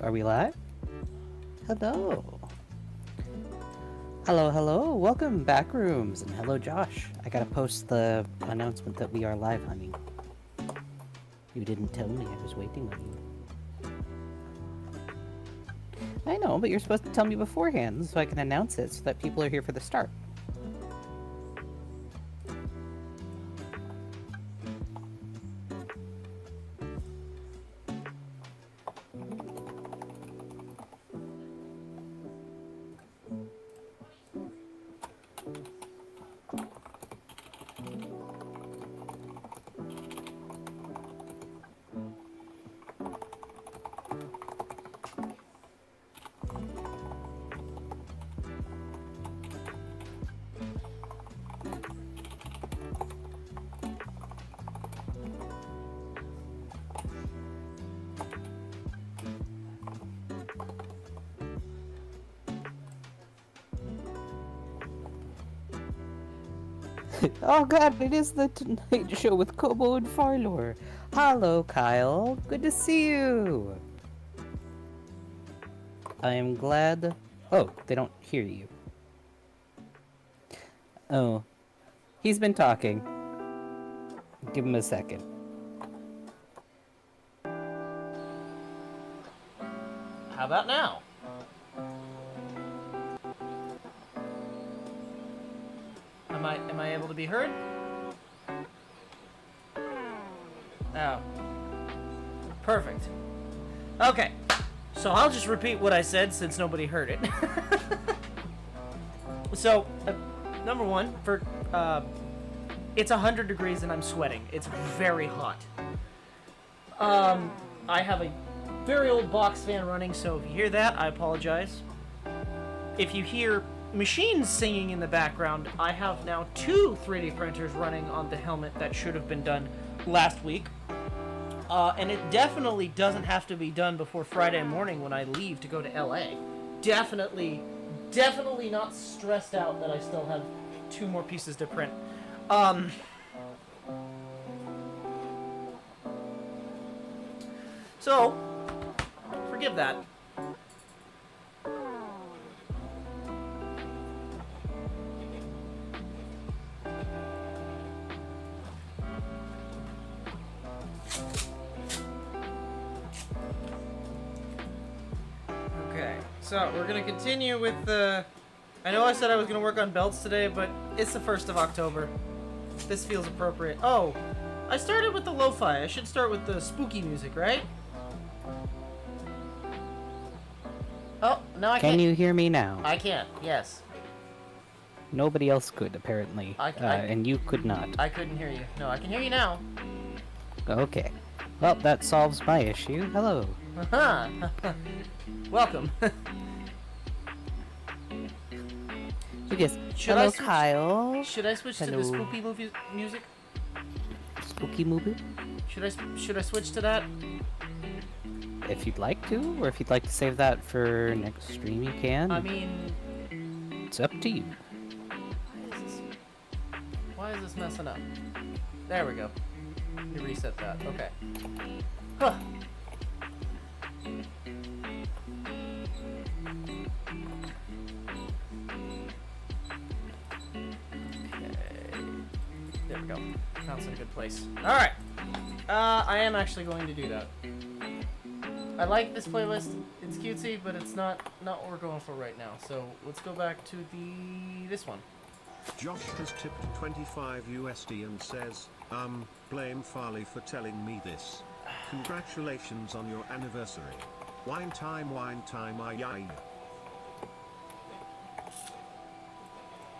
Are we live? Hello. Hello. Welcome, Backrooms. And hello, Josh. I gotta post the announcement that we are live, honey. You didn't tell me. I was waiting on you. I know, but you're supposed to tell me beforehand so I can announce it so that people are here for the start. Oh god, it is the Tonight Show with Kobold and Farley. Hello, Kyle. Good to see you. I am glad... Oh, they don't hear you. Oh. He's been talking. Give him a second. How about now? Am I able to be heard? Oh. Perfect. Okay. So I'll just repeat what I said since nobody heard it. So, number one, it's 100 degrees and I'm sweating. It's very hot. I have a very old box fan running, so if you hear that, I apologize. If you hear machines singing in the background, I have now 2 3D printers running on the helmet that should have been done last week. And it definitely doesn't have to be done before Friday morning when I leave to go to LA. Definitely not stressed out that I still have 2 more pieces to print. So, forgive that. Okay, so we're gonna continue with the... I know I said I was gonna work on belts today, but it's the 1st of October. This feels appropriate. Oh, I started with the lo-fi. I should start with the spooky music, right? Oh, no, I can't. Can you hear me now? I can, yes. Nobody else could, apparently. And you could not. I couldn't hear you. No, I can hear you now. Okay. Well, that solves my issue. Hello. Welcome. Yes. Should Hello, I Kyle. Should I switch Hello. to the spooky movie music? Spooky movie? Should I switch to that? If you'd like to, or if you'd like to save that for next stream, you can. I mean... It's up to you. Why is this messing up? There we go. Let me reset that. Okay. Huh. There we go. Now it's in a good place. Alright. I am actually going to do that. I like this playlist. It's cutesy, but it's not what we're going for right now. So let's go back to this one. Josh has tipped 25 USD and says, blame Farley for telling me this. Congratulations on your anniversary. Wine time, aye aye.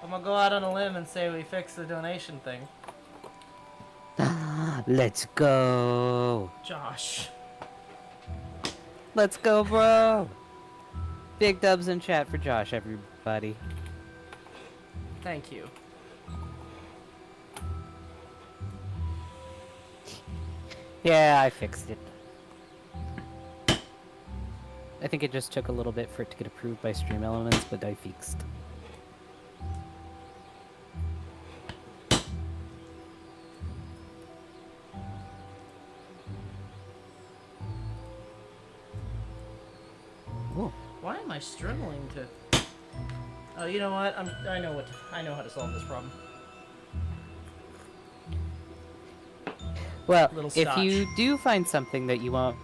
I'm gonna go out on a limb and say we fixed the donation thing. Let's go. Josh. Let's go, bro. Big dubs in chat for Josh, everybody. Thank you. Yeah, I fixed it. I think it just took a little bit for it to get approved by Stream Elements, but I fixed. struggling to. Oh, you know what? I know how to solve this problem. Well, Little if scotch. you do find something that you want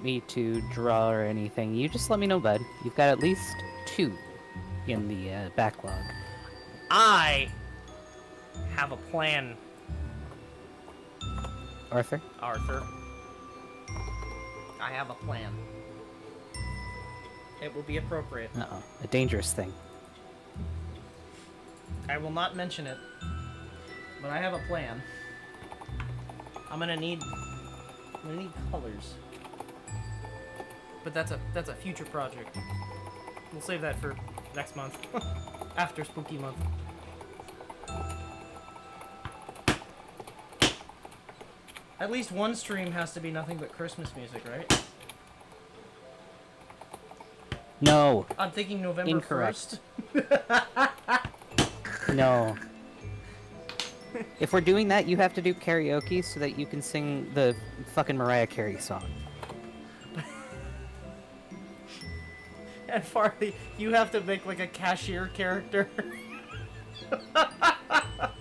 me to draw or anything, you just let me know, bud. You've got at least 2 in the backlog. I have a plan, Arthur? Arthur. I have a plan. It will be appropriate. Uh-oh. A dangerous thing. I will not mention it, but I have a plan. I'm gonna need colors. But that's a future project. We'll save that for next month. After Spooky Month. At least one stream has to be nothing but Christmas music, right? No. I'm thinking November Incorrect. 1st. No. If we're doing that, you have to do karaoke so that you can sing the fucking Mariah Carey song. And Farley, you have to make like a cashier character.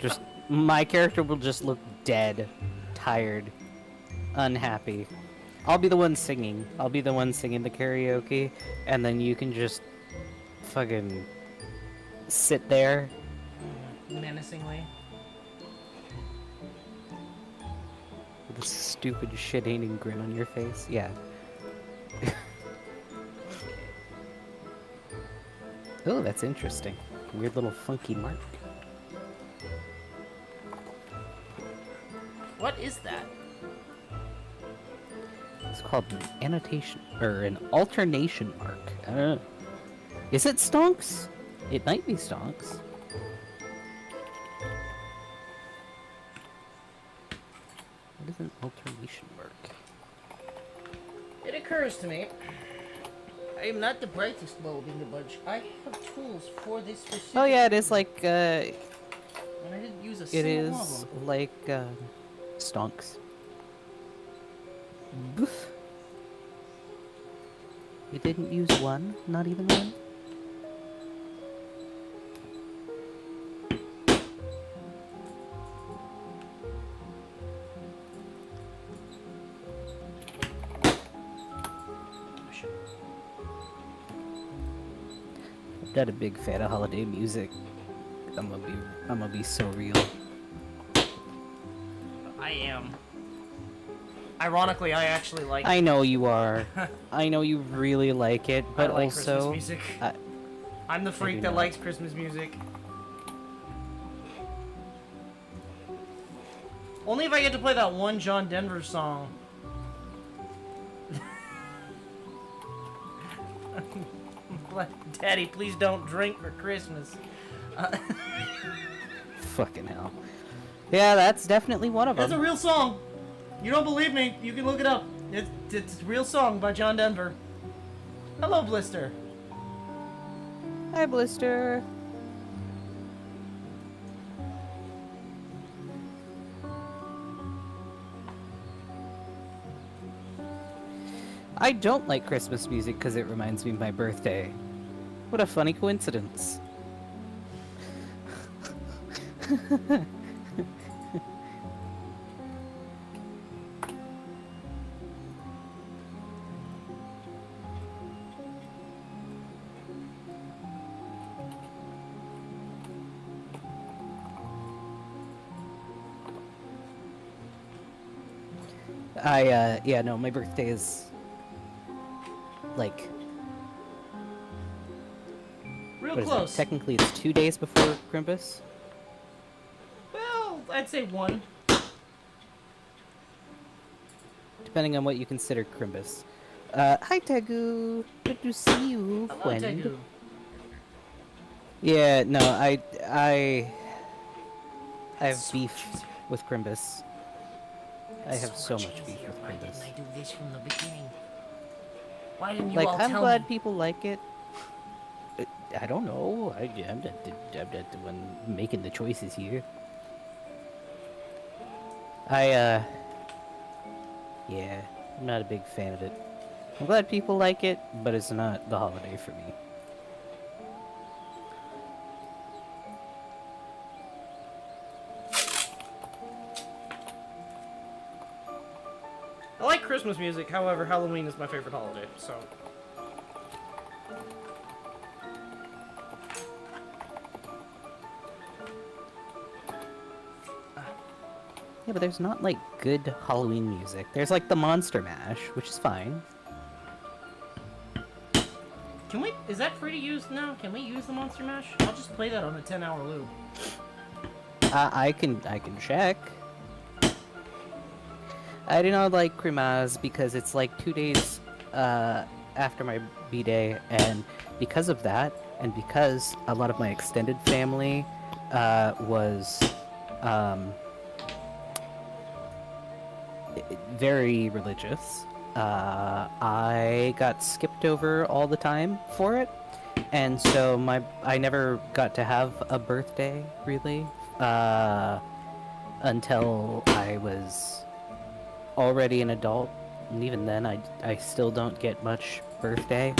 Just my character will just look dead, tired, unhappy. I'll be the one singing. I'll be the one singing the karaoke, and then you can just fucking sit there. Menacingly. With a stupid shit-eating grin on your face. Yeah. Oh, that's interesting. Weird little funky mark. What is that? It's called an annotation, or an alternation mark. Is it stonks? It might be stonks. What is an alternation mark? It occurs to me, I am not the brightest bulb in the bunch. I have tools for this specific. Oh yeah, it is like, And I didn't use a it single one of is them. like, stonks. Boof. You didn't use one? Not even one? I'm not a big fan of holiday music. I'm gonna be so real. I am. Ironically, I actually like. I know you are. I know you really like it, but I like also Christmas music. I- I'm the do freak that not. likes Christmas music. Only if I get to play that one John Denver song. Daddy, please don't drink for Christmas. fucking hell. Yeah, that's definitely one of That's a them. real song. You don't believe me? You can look it up. It's a real song by John Denver. Hello, Blister. Hi, Blister. I don't like Christmas music because it reminds me of my birthday. What a funny coincidence. Yeah, no, my birthday is like, Real what is close. it? Technically, it's 2 days before Crimbus. Well, I'd say one. Depending on what you consider Crimbus. Hi, Tegu. Good to see you, Hello, friend. Tegu. Yeah, no, I have So beef much easier. with Crimbus. I have so much beef easier. with Why didn't Crimbus. I do this from the beginning? Why didn't you Like, all I'm tell glad me? people like it. I don't know. I'm not the one making the choices here. Yeah, I'm not a big fan of it. I'm glad people like it, but it's not the holiday for me. I like Christmas music, however, Halloween is my favorite holiday, so... Yeah, but there's not, like, good Halloween music. There's, like, the Monster Mash, which is fine. Can we... Is that free to use now? Can we use the Monster Mash? I'll just play that on a 10-hour loop. I can check. I do not like Cremas because it's, like, 2 days, after my B-Day, and because of that, and because a lot of my extended family, was, very religious. I got skipped over all the time for it, and so I never got to have a birthday really until I was already an adult, and even then I still don't get much birthday.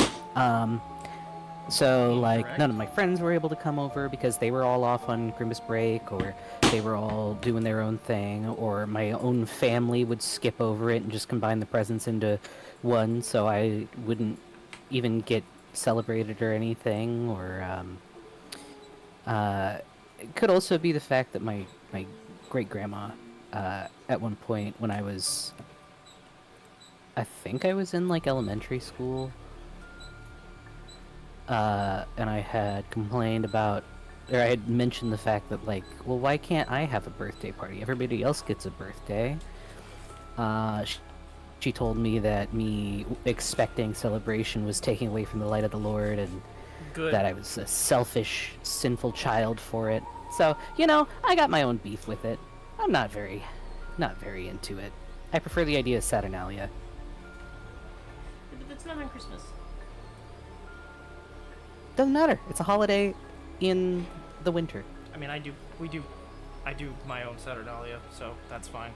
So like Correct. none of my friends were able to come over because they were all off on Christmas break, or they were all doing their own thing, or my own family would skip over it and just combine the presents into one, so I wouldn't even get celebrated or anything. Or it could also be the fact that my great grandma at one point when I think I was in like elementary school. And I had complained about, or I had mentioned the fact that, like, well, why can't I have a birthday party? Everybody else gets a birthday. She told me that me expecting celebration was taking away from the light of the Lord, and Good. that I was a selfish, sinful child for it. So, you know, I got my own beef with it. I'm not very into it. I prefer the idea of Saturnalia. But that's not on Christmas. Doesn't matter. It's a holiday in the winter. I mean, I do my own Saturnalia, so that's fine.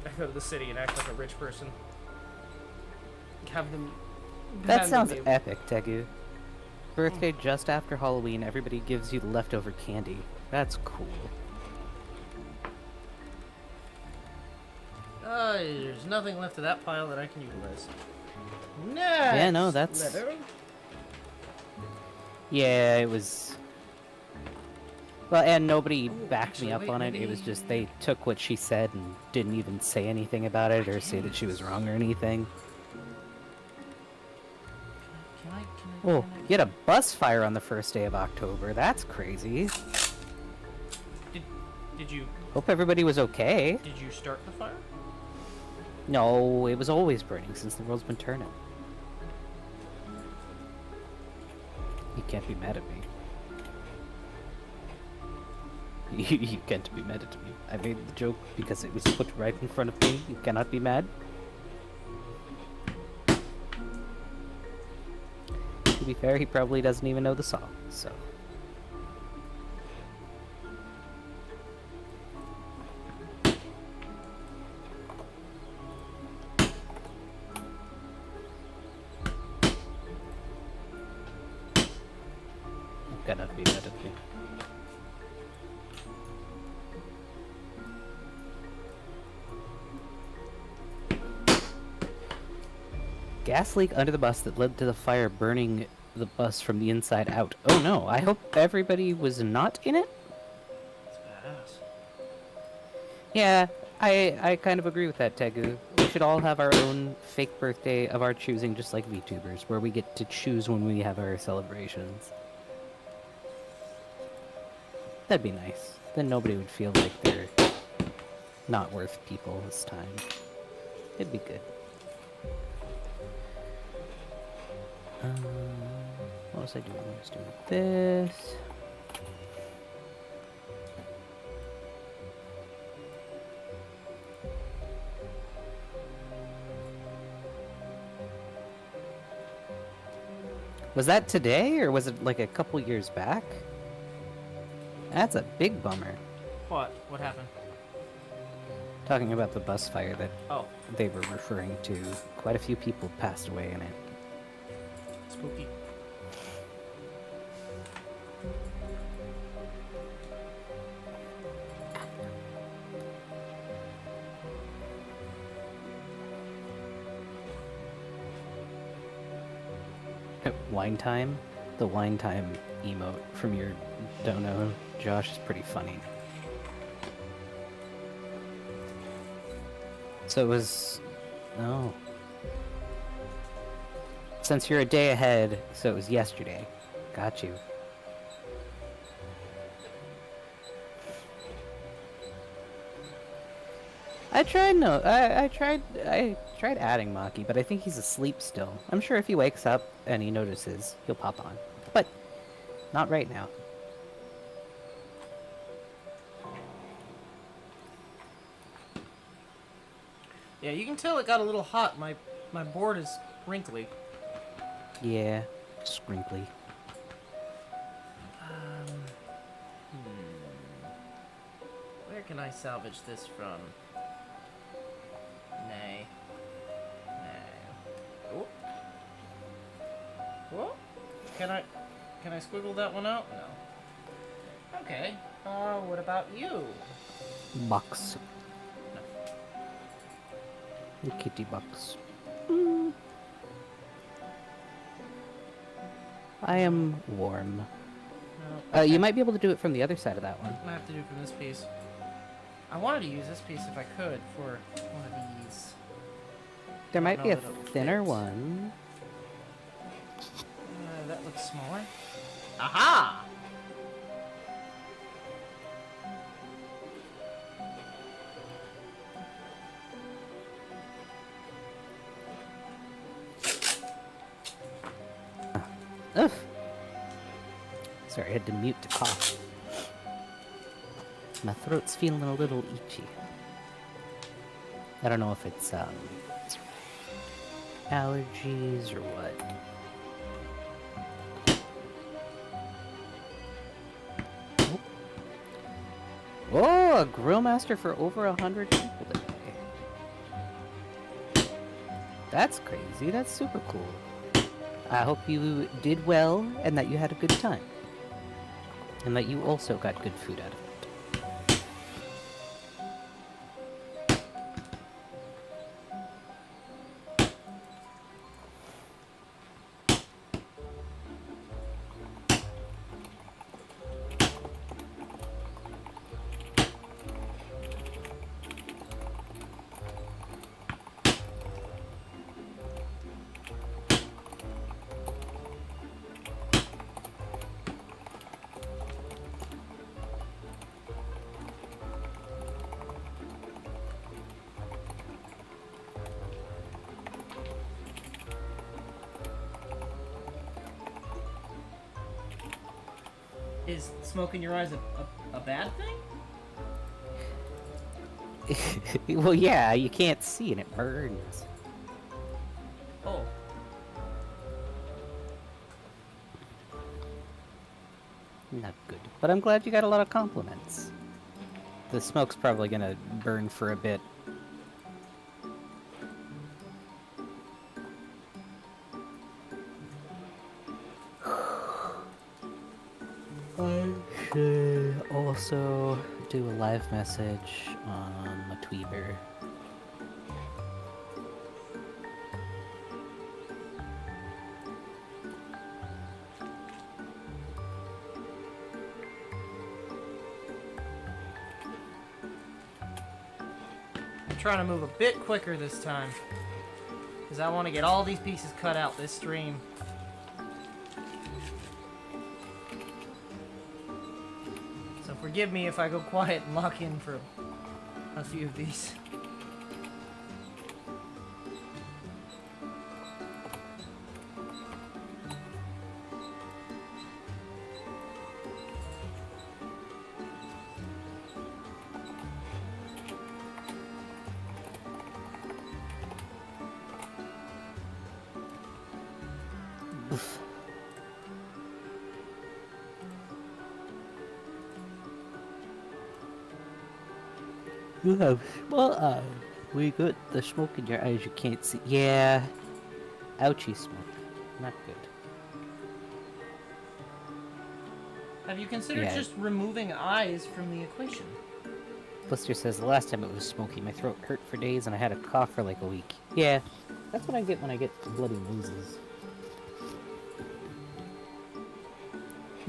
I go to the city and act like a rich person. Have them... That hand sounds me- epic, Tegu. Birthday just after Halloween, everybody gives you leftover candy. That's cool. There's nothing left of that pile that I can utilize. Next, Yeah, no, that's... leather. Yeah, it was... Well, and nobody backed me actually, up wait, on it. maybe- It was just they took what she said and didn't even say anything about it or say that she was wrong or anything. Oh, you had a bus fire on the first day of October. That's crazy. Did you Hope everybody was okay. start the fire? No, it was always burning since the world's been turning. You can't be mad at me. You can't be mad at me. I made the joke because it was put right in front of me. You cannot be mad. To be fair, he probably doesn't even know the song, so... Cannot be mad at me. Gas leak under the bus that led to the fire burning the bus from the inside out. Oh no, I hope everybody was not in it? That's badass. Yeah, I kind of agree with that, Tegu. We should all have our own fake birthday of our choosing, just like VTubers, where we get to choose when we have our celebrations. That'd be nice. Then nobody would feel like they're not worth people's time. It'd be good. What was I doing? I was doing this. Was that today, or was it like a couple years back? That's a big bummer. What? What happened? Talking about the bus fire that Oh, they were referring to. Quite a few people passed away in it. spooky. Wine time? The wine time emote from your dono, Josh, is pretty funny. So it was... Oh. Since you're a day ahead, so it was yesterday. Got you. I tried I tried adding Maki, but I think he's asleep still. I'm sure if he wakes up and he notices, he'll pop on. But not right now. Yeah, you can tell it got a little hot. My board is wrinkly. Yeah, scrinkly. Where can I salvage this from? Nay. Oh. Whoa. Can I squiggle that one out? No. Okay. What about you? Bucks. The kitty bucks. I am warm. No. You might be able to do it from the other side of that one. I have to do it from this piece. I wanted to use this piece if I could for one of these. There might be a know that it thinner fits. one. That looks smaller. Aha! Ugh. Sorry, I had to mute to cough. My throat's feeling a little itchy. I don't know if it's allergies or what. Oh, a grill master for over 100 people today. That's crazy. That's super cool. I hope you did well and that you had a good time. And that you also got good food out of it. Is smoke in your eyes a bad thing? Well, yeah, you can't see and it burns. Oh. Not good. But I'm glad you got a lot of compliments. The smoke's probably gonna burn for a bit. I should also do a live message on my Tweeter. I'm trying to move a bit quicker this time. Because I want to get all these pieces cut out this stream. So forgive me if I go quiet and lock in for a few of these. You have small eyes. We got the smoke in your eyes you can't see. Yeah. Ouchie smoke. Not good. Have you considered Yeah. just removing eyes from the equation? Blister says the last time it was smoky, my throat hurt for days and I had a cough for like a week. Yeah. That's what I get when I get bloody noses.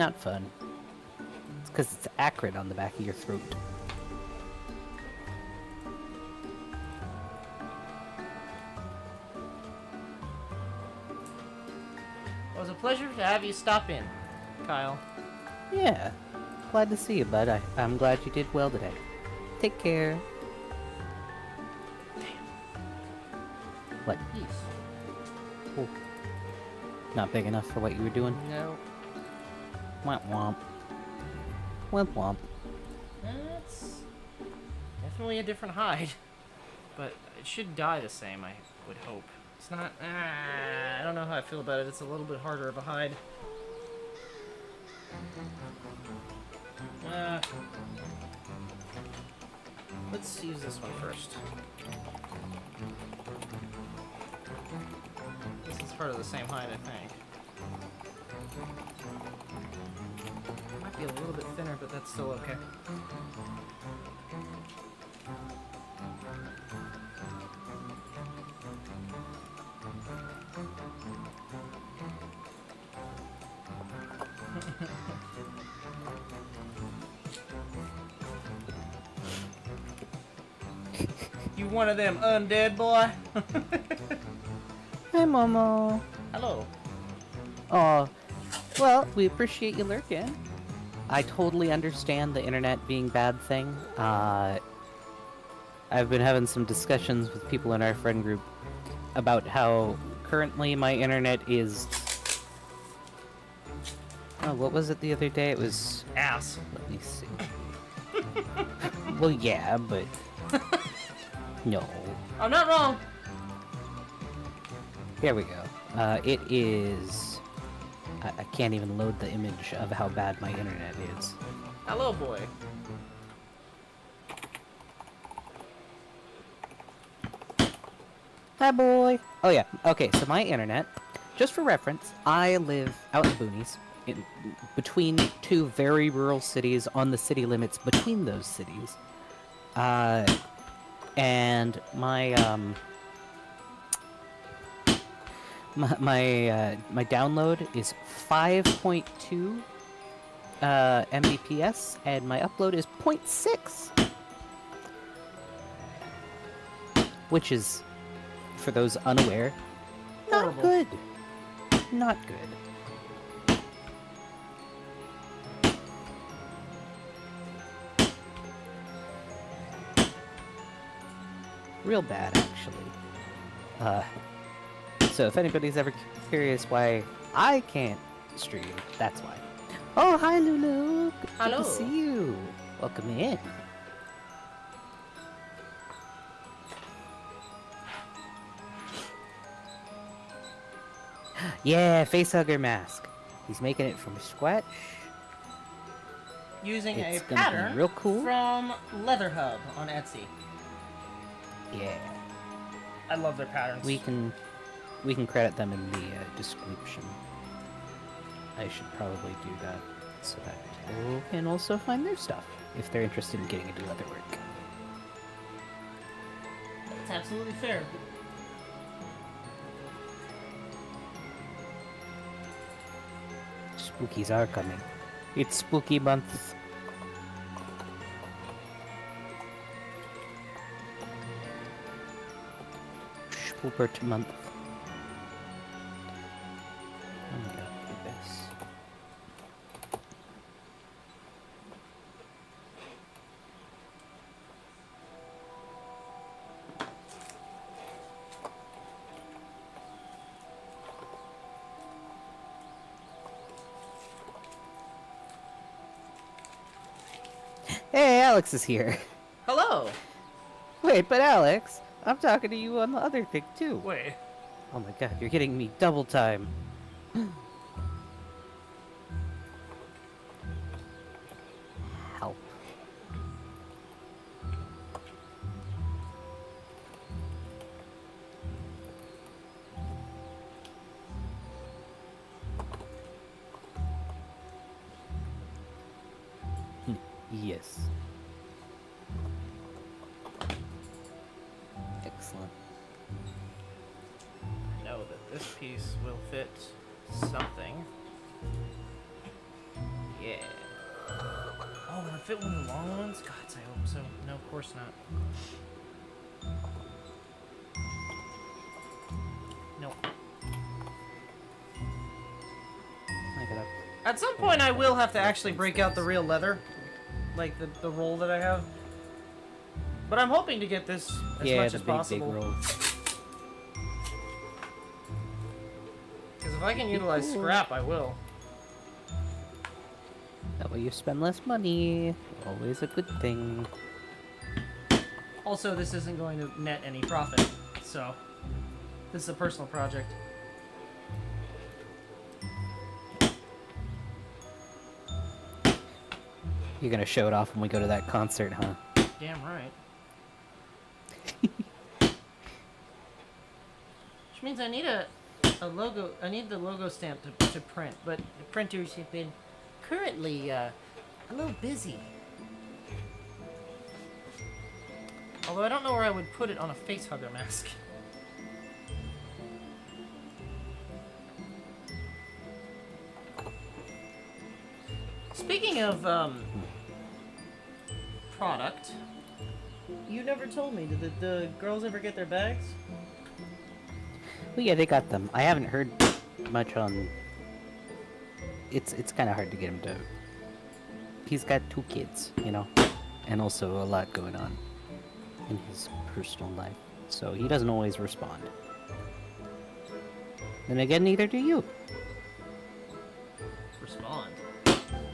Not fun. It's because it's acrid on the back of your throat. It was a pleasure to have you stop in, Kyle. Yeah. Glad to see you, bud. I'm glad you did well today. Take care. What? Yes. Oh. Not big enough for what you were doing? No. Womp womp. Womp womp. That's definitely a different hide. But it should die the same, I would hope. It's not... I don't know how I feel about it. It's a little bit harder of a hide. Let's use this one first. This is part of the same hide, I think. Might be a little bit thinner, but that's still okay. You one of them undead, boy? Hi, Momo. Hello. Oh, well, we appreciate you lurking. I totally understand the internet being bad thing. I've been having some discussions with people in our friend group about how currently my internet is... Oh, what was it the other day? It was... Ass. Let me see. Well, yeah, but... No. I'm not wrong. Here we go. It is... I can't even load the image of how bad my internet is. Hello, boy. Hi, boy. Oh, yeah. Okay, so my internet, just for reference, I live out in the boonies, between two very rural cities on the city limits between those cities. And my download is 5.2 Mbps, and my upload is 0.6, which is, for those unaware, not Horrible. good. Not good. Real bad, actually. So if anybody's ever curious why I can't stream, that's why. Oh, hi, Lulu. Good Hello. to see you. Welcome in. Yeah, Facehugger mask. He's making it from scratch. Using It's a gonna be pattern real cool. from Leatherhub on Etsy. Yeah. I love their patterns. We can credit them in the description. I should probably do that so that people can also find their stuff if they're interested in getting into leatherwork. That's absolutely fair. Spookies are coming. It's spooky month. Spoopert month. I'm gonna do this. Hey, Alex is here. Hello. Wait, but Alex, I'm talking to you on the other thing too. Wait. Oh my god, you're getting me double time. Help. Yes. Excellent. I know that this piece will fit something. fit one of the long ones? God, I hope so. No, of course not. Nope. I gotta... At some point, I will have to actually break out the real leather, like the roll that I have. But I'm hoping to get this as much as possible. Big roll. Because if I can utilize scrap, I will. That way you spend less money. Always a good thing. Also, this isn't going to net any profit, so this is a personal project. You're gonna show it off when we go to that concert, huh? Damn right. Which means I need a logo. I need the logo stamp to print, but the printers have been currently a little busy. Although I don't know where I would put it on a facehugger mask. Speaking of product, you never told me. Did the girls ever get their bags? Well, yeah, they got them. I haven't heard much on... It's kind of hard to get him to... He's got 2 kids, you know? And also a lot going on in his personal life. So he doesn't always respond. Then again, neither do you. Respond.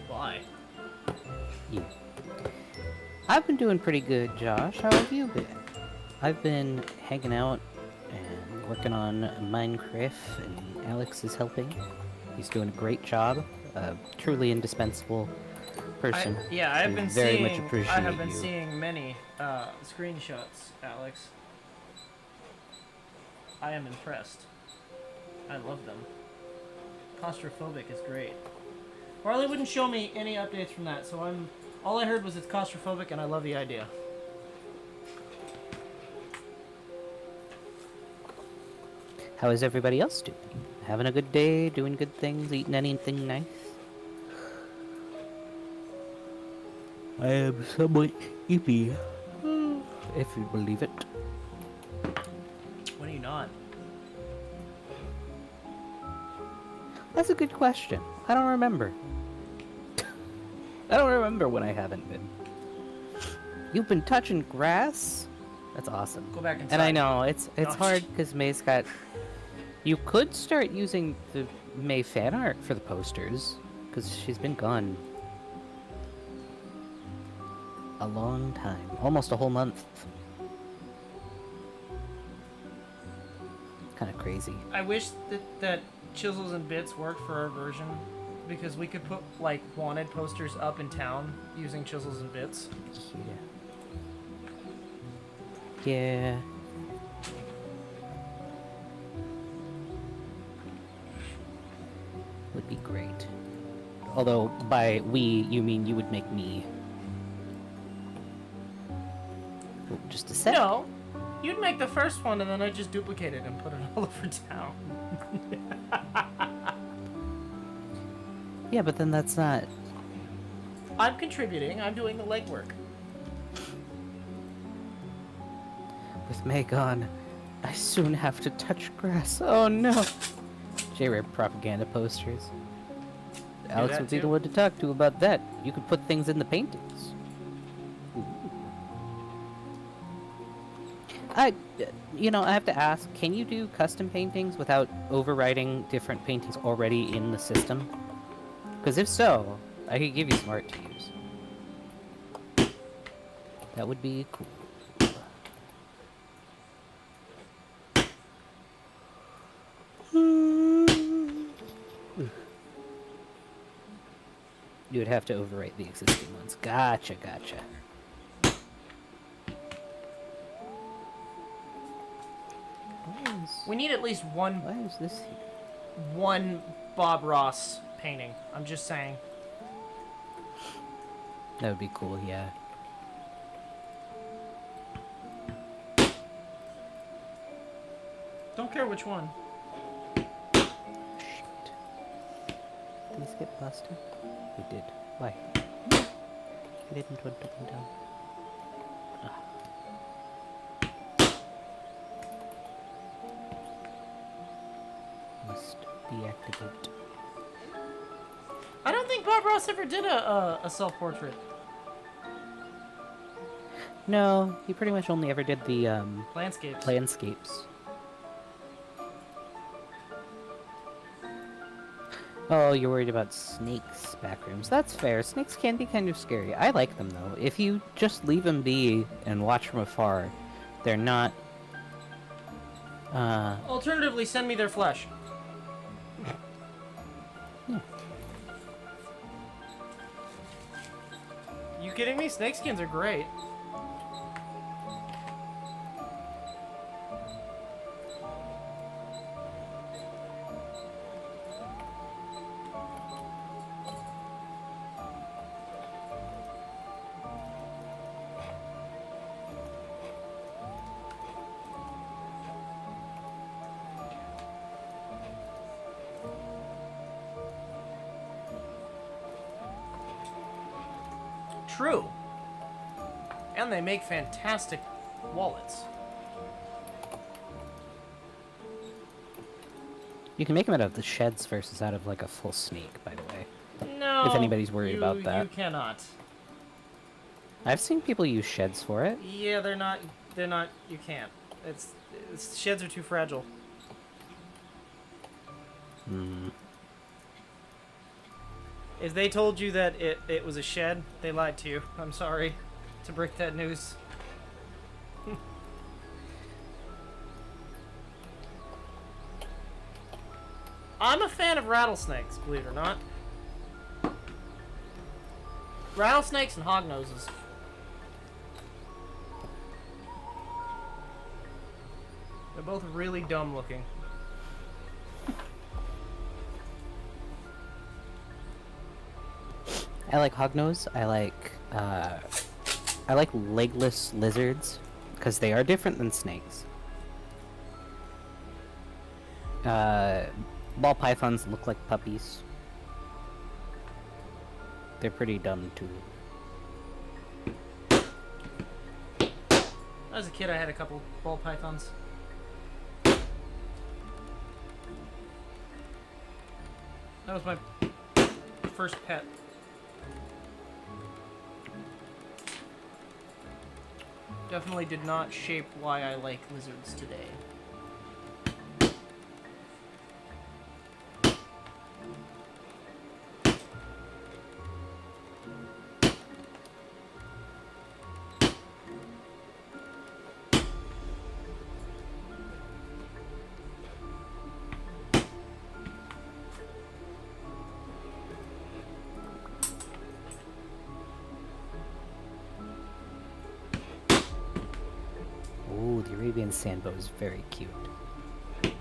Why? Yeah. I've been doing pretty good, Josh. How have you been? I've been hanging out and working on Minecraft, and Alex is helping. He's doing a great job. Truly indispensable person. I have been very seeing. much appreciate I have been you. seeing many screenshots, Alex. I am impressed. I love them. Claustrophobic is great. Farley wouldn't show me any updates from that, so all I heard was it's claustrophobic, and I love the idea. How is everybody else doing? Having a good day, doing good things, eating anything nice? I am somewhat ippy, if you believe it. When are you not? That's a good question. I don't remember. I don't remember when I haven't been. You've been touching grass? That's awesome. Go back inside. And I know, it's No. hard because May's got... You could start using the May fan art for the posters, because she's been gone a long time. Almost a whole month. Kind of crazy. I wish that Chisels and Bits worked for our version, because we could put like wanted posters up in town using Chisels and Bits. Yeah. Yeah. Would be great. Although, by we, you mean you would make me. Oh, just a sec. No, you'd make the first one and then I'd just duplicate it and put it all over town. Yeah, but then that's not... I'm contributing, I'm doing the legwork. With May gone, I soon have to touch grass. Oh no! J-Rare propaganda posters. Alex that would be the too. one to talk to about that. You could put things in the paintings. Ooh. I have to ask, can you do custom paintings without overwriting different paintings already in the system? Because if so, I could give you some art to use. That would be cool. You would have to overwrite the existing ones. Gotcha. We need at least Why is this here? one Bob Ross painting. I'm just saying. That would be cool, yeah. Don't care which one. Shit. Did these get busted? We did. Why? I didn't want to come down. Must deactivate. I don't think Bob Ross ever did a self-portrait. No, he pretty much only ever did the Landscapes. landscapes. Oh, you're worried about snakes backrooms. That's fair. Snakes can be kind of scary. I like them though. If you just leave them be and watch from afar, they're not. Alternatively, send me their flesh. Yeah. You kidding me? Snake skins are great. True. And they make fantastic wallets. You can make them out of the sheds versus out of like a full snake, by the way. No. If anybody's worried about that. You cannot. I've seen people use sheds for it. Yeah, they're not, you can't. It's sheds are too fragile. Hmm. If they told you that it was a shed, they lied to you. I'm sorry to break that news. I'm a fan of rattlesnakes, believe it or not. Rattlesnakes and hognoses. They're both really dumb looking. I like hognose. I like legless lizards because they are different than snakes. Ball pythons look like puppies. They're pretty dumb too. As a kid, I had a couple ball pythons. That was my first pet. Definitely did not shape why I like lizards today. Ooh, the Arabian sandbow is very cute. Is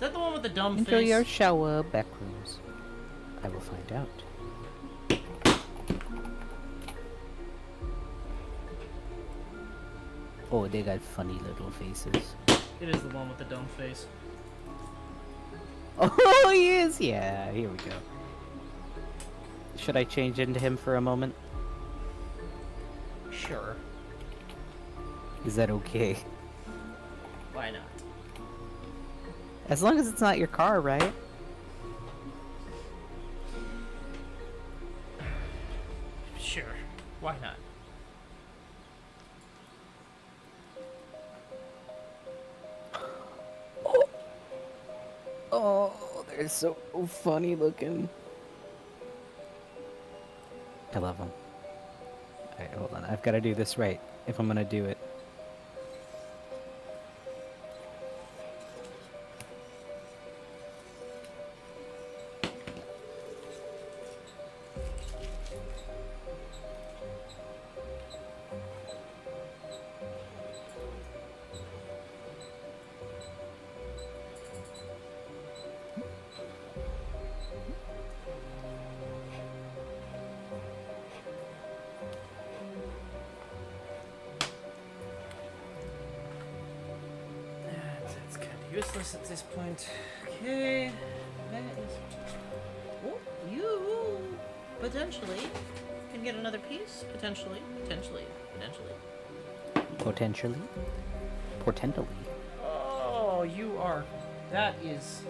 that the one with the dumb Enjoy face? your shower backrooms. I will find out. Oh, they got funny little faces. It is the one with the dumb face. Oh, he is! Yeah, here we go. Should I change into him for a moment? Sure. Is that okay? Why not? As long as it's not your car, right? Sure. Why not? Oh, they're so funny looking. I love them. Alright, hold on. I've got to do this right if I'm going to do it. That's kind of useless at this point. Okay. That is... Oh, you potentially can get another piece? Potentially. Potentially. Portentally. Oh, you are. That is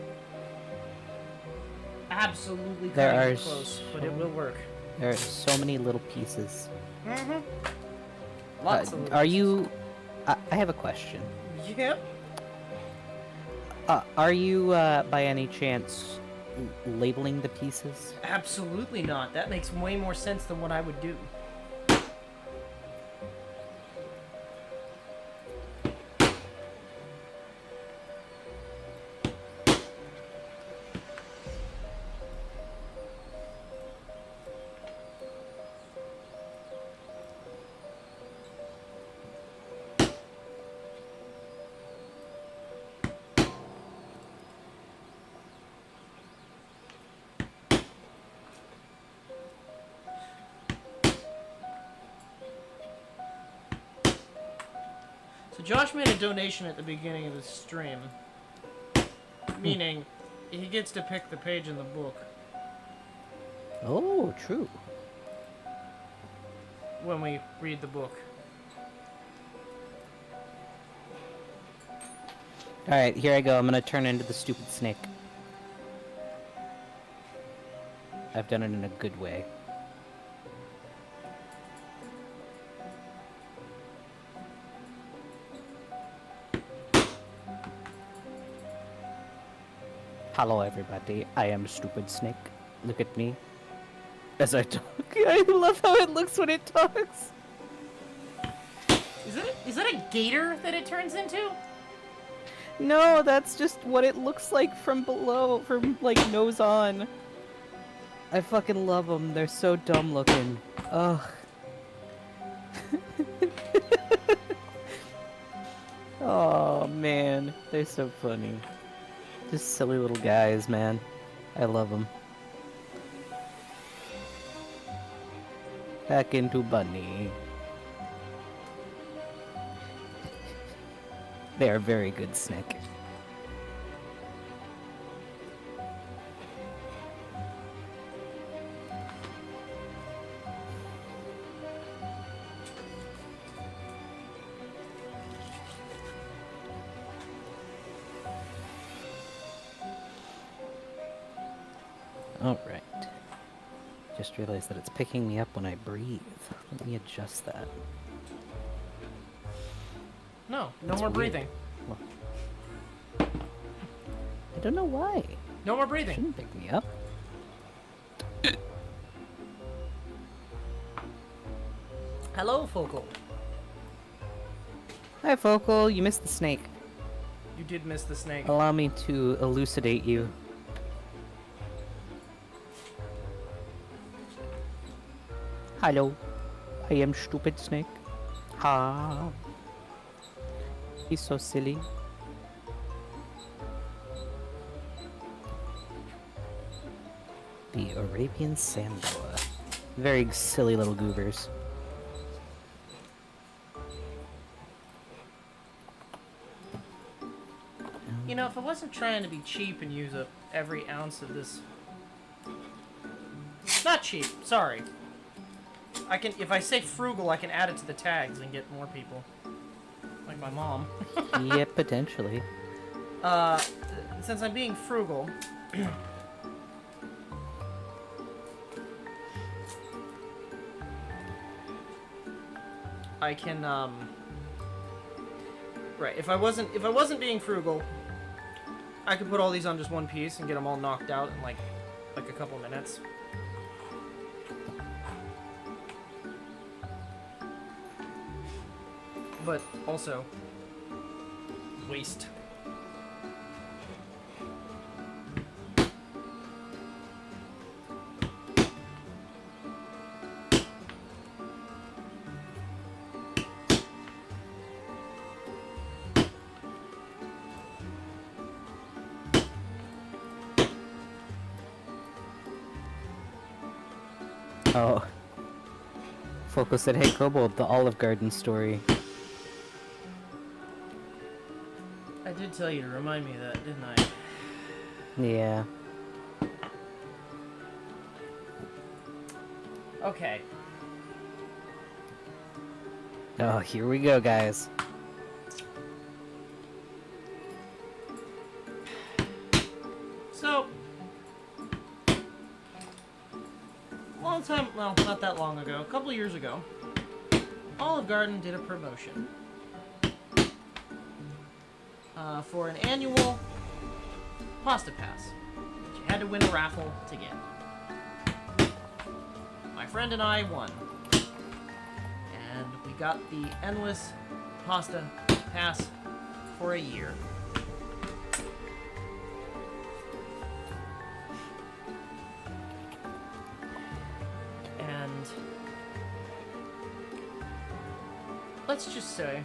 absolutely There cutting are it close, but it will work. There are so many little pieces. Mm-hmm. Lots of little Are pieces. you... I have a question. Yep. Are you, by any chance, labeling the pieces? Absolutely not. That makes way more sense than what I would do. So Josh made a donation at the beginning of the stream, meaning he gets to pick the page in the book Oh, true. when we read the book. Alright, here I go. I'm gonna turn into the stupid snake. I've done it in a good way. Hello everybody, I am Stupid Snake. Look at me. As I talk. I love how it looks when it talks. Is that a gator that it turns into? No, that's just what it looks like from below, from like nose on. I fucking love them. They're so dumb looking. Ugh. Oh man, they're so funny. Just silly little guys, man. I love them. Back into Bunny. They are very good, Snake. Alright. Just realized that it's picking me up when I breathe. Let me adjust that. No That's more weird. breathing. Well, I don't know why. No more It breathing. shouldn't pick me up. Hello, Focal. Hi, Focal. You missed the snake. You did miss the snake. Allow me to elucidate you. Hello. I am Stupid Snake. Ha. He's so silly. The Arabian Sand Boa. Very silly little goobers. You know, if I wasn't trying to be cheap and use up every ounce of this... Not cheap, sorry. I can, if I say frugal, I can add it to the tags and get more people. Like my mom. Yeah, potentially. Since I'm being frugal... I can, Right, if I wasn't being frugal, I could put all these on just one piece and get them all knocked out in like a couple minutes. But also waste. Oh. Focal said, hey Kobold, the Olive Garden story. I did tell you to remind me of that, didn't I? Yeah. Okay. Oh, here we go, guys. So, long time, well, not that long ago, a couple years ago, Olive Garden did a promotion for an annual pasta pass that you had to win a raffle to get. My friend and I won, and we got the endless pasta pass for a year. And let's just say,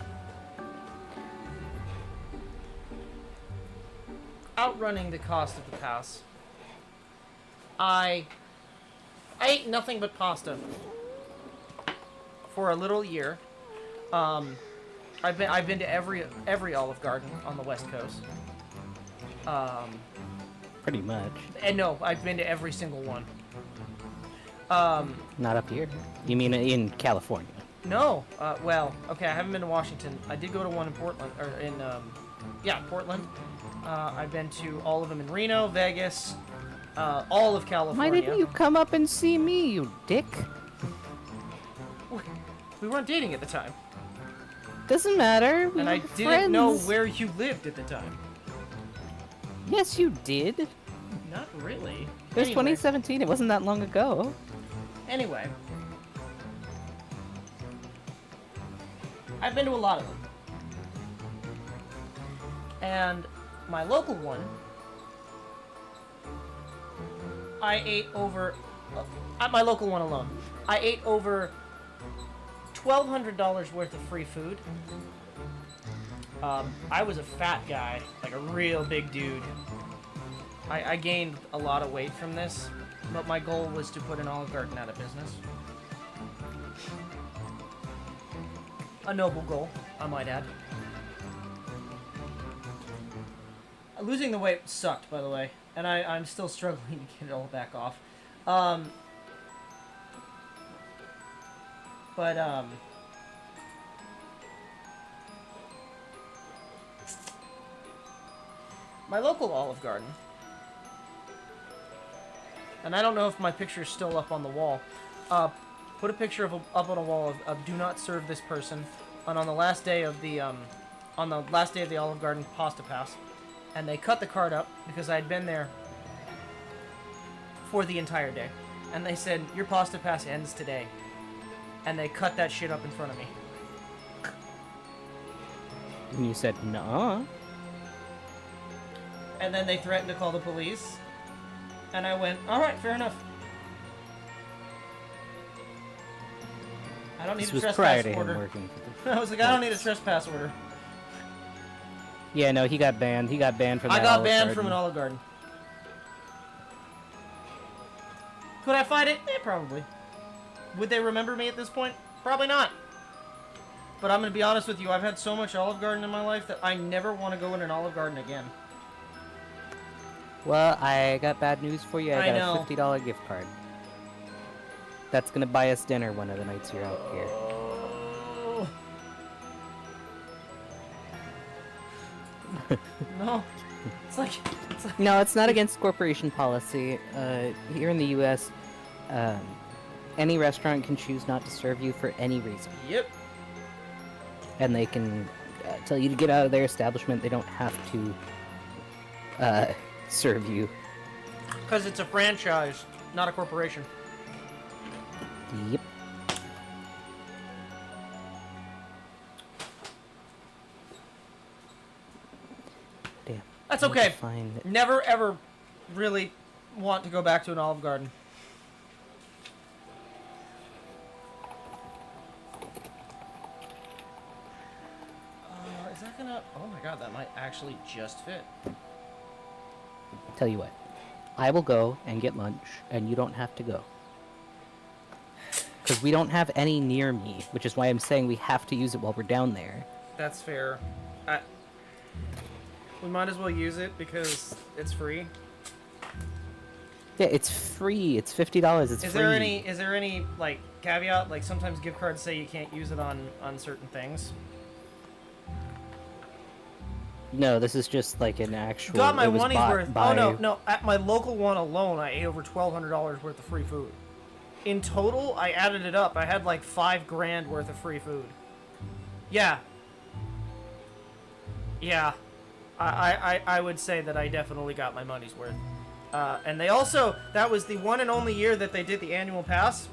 outrunning the cost of the pass, I ate nothing but pasta for a little year. I've been to every Olive Garden on the West Coast. Pretty much. And no, I've been to every single one. Not up here. You mean in California? No. Well, okay, I haven't been to Washington. I did go to one in Portland, or in, Portland. I've been to all of them in Reno, Vegas, all of California. Why didn't you come up and see me, you dick? We weren't dating at the time. Doesn't matter. We And were I didn't friends. know where you lived at the time. Yes, you did. Not really. It was 2017. It wasn't that long ago. Anyway. I've been to a lot of them. And my local one, I ate over, at my local one alone, I ate over $1,200 worth of free food. I was a fat guy, like a real big dude. I gained a lot of weight from this, but my goal was to put an Olive Garden out of business. A noble goal, I might add. Losing the weight sucked, by the way, and I'm still struggling to get it all back off. My local Olive Garden, and I don't know if my picture is still up on the wall, put a picture of up on a wall of "Do not serve this person," and on the last day of the Olive Garden pasta pass, and they cut the card up because I had been there for the entire day, and they said, "Your pasta pass ends today," and they cut that shit up in front of me. And you said, "Nuh-uh." And then they threatened to call the police, and I went, "All right, fair enough. I don't need This a was trespass prior to him order." working for the... I was like, "I don't need a trespass order." Yeah, no, he got banned. He got banned from I that got Olive banned Garden. from an Olive Garden. Could I fight it? Probably. Would they remember me at this point? Probably not. But I'm going to be honest with you, I've had so much Olive Garden in my life that I never want to go in an Olive Garden again. Well, I got bad news for you. I got know. a $50 gift card. That's gonna buy us dinner one of the nights you're out here. Oh. No. It's like... No, it's not against corporation policy. Here in the U.S., any restaurant can choose not to serve you for any reason. Yep. And they can tell you to get out of their establishment. They don't have to serve you. Because it's a franchise, not a corporation. Yep. Damn. That's I need to okay. find it. Never ever really want to go back to an Olive Garden. Is that gonna... Oh my god, that might actually just fit. Tell you what, I will go and get lunch, and you don't have to go. Because we don't have any near me, which is why I'm saying we have to use it while we're down there. That's fair. We might as well use it because it's free. Yeah, it's free. It's $50. It's Is free. there any like caveat? Like sometimes gift cards say you can't use it on certain things. No, this is just like an actual. Got my it was money's bought worth. By... Oh no! At my local one alone, I ate over $1,200 worth of free food. In total, I added it up. I had like $5,000 worth of free food. Yeah. Yeah. I would say that I definitely got my money's worth. And they also, that was the one and only year that they did the annual pass.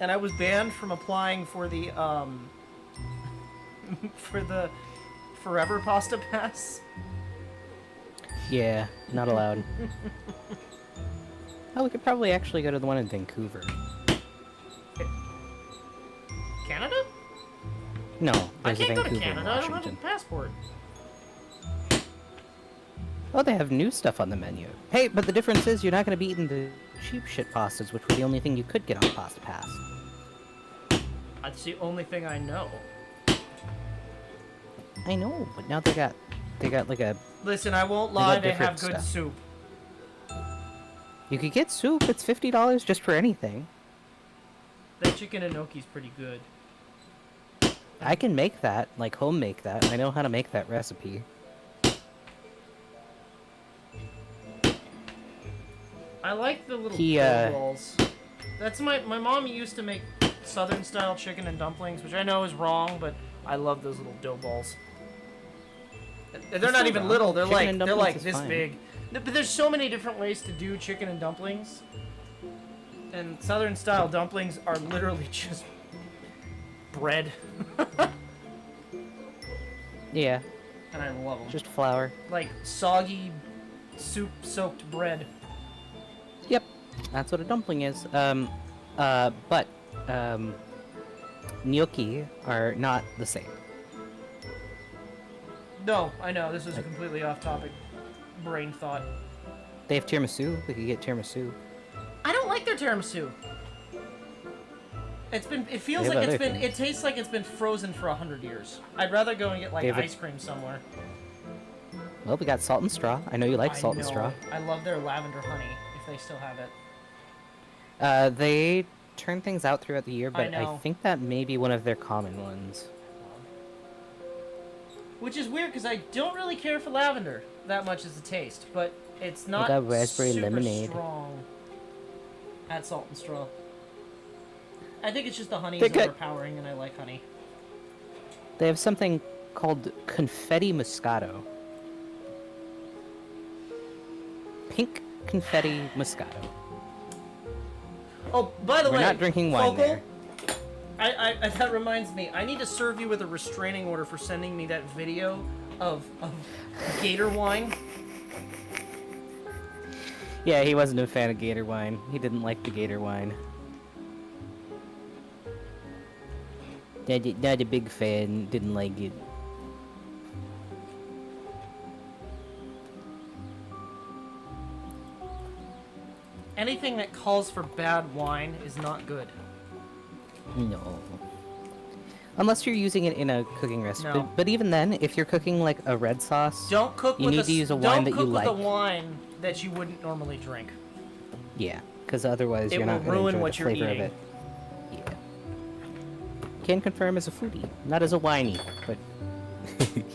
And I was banned from applying for the, for the Forever Pasta Pass. Yeah, not allowed. Oh, we could probably actually go to the one in Vancouver. Canada? No, I there's a can't go Vancouver to in Canada. I don't have a Washington. passport. Oh, they have new stuff on the menu. Hey, but the difference is you're not going to be eating the cheap shit pastas, which were the only thing you could get on Pasta Pass. That's the only thing I know. I know, but now they got like a. Listen, I won't They got lie. They different have good stuff. soup. You could get soup. It's $50 just for anything. That chicken enoki's pretty good. I can make that, like home make that. I know how to make that recipe. I like the little He, dough balls. That's my mom used to make southern style chicken and dumplings, which I know is wrong, but I love those little dough balls. They're not not even wrong. little. They're Chicken and like dumplings is this fine. big. But there's so many different ways to do chicken and dumplings. And southern style dumplings are literally just bread. Yeah, And I love them. just flour. Like soggy soup soaked bread. Yep, that's what a dumpling is. But gnocchi are not the same. No, I know, this was a completely off topic brain thought. They have tiramisu. We could get tiramisu. I don't like their tiramisu. It feels They like have it's other been, things. it tastes like it's been frozen for 100 years. I'd rather go and get like They have ice cream somewhere. Well, we got salt and straw. I know you like I salt and know. straw. I love their lavender honey, if they still have it. They turn things out throughout the year, but I know. think that may be one of their common ones. Which is weird, because I don't really care for lavender that much as a taste, but it's not got raspberry super lemonade. strong at salt and straw. I think it's just the honey They is got- overpowering, and I like honey. They have something called confetti moscato. Pink confetti moscato. Oh, by the We're way, not drinking wine Focal, there. that reminds me. I need to serve you with a restraining order for sending me that video of gator wine. Yeah, he wasn't a fan of gator wine. He didn't like the gator wine. Not a big fan. Didn't like it. Anything that calls for bad wine is not good. No. Unless you're using it in a cooking recipe. No. But even then, if you're cooking like a red sauce, Don't cook you with need to use a wine that you Don't like. cook with a wine that you wouldn't normally drink. Yeah, because otherwise It you're will not going to ruin enjoy what the you're flavor eating. of it. Yeah. Can confirm as a foodie, not as a whiny, but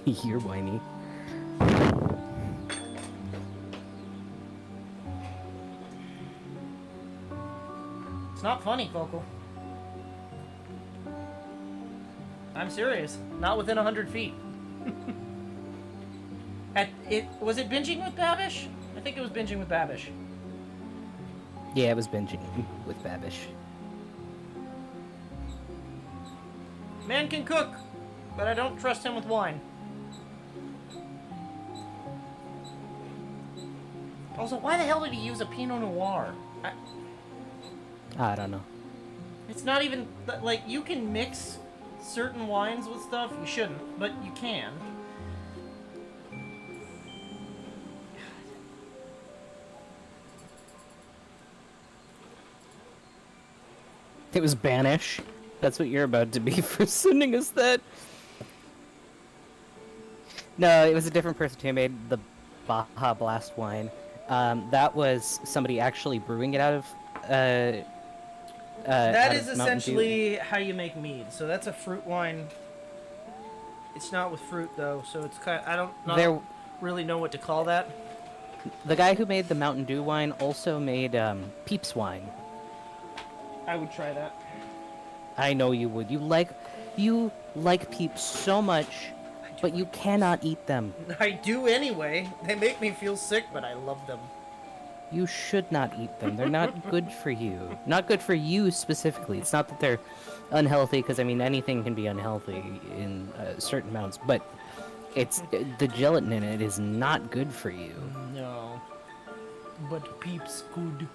you're whiny. It's not funny, Focal. I'm serious. Not within 100 feet. Was it binging with Babish? I think it was binging with Babish. Yeah, it was binging with Babish. Man can cook, but I don't trust him with wine. Also, why the hell did he use a Pinot Noir? I don't know. It's not even, like, you can mix certain wines with stuff. You shouldn't, but you can. It was Banish. That's what you're about to be for sending us that. No, it was a different person who made the Baja Blast wine. That was somebody actually brewing it out of. That out is of Mountain Dew. essentially how you make mead. So that's a fruit wine. It's not with fruit though, so it's kind. I don't really know what to call that. The guy who made the Mountain Dew wine also made Peeps wine. I would try that. I know you would. You like Peeps so much, but you cannot eat them. I do anyway. They make me feel sick, but I love them. You should not eat them. They're not good for you. Not good for you specifically. It's not that they're unhealthy, because I mean anything can be unhealthy in certain amounts, but it's the gelatin in it is not good for you. No, but Peeps good.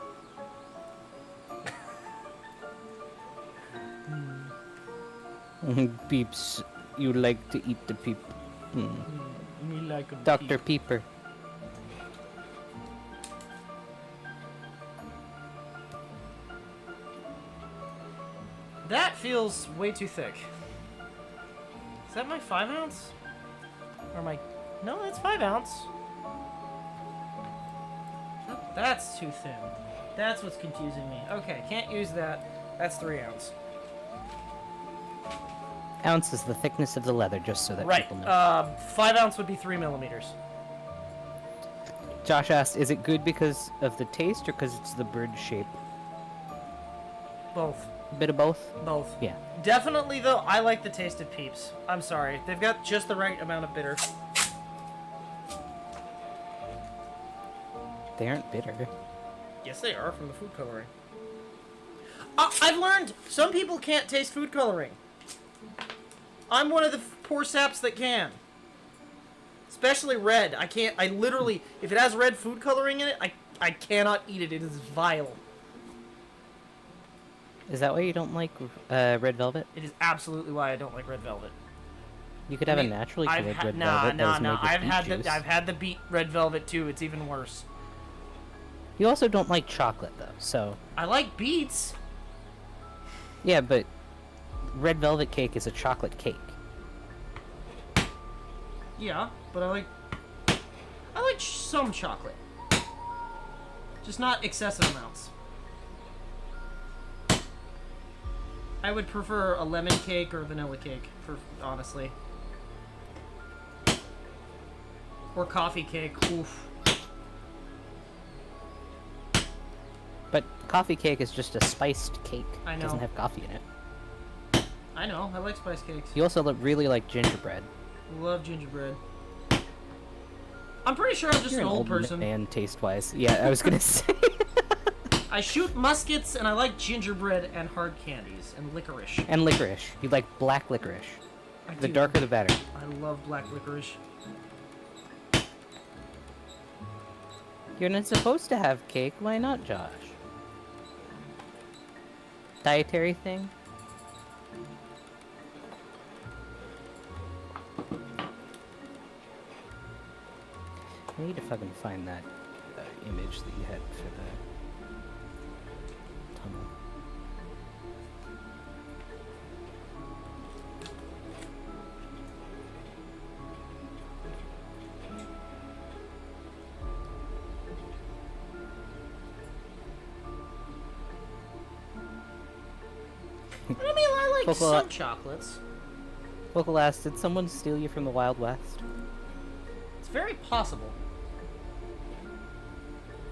Peeps, you like to eat the peep. Me like a Dr. peep. Peeper. That feels way too thick. Is that my 5 ounce? Or my... No, that's 5 ounce. That's too thin. That's what's confusing me. Okay, can't use that. That's 3 ounce. Ounce is the thickness of the leather, just so that Right. people know. 5 ounce would be 3 millimeters. Josh asked, is it good because of the taste or because it's the bird shape? Both. A bit of both? Both. Yeah. Definitely, though, I like the taste of Peeps. I'm sorry. They've got just the right amount of bitter. They aren't bitter. Yes, they are, from the food coloring. I've learned some people can't taste food coloring. I'm one of the poor saps that can. Especially red. I can't, I literally, if it has red food coloring in it, I cannot eat it. It is vile. Is that why you don't like red velvet? It is absolutely why I don't like red velvet. You could have a naturally good red velvet. Nah. I've I've had the beet red velvet too. It's even worse. You also don't like chocolate though, so. I like beets. Yeah, but red velvet cake is a chocolate cake. Yeah, but I like some chocolate. Just not excessive amounts. I would prefer a lemon cake or a vanilla cake, honestly. Or coffee cake. Oof. But coffee cake is just a spiced cake. I It know. doesn't have coffee in it. I know. I like spice cakes. You also really like gingerbread. Love gingerbread. I'm pretty sure I'm just You're an an old person. man taste-wise. Yeah, I was gonna say. I shoot muskets and I like gingerbread and hard candies and licorice. And licorice. You like black licorice. I The do. darker the better. I love black licorice. You're not supposed to have cake. Why not, Josh? Dietary thing? I need to fucking find that image that you had for the tunnel. I mean, I like Cocoa- some chocolates. Local asked, did someone steal you from the Wild West? It's very possible.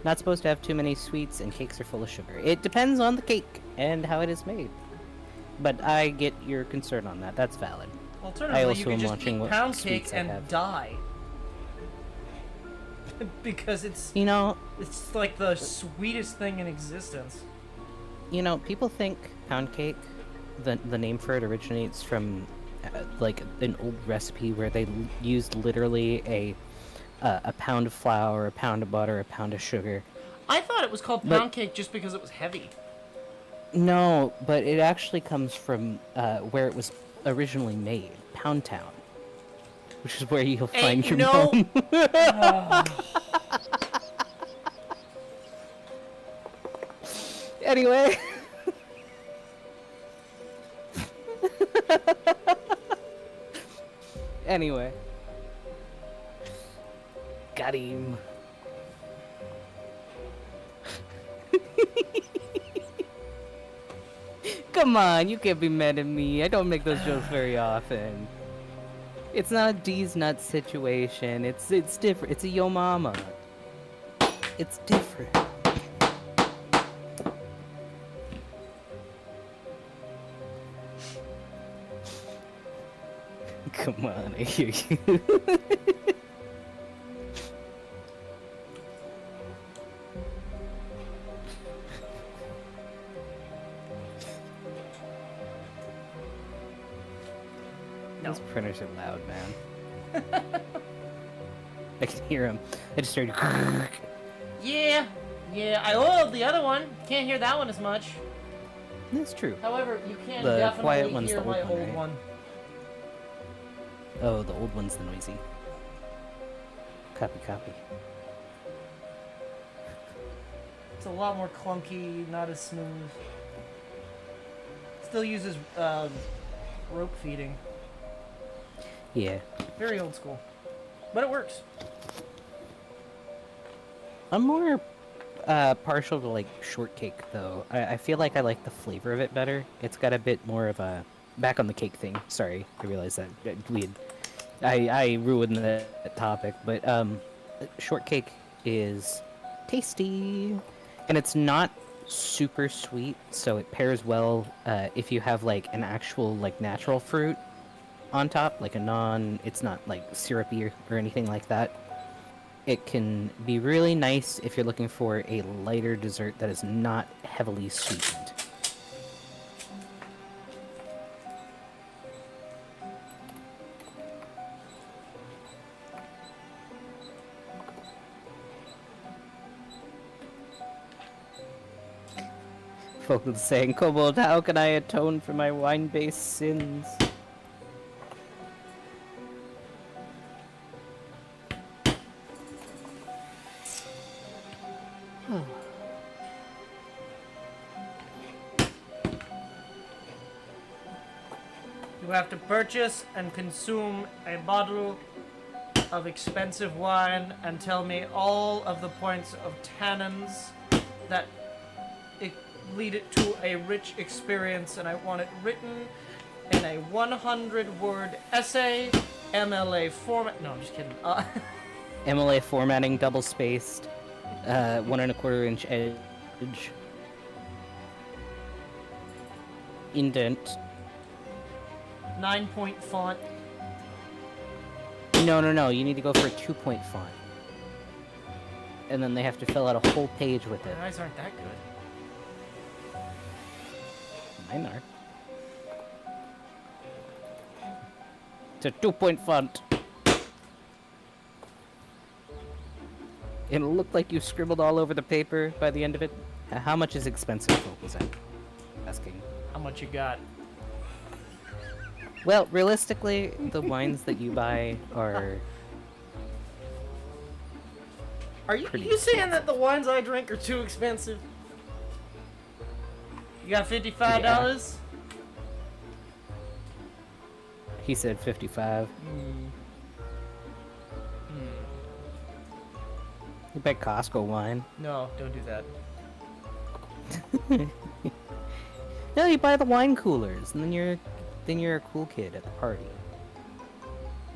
Not supposed to have too many sweets, and cakes are full of sugar. It depends on the cake and how it is made. But I get your concern on that. That's valid. Alternatively, also you can am just watching eat what pound cake sweets I and have. die. Because it's You know, like the sweetest thing in existence. people think pound cake, the name for it originates from like an old recipe where they used literally a pound of flour, a pound of butter, a pound of sugar. I thought it was called But- pound cake just because it was heavy. No, but it actually comes from where it was originally made, Pound Town, which is where you'll find your mom. Anyway. Got him. Come on, you can't be mad at me. I don't make those jokes very often. It's not a D's nuts situation. It's different. It's a yo mama. It's different. Come on, I hear you. Those printers are loud, man. I can hear them. I just started. Yeah, oh, the other one. Can't hear that one as much. That's true. However, you can The definitely quiet one's hear the my old one, old right? one. Oh, the old one's the noisy. Copy. It's a lot more clunky, not as smooth. Still uses rope feeding. Yeah. Very old school. But it works. I'm more partial to like shortcake though. I feel like I like the flavor of it better. It's got a bit more of a back on the cake thing. Sorry, I realized that we had I ruined the topic, but shortcake is tasty, and it's not super sweet, so it pairs well if you have like an actual like natural fruit on top, like it's not like syrupy or anything like that. It can be really nice if you're looking for a lighter dessert that is not heavily sweetened. Folks saying, Kobold, how can I atone for my wine-based sins? You have to purchase and consume a bottle of expensive wine and tell me all of the points of tannins that lead it to a rich experience, and I want it written in a 100-word essay, MLA format. No, I'm just kidding. MLA formatting, double-spaced, 1 1/4 inch edge, indent. 9-point font. No, you need to go for a 2-point font. And then they have to fill out a whole page with it. My eyes aren't that good. Mine are. It's a 2-point font. It'll look like you scribbled all over the paper by the end of it. How much is expensive, folk, was that asking? How much you got? Well, realistically, the wines that you buy are... Are you pretty saying that the wines I drink are too expensive? You got $55? Yeah. He said 55. You buy Costco wine. No, don't do that. No, you buy the wine coolers, and then you're a cool kid at the party.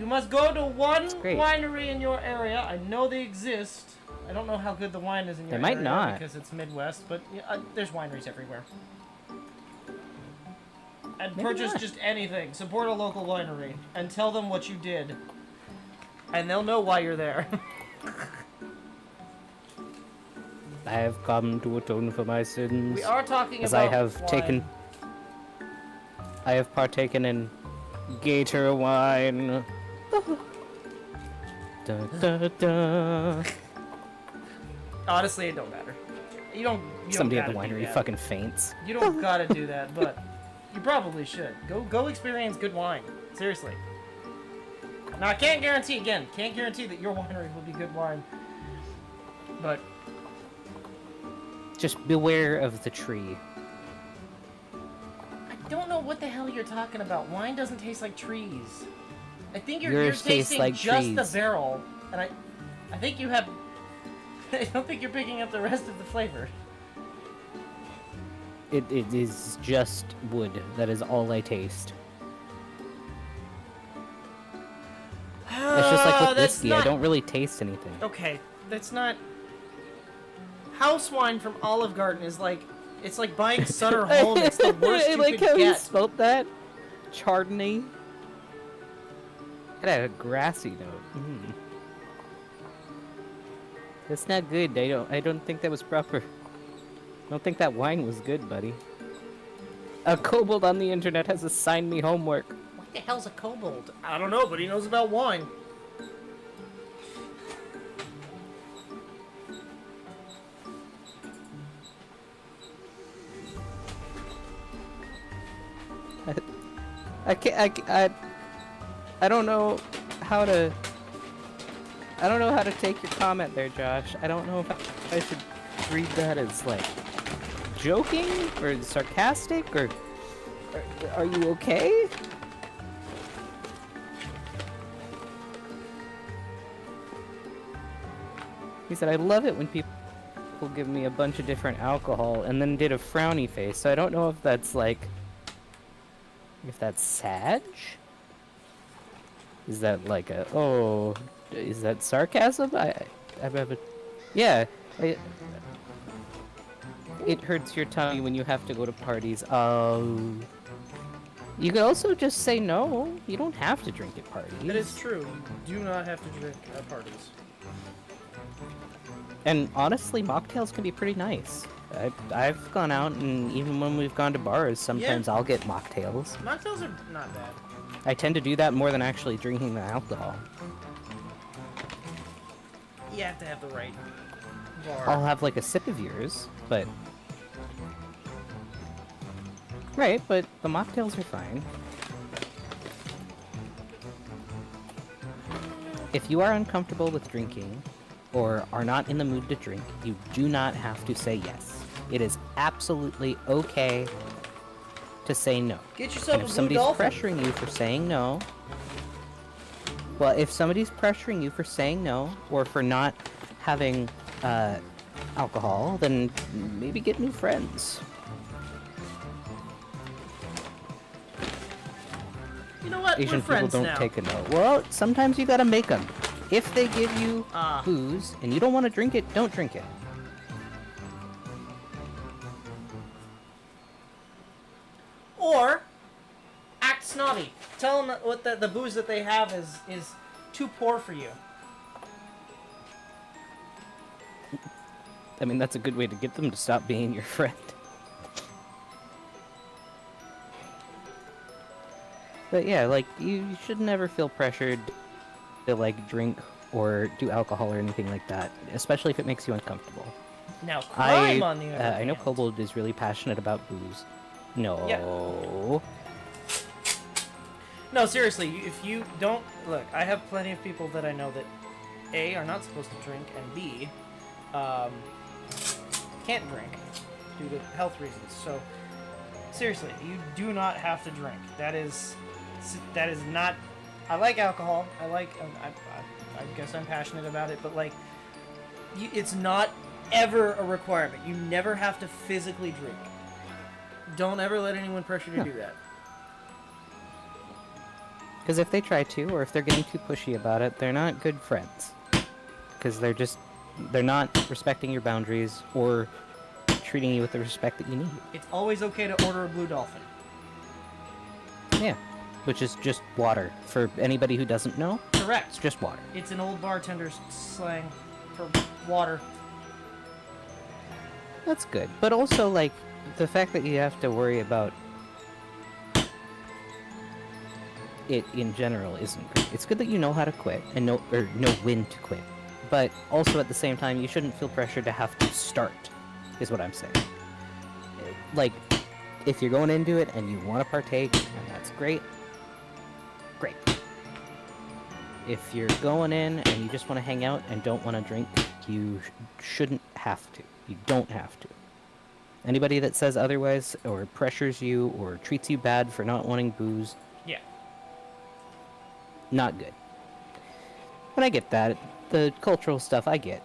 You must go to one great. winery in your area. I know they exist. I don't know how good the wine is in your They might area not. because it's Midwest, but yeah, there's wineries everywhere. And Maybe purchase not. just anything. Support a local winery and tell them what you did. And they'll know why you're there. I have come to atone for my sins. We are talking as about I have wine. I have partaken in Gator wine. Da, da, da. Honestly, it don't matter. You don't Somebody at the gotta do winery that. fucking faints. You don't gotta do that, but you probably should. Go experience good wine. Seriously. Now, I can't guarantee that your winery will be good wine. But Just beware of the tree. I don't know what the hell you're talking about. Wine doesn't taste like trees. I think you're Yours tastes tasting like just the trees. barrel, and I think you have... I don't think you're picking up the rest of the flavor. It is just wood. That is all I taste. It's just like with whiskey. I don't really taste anything. Okay, that's not... House wine from Olive Garden is like... It's like buying Sutter Home. It's the worst you like could how you get. spelt that? Chardonnay? It had a grassy note. Mm. That's not good. I don't think that was proper. I don't think that wine was good, buddy. A kobold on the internet has assigned me homework. What the hell's a kobold? I don't know, but he knows about wine. I don't know how to... I don't know how to take your comment there, Josh. I don't know if I should read that as, like, joking or sarcastic or are you okay? He said, I love it when people give me a bunch of different alcohol and then did a frowny face. So I don't know if that's like... If that's Sag? Is that like a... Oh... Is that sarcasm? Yeah. It hurts your tummy when you have to go to parties. You could also just say no. You don't have to drink at parties. That is true. You do not have to drink at parties. And honestly, mocktails can be pretty nice. I've gone out, and even when we've gone to bars, sometimes I'll get mocktails. Mocktails are not bad. I tend to do that more than actually drinking the alcohol. You have to have the right bar. I'll have like a sip of yours, but... Right, but the mocktails are fine. If you are uncomfortable with drinking, or are not in the mood to drink, you do not have to say yes. It is absolutely okay to say no. Get yourself and if a somebody's blue dolphin. pressuring you for saying no... Well, if somebody's pressuring you for saying no, or for not having alcohol, then maybe get new friends. You know what? Asian We're friends people don't now. take a no. Well, sometimes you gotta make them. If they give you booze and you don't want to drink it, don't drink it. Or act snobby. Tell them that what the booze that they have is too poor for you. I mean, that's a good way to get them to stop being your friend. But yeah, like, you should never feel pressured to, like, drink or do alcohol or anything like that, especially if it makes you uncomfortable. Now, crime on the other I know hand. Kobold is really passionate about booze. No. Yeah. No, seriously, if you don't... Look, I have plenty of people that I know that, A, are not supposed to drink, and B, can't drink due to health reasons. So, seriously, you do not have to drink. That is not... I like alcohol. I guess I'm passionate about it, but, like, it's not ever a requirement. You never have to physically drink. Don't ever let anyone pressure you to do that. Because if they try to, or if they're getting too pushy about it, they're not good friends. Because they're not respecting your boundaries, or treating you with the respect that you need. It's always okay to order a blue dolphin. Yeah. Which is just water. For anybody who doesn't know, Correct. it's just water. It's an old bartender's slang for water. That's good. But also, like, the fact that you have to worry about it in general isn't great. It's good that you know how to quit and know when to quit. But also at the same time, you shouldn't feel pressure to have to start, is what I'm saying. Like, if you're going into it and you want to partake, and that's great, great. If you're going in and you just want to hang out and don't want to drink, you shouldn't have to. You don't have to. Anybody that says otherwise, or pressures you, or treats you bad for not wanting booze, Yeah. not good. But I get that. the cultural stuff I get.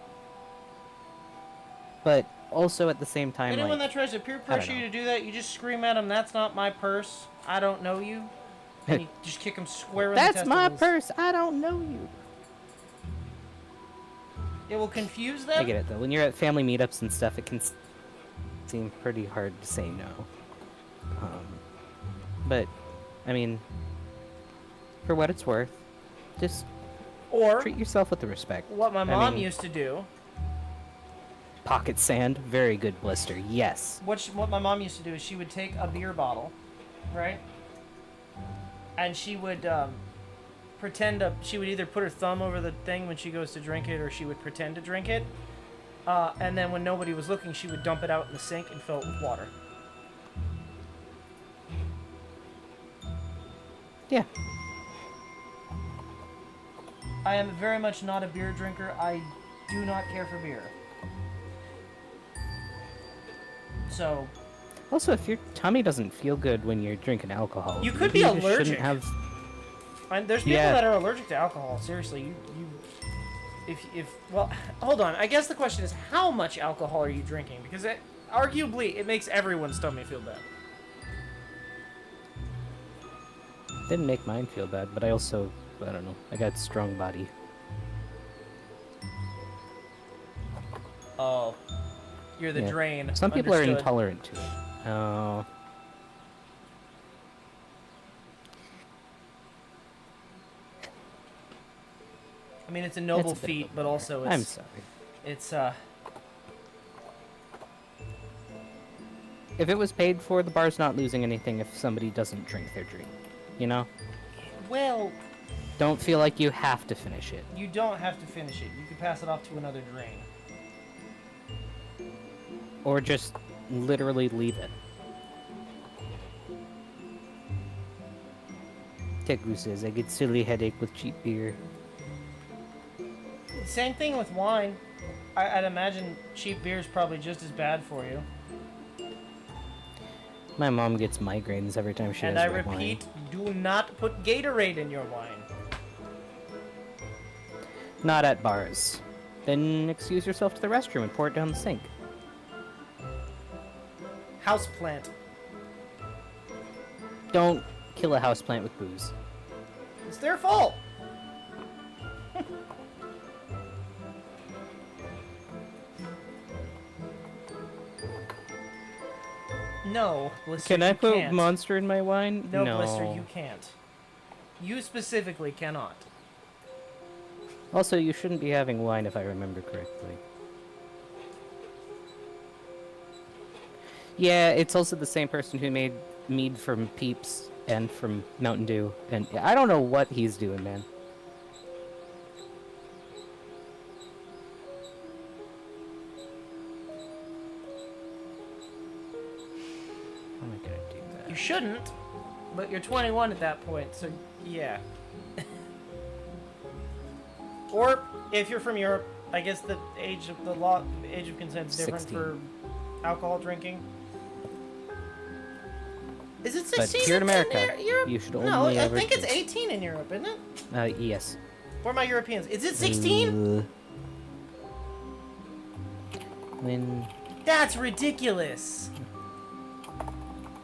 But also at the same time, Anyone like, that tries to peer I don't pressure you know. to do that, you just scream at them, "That's not my purse. I don't know you." And you just kick them square in the That's my testicles. purse. I don't know you. It will confuse them. I get it though. When you're at family meetups and stuff, it can seem pretty hard to say no. But I mean, for what it's worth, just Or treat yourself with the respect. what my I mom mean, used to do. Pocket sand, very good blister. Yes. What my mom used to do is she would take a beer bottle, right? And she would she would either put her thumb over the thing when she goes to drink it, or she would pretend to drink it. And then when nobody was looking, she would dump it out in the sink and fill it with water. Yeah. I am very much not a beer drinker. I do not care for beer. So, Also, if your tummy doesn't feel good when you're drinking alcohol, You could maybe be you just allergic. shouldn't have. and there's people Yeah. that are allergic to alcohol. Seriously, well, hold on. I guess the question is, how much alcohol are you drinking? Because arguably, it makes everyone's stomach feel bad. Didn't make mine feel bad, but I also, I don't know, I got strong body. Oh, you're the Yeah. drain. Some people are Understood. intolerant to it. Oh. I mean, it's a noble It's a bit feat, of a but bummer. also I'm sorry. it's If it was paid for, the bar's not losing anything if somebody doesn't drink their drink. You know? well, Don't feel like you have to finish it. you don't have to finish it. You can pass it off to another drain. Or just literally leave it. Teku says, I get silly headache with cheap beer. Same thing with wine. I'd imagine cheap beer is probably just as bad for you. My mom gets migraines every time she And has I red repeat, wine. do not put Gatorade in your wine. Not at bars. Then excuse yourself to the restroom and pour it down the sink. Houseplant. Don't kill a houseplant with booze. It's their fault. No, Blister, Can I you put can't. Monster in my wine? No, Blister, you can't. You specifically cannot. Also, you shouldn't be having wine if I remember correctly. Yeah, it's also the same person who made mead from Peeps and from Mountain Dew. And I don't know what he's doing, man. How am I gonna do that? You shouldn't, but you're 21 at that point, so yeah. Or if you're from Europe, I guess the age of consent is different 16. for alcohol drinking. Is it But 16 here in America, Europe? you should No, only I ever think it's drink- 18 in Europe, isn't it? Yes. Where are my Europeans? Is it 16? When... That's ridiculous.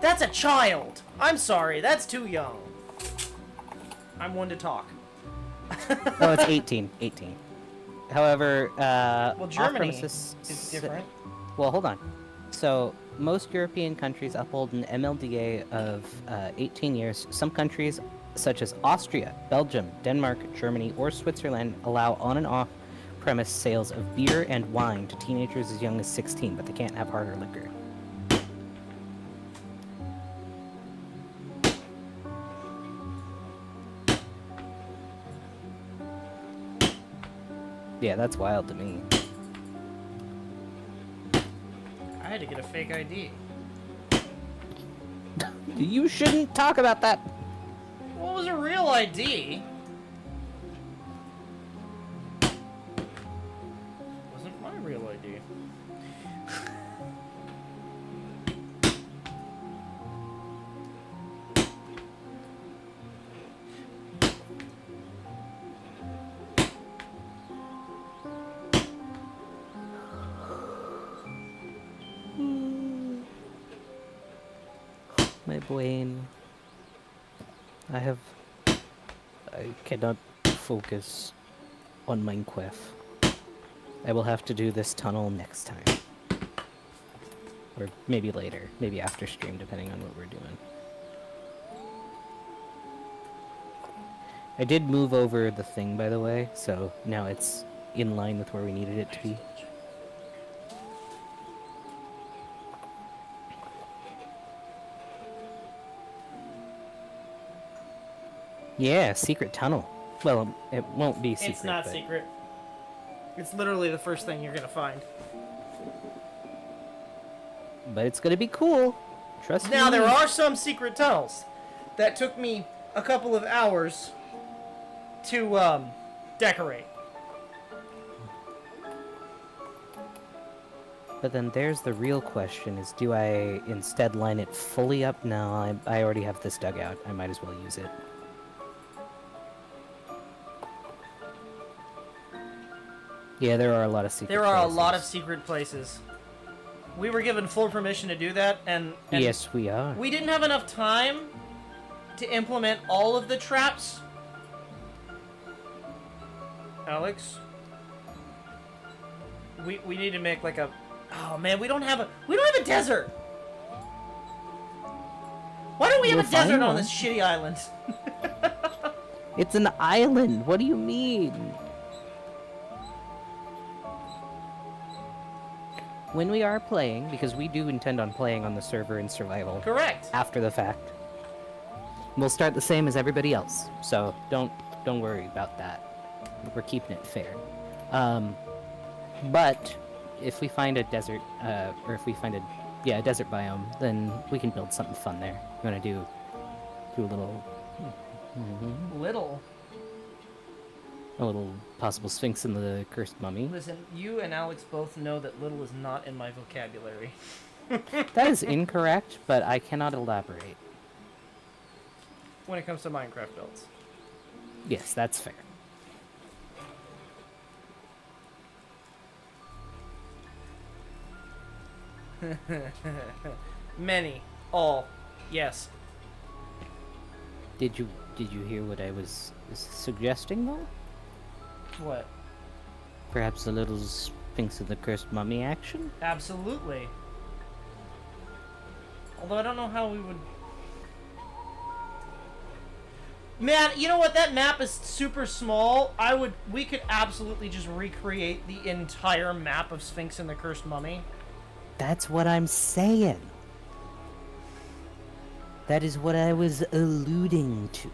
That's a child. I'm sorry, that's too young. I'm one to talk. Oh, it's 18. 18. However, Well, Germany off-premises is different. Well, hold on. So, most European countries uphold an MLDA of 18 years. Some countries, such as Austria, Belgium, Denmark, Germany, or Switzerland, allow on and off-premise sales of beer and wine to teenagers as young as 16, but they can't have harder liquor. Yeah, that's wild to me. I had to get a fake ID. You shouldn't talk about that. What was a real ID? Wasn't my real ID. my brain. I cannot focus on Minecraft. I will have to do this tunnel next time. Or maybe later. Maybe after stream, depending on what we're doing. I did move over the thing, by the way, so now it's in line with where we needed it to be. Yeah, secret tunnel. Well, it won't be secret. It's not but... secret. It's literally the first thing you're gonna find. But it's gonna be cool. Trust me. Now, there are some secret tunnels that took me a couple of hours to decorate. But then there's the real question is, do I instead line it fully up? No, I already have this dug out. I might as well use it. Yeah, there are a lot of secret There are places. a lot of secret places. We were given full permission to do that, and yes, we are. we didn't have enough time to implement all of the traps. Alex, we need to make like a. Oh man, we don't have a desert. Why don't we have We'll a desert find on one. this shitty island? It's an island. What do you mean? When we are playing, because we do intend on playing on the server in survival. Correct. After the fact, we'll start the same as everybody else. So don't worry about that. We're keeping it fair. But if we find a desert, or if we find a desert biome, then we can build something fun there. You want to do a little. A little possible Sphinx in the Cursed Mummy. Listen, you and Alex both know that little is not in my vocabulary. That is incorrect, but I cannot elaborate. When it comes to Minecraft builds. Yes, that's fair. Many. All. Yes. Did you hear what I was suggesting though? What? Perhaps a little Sphinx of the Cursed Mummy action? Absolutely. Although I don't know how we would... Man, you know what? That map is super small. We could absolutely just recreate the entire map of Sphinx and the Cursed Mummy. That's what I'm saying. That is what I was alluding to.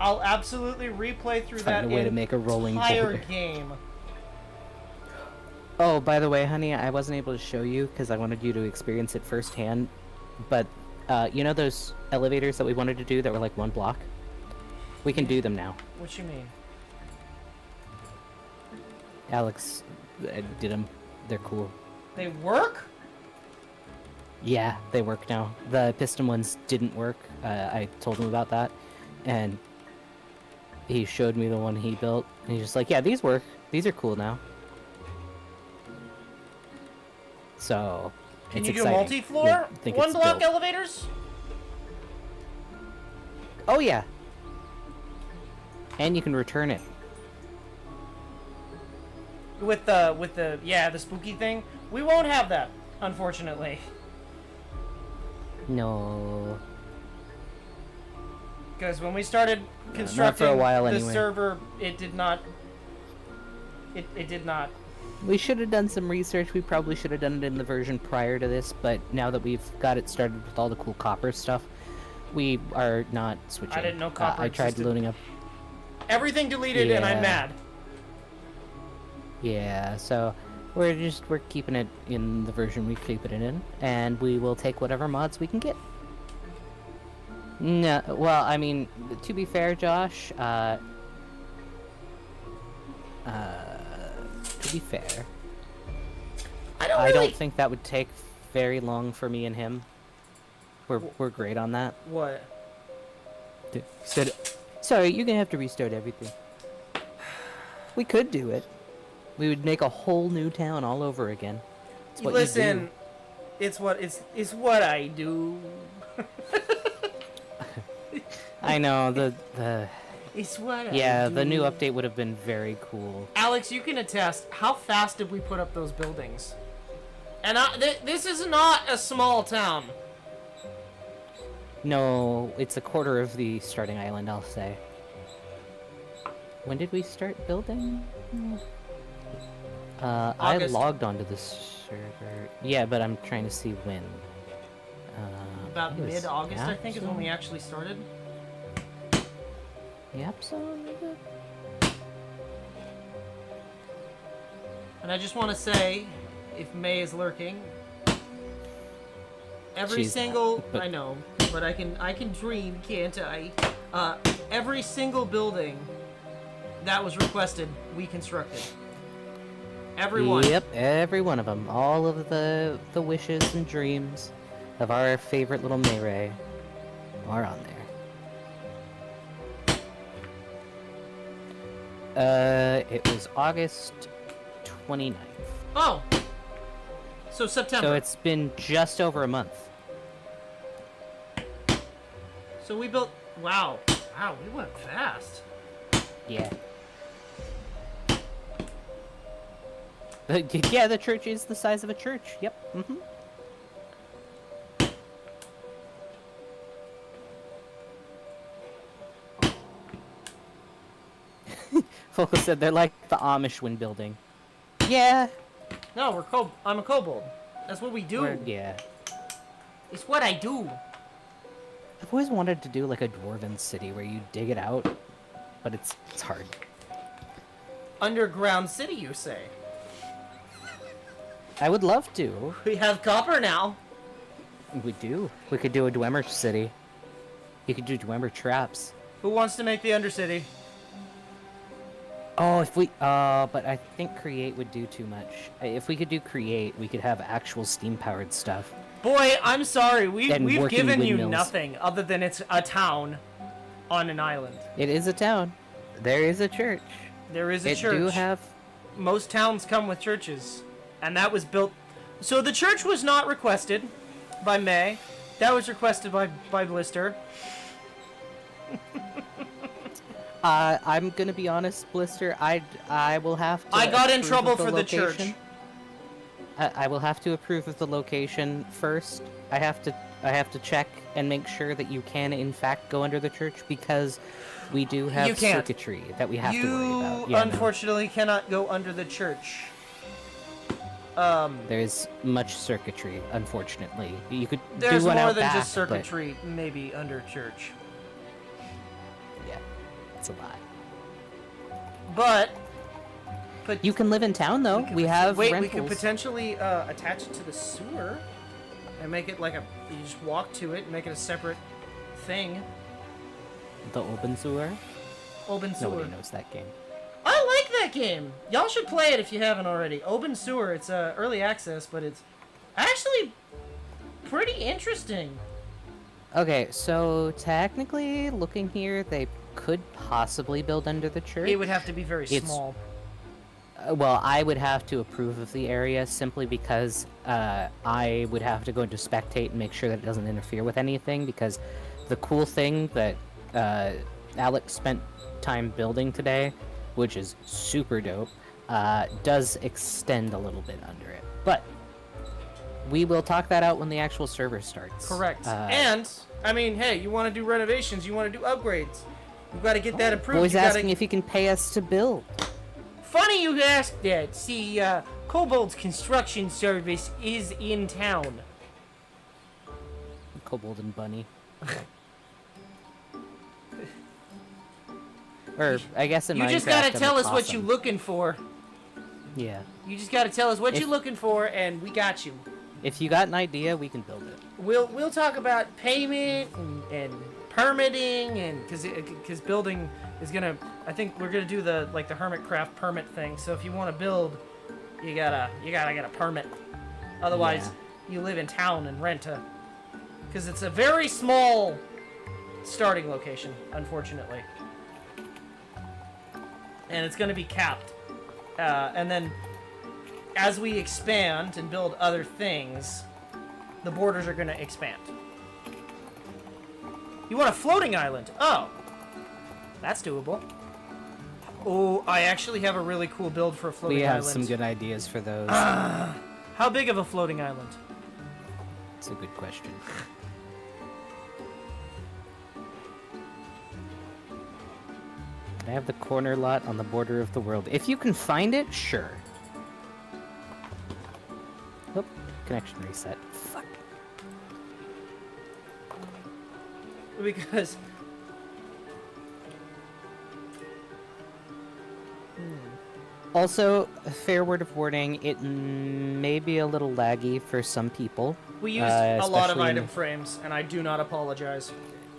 I'll absolutely replay through that Find a way to make a rolling entire boulder. game. Oh, by the way, honey, I wasn't able to show you because I wanted you to experience it firsthand. But, you know those elevators that we wanted to do that were like one block? We can do them now. What you mean? Alex did them. They're cool. They work? Yeah, they work now. The piston ones didn't work. I told him about that. And he showed me the one he built. And he's just like, yeah, these work. These are cool now. So, Can it's you do exciting. multi-floor? Yeah, I think One it's block dope. elevators? Oh, yeah. And you can return it. With the spooky thing? We won't have that, unfortunately. No. Because when we started not constructing for a while the anyway. server, it did not. It did not. We should have done some research. We probably should have done it in the version prior to this, but now that we've got it started with all the cool copper stuff, we are not switching. I didn't know copper I tried existed. loading up. Everything deleted, and I'm Yeah. mad. Yeah, so we're keeping it in the version we keep it in, and we will take whatever mods we can get. No, well, I mean, to be fair, Josh, to be fair, I don't I really. don't think that would take very long for me and him. We're great on that. What? Sorry, you're gonna have to restart everything. We could do it. We would make a whole new town all over again. It's what you Listen, do. It's what I do. I know the It's what I yeah, do. the new update would have been very cool. Alex, you can attest. How fast did we put up those buildings? And this is not a small town. No, it's a quarter of the starting island, I'll say. When did we start building? I August. logged onto the server. Yeah, but I'm trying to see when. About it was mid-August, I think, is when we Yapson? actually started. Yapson? And I just want to say, if May is lurking, every She's single not, but- I know, but I can dream, can't I? Every single building that was requested, we constructed. Everyone. Yep, every one of them. All of the wishes and dreams of our favorite little Mayray are on there. It was August 29th. Oh. So September. So it's been just over a month. So we built. Wow. Wow, we went fast. Yeah. Yeah, the church is the size of a church. Yep. Mm-hmm. Focus said they're like the Amish when building. Yeah. No, I'm a kobold. That's what we do. Yeah. It's what I do. I've always wanted to do like a dwarven city where you dig it out, but it's hard. Underground city, you say? I would love to. We have copper now. We do. We could do a Dwemer city. You could do Dwemer traps. Who wants to make the Undercity? Oh, if we, but I think create would do too much. If we could do create, we could have actual steam-powered stuff. Boy, I'm sorry. And We've working given you windmills. nothing other than it's a town on an island. It is a town. There is a church. There is a It church. do have. Most towns come with churches, and that was built. So the church was not requested by May. That was requested by Blister. I'm gonna be honest, Blister. I will have to. I got in approve trouble of for the church. location. I will have to approve of the location first. I have to check and make sure that you can in fact go under the church because we do have You can't. circuitry that we have to worry You about. Yeah, no. unfortunately cannot go under the church. There's much circuitry, unfortunately. You could There's do one more out than back, just circuitry, maybe under church. But, yeah, it's a lot. But You can live in town though. We have wait, rentals. we could potentially attach it to the sewer and make it like you just walk to it and make it a separate thing. The open sewer. Open sewer. Nobody knows that game. I like that game. Y'all should play it if you haven't already. Open sewer. It's early access, but it's actually pretty interesting. Okay, so technically, looking here, they could possibly build under the church. It would have to be very It's- small. Well, I would have to approve of the area simply because I would have to go into spectate and make sure that it doesn't interfere with anything. Because the cool thing that Alex spent time building today, which is super dope, does extend a little bit under it. But we will talk that out when the actual server starts. Correct. And I mean, hey, you want to do renovations, you want to do upgrades, you've got to get that approved. Boy's You gotta- asking if he can pay us to build. Funny you asked that. See, Kobold's construction service is in town. Kobold and Bunny. Or, I guess in You just Minecraft, gotta I'm tell a us what you're possum. looking for. Yeah. You just gotta tell us what If- you're looking for, and we got you. If you got an idea, we can build it. We'll talk about payment and permitting, and because building is gonna. I think we're gonna do the Hermitcraft permit thing. So if you want to build, you gotta get a permit. Otherwise, you live in town and rent a. Because it's a very small starting location, unfortunately, and it's gonna be capped. And then, as we expand and build other things, the borders are going to expand. You want a floating island? Oh. That's doable. Oh, I actually have a really cool build for a floating We island. have some good ideas for those. How big of a floating island? It's a good question. I have the corner lot on the border of the world. If you can find it, sure. Oh, connection reset. Fuck. Because... Also, a fair word of warning, it may be a little laggy for some people. We used a lot of especially item frames, and I do not apologize.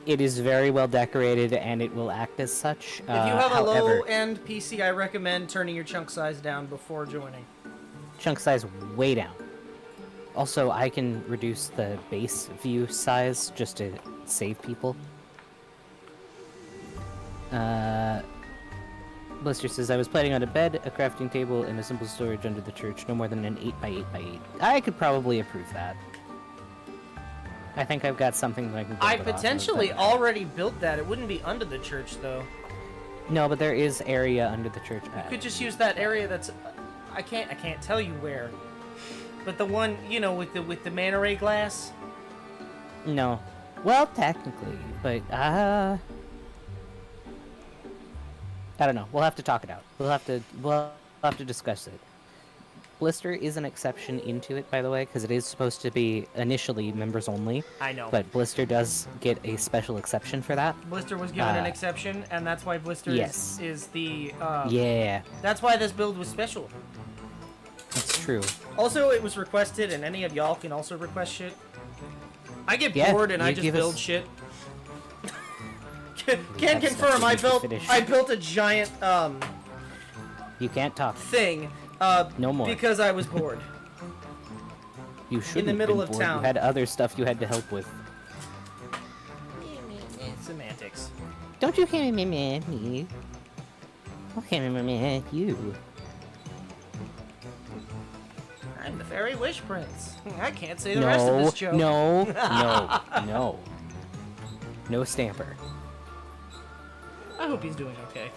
It is very well decorated, and it will act as such. If you have a however, low-end PC, I recommend turning your chunk size down before joining. chunk size way down. Also, I can reduce the base view size just to save people. Blister says, I was planning on a bed, a crafting table, and a simple storage under the church, no more than an 8x8x8. I could probably approve that. I think I've got something that I can build I it off of, potentially but- already built that. It wouldn't be under the church, though. No, but there is area under the church. You could just use that area that's... I can't tell you where. But the one, you know, with the manta ray glass? No. Well, technically, but, I don't know. We'll have to talk it out. We'll have to discuss it. Blister is an exception into it, by the way, because it is supposed to be initially members only. I know. But Blister does get a special exception for that. Blister was given an exception, and that's why Blister yes. is the... Yeah, That's why this build was special. that's true. Also, it was requested, and any of y'all can also request shit. I get Yeah, bored and I you just give build us- shit. We Can have confirm, stuff I we need to built finish. I built a giant You can't talk. thing No more. because I was bored. You shouldn't the middle been of bored. town. You had other stuff you had to help with. Semantics. Don't you hear me, me? Okay, me, you. I'm the fairy wish prince. I can't say the rest of No, this joke. no. No stamper. I hope he's doing okay.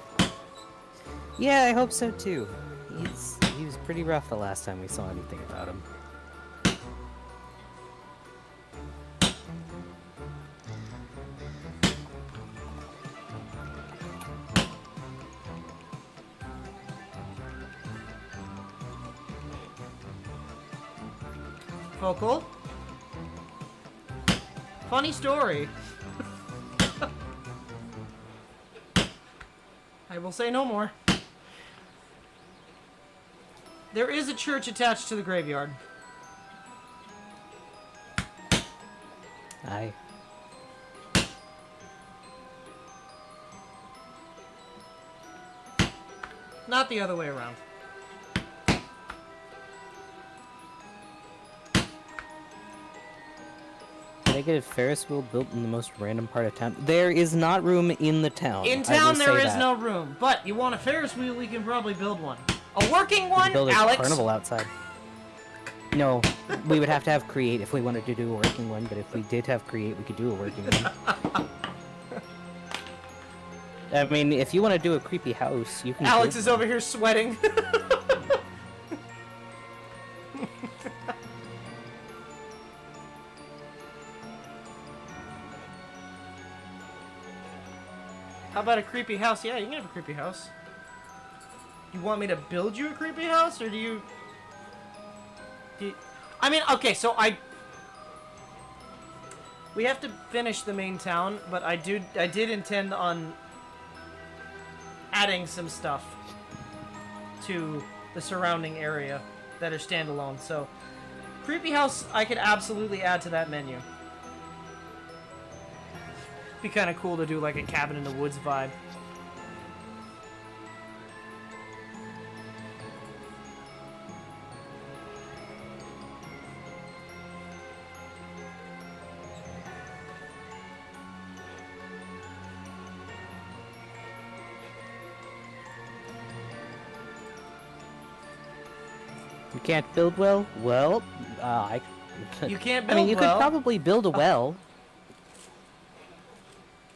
Yeah, I hope so too. He was pretty rough the last time we saw anything about him. Focal? Funny story. I will say no more. There is a church attached to the graveyard. Aye. Not the other way around. Did I get a Ferris wheel built in the most random part of town? There is not room in the town. In I town will there say is that. no room, but you want a Ferris wheel, we can probably build one. A working one, Build a Alex? carnival outside. No, we would have to have create if we wanted to do a working one, but if we did have create, we could do a working one. I mean, if you want to do a creepy house, you can. Alex build is over here sweating. How about a creepy house? Yeah, you can have a creepy house. You want me to build you a creepy house, or do you... I mean, okay, so we have to finish the main town, but I did intend on adding some stuff to the surrounding area that are standalone. So, creepy house, I could absolutely add to that menu. Be kind of cool to do like a cabin in the woods vibe. You can't build well? Well, You can't I build mean, you well. could probably build a well.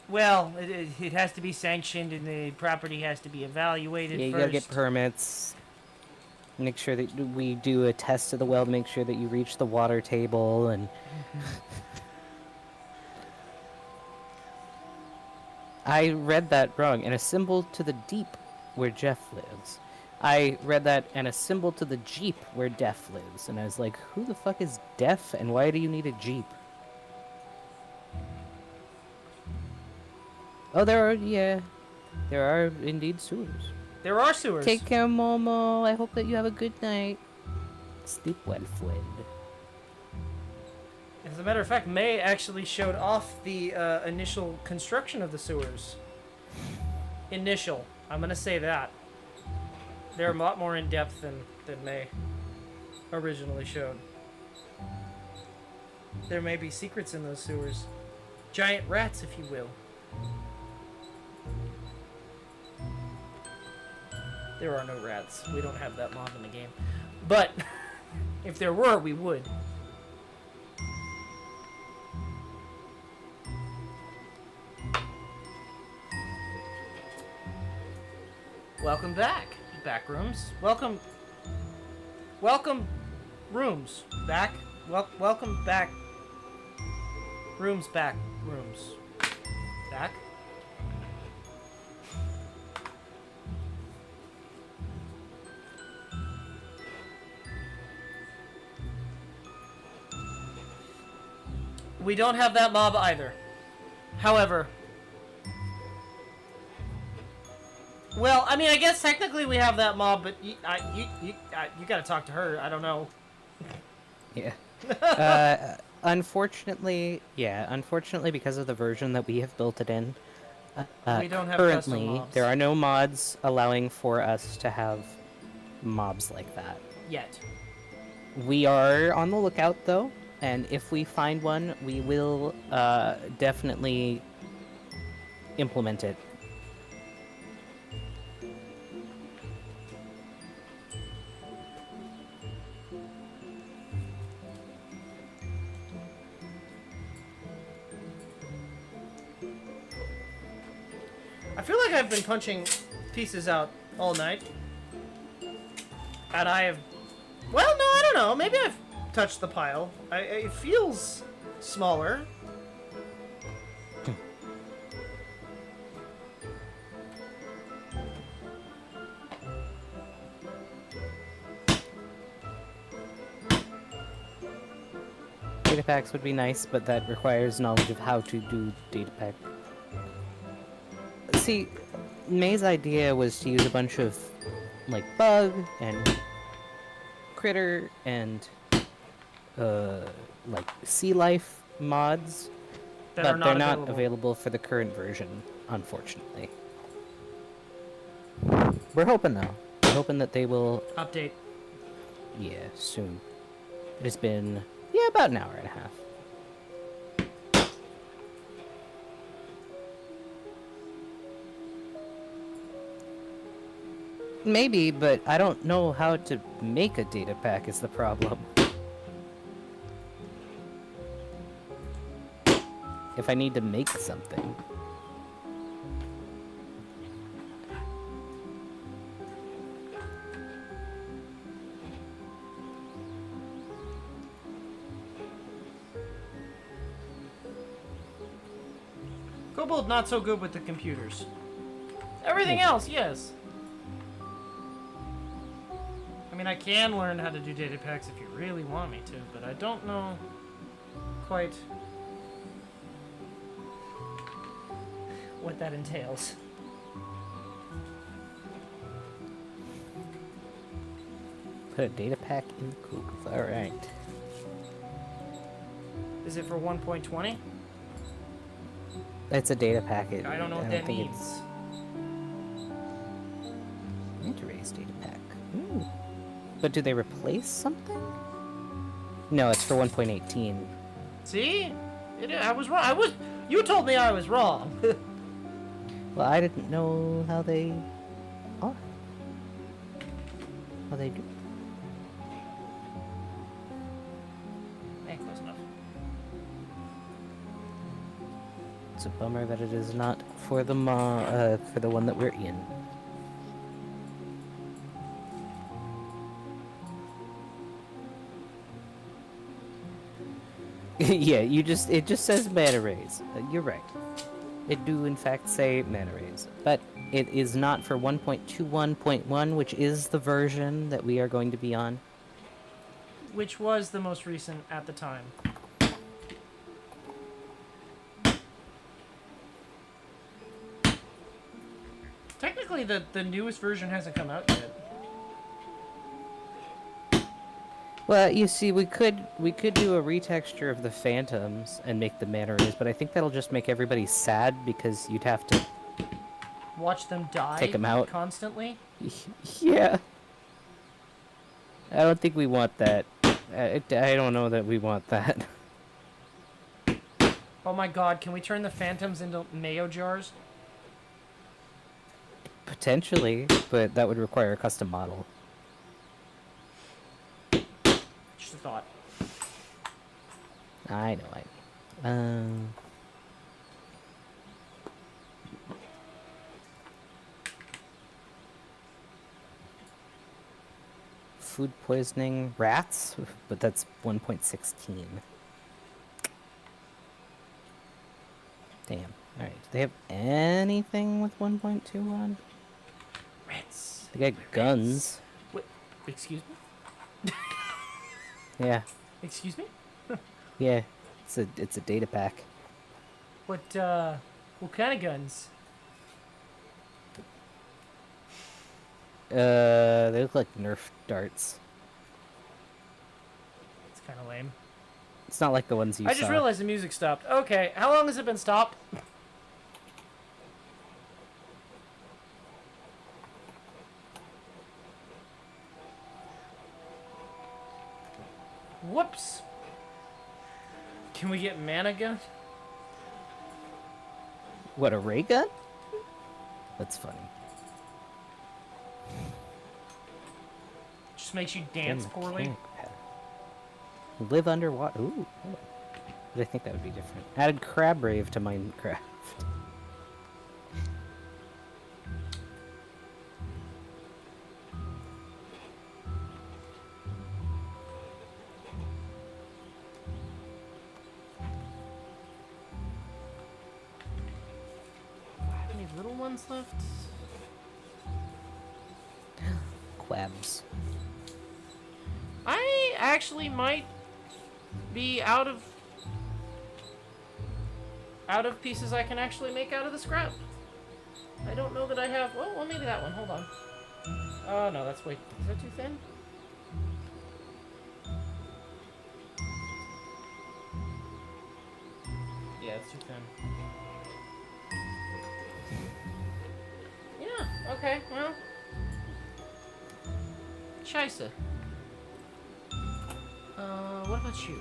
Well, it has to be sanctioned and the property has to be evaluated Yeah, you first. gotta get permits. Make sure that we do a test of the well to make sure that you reach the water table and... I read that wrong. And a symbol to the deep where Jeff lives. I read that and a symbol to the Jeep where Def lives. And I was like, who the fuck is Def and why do you need a Jeep? Oh, there are indeed sewers. There are sewers. Take care, Momo. I hope that you have a good night. Sleep well, friend. As a matter of fact, May actually showed off the initial construction of the sewers. Initial. I'm going to say that. They're a lot more in depth than May originally showed. There may be secrets in those sewers. Giant rats, if you will. There are no rats. We don't have that mob in the game. But if there were, we would. Welcome back, back rooms. Welcome, rooms back. Welcome back, rooms back, rooms back. We don't have that mob either. However, well, I mean, I guess technically we have that mob, but you gotta talk to her. I don't know. Yeah. Unfortunately, because of the version that we have built it in, We don't have custom currently mobs. there are no mods allowing for us to have mobs like that. Yet. We are on the lookout though, and if we find one, we will definitely implement it. I feel like I've been punching pieces out all night. And I have... Well, no, I don't know. Maybe I've touched the pile. It feels smaller. Data packs would be nice, but that requires knowledge of how to do data pack. See, May's idea was to use a bunch of, like, bug and critter and, like, sea life mods, That but are they're not not available for the current version, unfortunately. We're hoping, though. We're hoping that they will, Update. yeah, soon. It's been, yeah, about an hour and a half. Maybe, but I don't know how to make a data pack is the problem. If I need to make something. Kobold not so good with the computers. Everything else, yes. I mean, I can learn how to do data packs if you really want me to, but I don't know quite what that entails. Put a data pack in the cove. Alright. Is it for 1.20? It's a data packet. I don't know what that think means. it's- Interrace data pack. Ooh. But do they replace something? No, it's for 1.18. See? I was wrong. You told me I was wrong. Well, I didn't know how they are. How they do. Hey. It's a bummer that it is not for the for the one that we're in. Yeah, it just says mana rays. You're right. It do in fact say mana rays, but it is not for 1.21.1, which is the version that we are going to be on. Which was the most recent at the time. Technically, the newest version hasn't come out yet. Well, you see, we could do a retexture of the Phantoms and make the mana rays, but I think that'll just make everybody sad because you'd have to Watch them die take them out constantly. Yeah. I don't think we want that. I don't know that we want that. Oh my god, can we turn the Phantoms into mayo jars? Potentially, but that would require a custom model. Just a thought. I know. Food poisoning rats, but that's 1.16. Damn. Alright, do they have anything with 1.21? Rats. They got guns. What? Excuse me? Yeah. Excuse me? Yeah. It's a data pack. What kind of guns? They look like Nerf darts. It's kind of lame. It's not like the ones you saw. I just realized the music stopped. Okay, how long has it been stopped? Whoops. Can we get mana gun? What, a ray gun? That's funny. Just makes you dance poorly. Mechanic pad. Live underwater. Ooh. But I think that would be different. Added crab rave to Minecraft. Have any little ones left? Quabs. I actually might be out of pieces I can actually make out of the scrap. I don't know that I have. Well, maybe that one. Hold on. Oh no, that's way. Is that too thin? Yeah, it's too thin. Yeah. Okay. Well. Scheisse. What about you?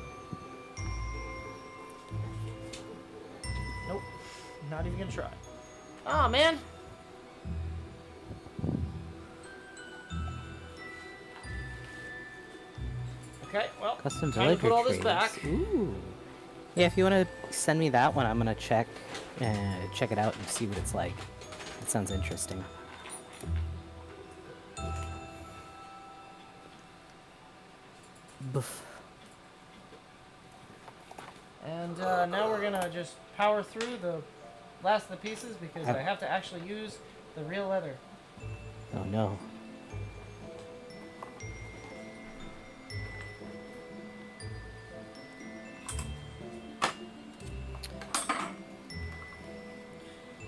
Nope. Not even gonna try. Aw, man! Okay, well, Custom time to villager put all this trays. back. Ooh. Yeah, if you want to send me that one, I'm gonna check it out and see what it's like. That sounds interesting. Boof. And now we're gonna just power through the last of the pieces because I have to actually use the real leather. Oh no.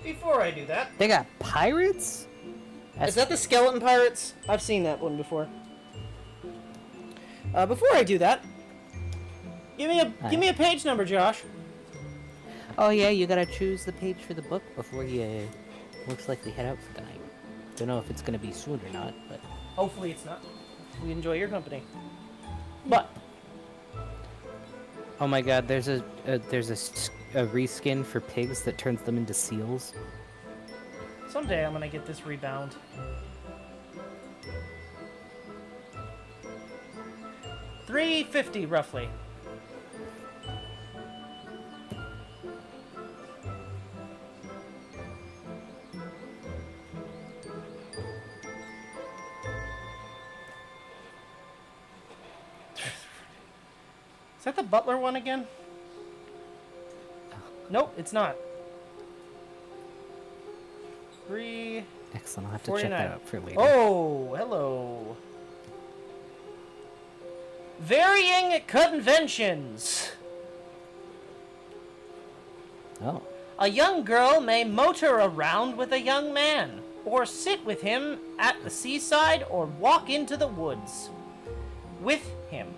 Before I do that, They got pirates? is that the skeleton pirates? I've seen that one before. Before I do that, give me a page number, Josh. Oh yeah, you gotta choose the page for the book before you most likely head out for the night. Don't know if it's gonna be soon or not, but Hopefully it's not. We enjoy your company. But oh my god, there's a reskin for pigs that turns them into seals. someday I'm gonna get this rebound. $350 roughly. Is that the Butler one again? Nope, it's not. 3. Excellent. I'll have to 49. check that out for later. Oh, hello. Varying conventions. Oh. A young girl may motor around with a young man, or sit with him at the seaside, or walk into the woods with him.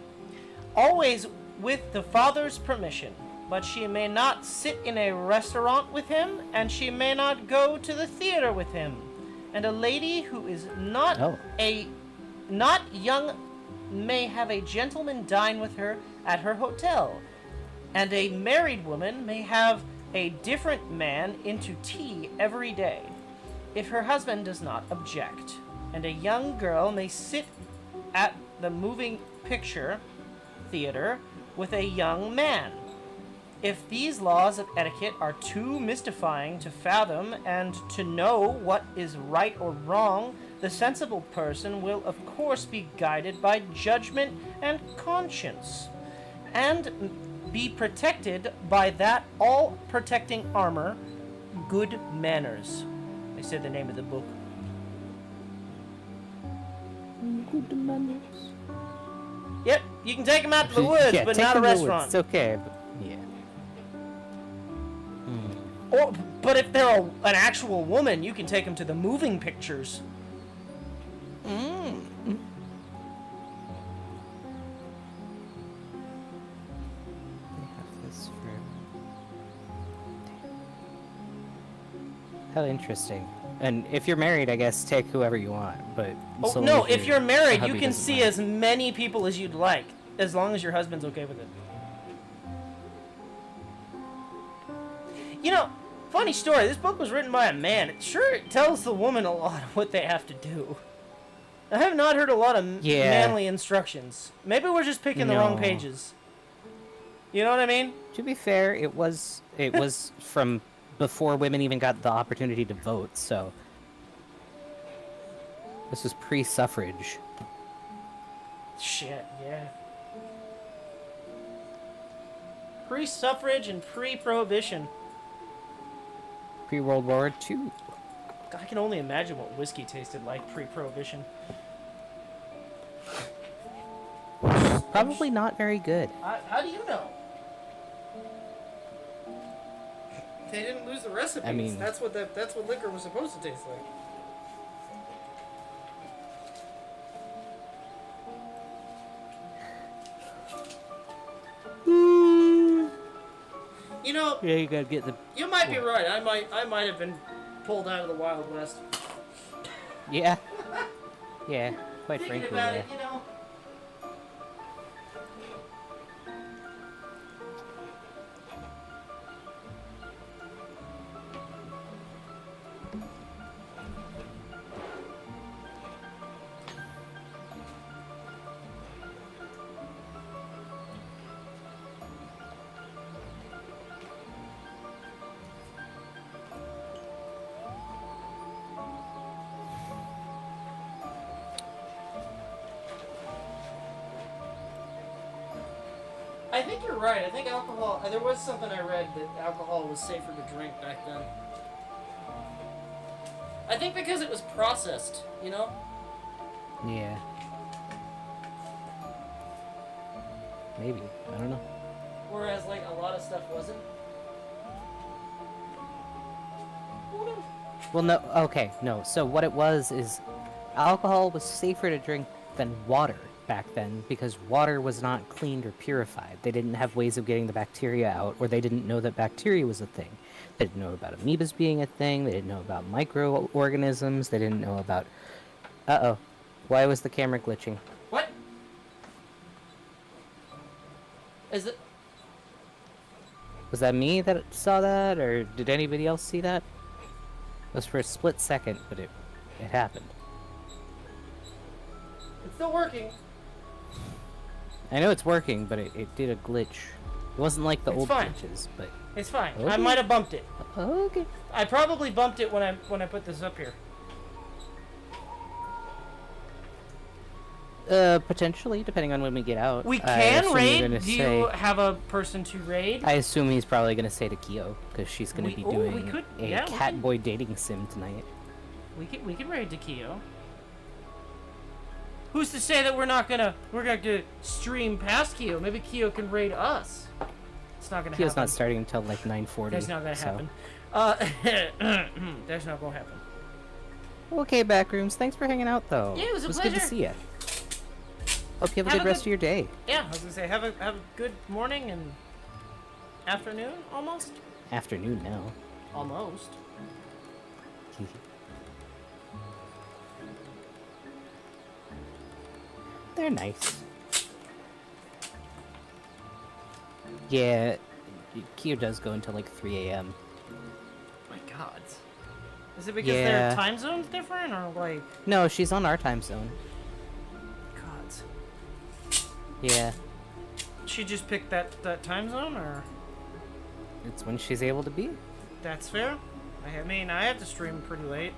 Always with the father's permission. But she may not sit in a restaurant with him, and she may not go to the theater with him. And a lady who is not young may have a gentleman dine with her at her hotel. And a married woman may have a different man into tea every day, if her husband does not object. And a young girl may sit at the moving picture theater with a young man. If these laws of etiquette are too mystifying to fathom and to know what is right or wrong, the sensible person will of course be guided by judgment and conscience, and be protected by that all-protecting armor, good manners. I said the name of the book. Good manners. Yep, you can take him out to the woods, Yeah, but take not a them to the woods. restaurant. It's okay, but yeah. But if they're an actual woman, you can take them to the moving pictures. How interesting. And if you're married, I guess take whoever you want, but... Oh, solely no, if you're married, the you hubby can doesn't see mind. as many people as you'd like, as long as your husband's okay with it. You know, funny story, this book was written by a man. It sure tells the woman a lot of what they have to do. I have not heard a lot of manly instructions. Maybe we're just picking the wrong No. pages. You know what I mean? To be fair, it was from before women even got the opportunity to vote, so... This was pre-suffrage. Shit, yeah. Pre-suffrage and pre-prohibition. Pre-World War II. I can only imagine what whiskey tasted like pre-prohibition. Probably not very good. How do you know? They didn't lose the recipes. I mean- that's what liquor was supposed to taste like. You know, Yeah, you gotta get the... you might be right. I might have been pulled out of the Wild West. Yeah. Yeah, quite Thinking frankly, about yeah. it, you know. I think you're right. I think alcohol... There was something I read that alcohol was safer to drink back then. I think because it was processed, you know? Yeah. Maybe. I don't know. Whereas, like, a lot of stuff wasn't. Who knows? Well, no, okay, no. So what it was is alcohol was safer to drink than water back then because water was not cleaned or purified. They didn't have ways of getting the bacteria out, or they didn't know that bacteria was a thing. They didn't know about amoebas being a thing. They didn't know about microorganisms. They didn't know about... Uh-oh. Why was the camera glitching? What? Is it... Was that me that saw that, or did anybody else see that? It was for a split second, but it happened. It's still working. I know it's working, but it did a glitch. It wasn't like the It's old fine. glitches, but... It's fine. I Okay. might have bumped it. Okay. I probably bumped it when I put this up here. Potentially, depending on when we get out. We I can assume you're raid. gonna Do say- you have a person to raid? I assume he's probably gonna say to Kyo, because she's gonna be We doing could- a yeah, we can- Catboy dating sim tonight. We can raid to Kyo. Who's to say that we're going to stream past Kyo? Maybe Kyo can raid us. It's not gonna Kyo's happen. not starting until like 9:40. That's not gonna so. happen. That's not gonna happen. Okay, Backrooms. Thanks for hanging out, though. Yeah, it was a good to pleasure. see you. Hope you have a Have good a rest good- of your day. Yeah, I was gonna say have a good morning and afternoon, almost. Afternoon now. Almost. They're nice. Yeah, Kyo does go until like 3 a.m. My God. Is it because Yeah. their time zone's different, or like? No, she's on our time zone. God. Yeah, She just picked that time zone, or? it's when she's able to be. That's fair. I mean, I have to stream pretty late.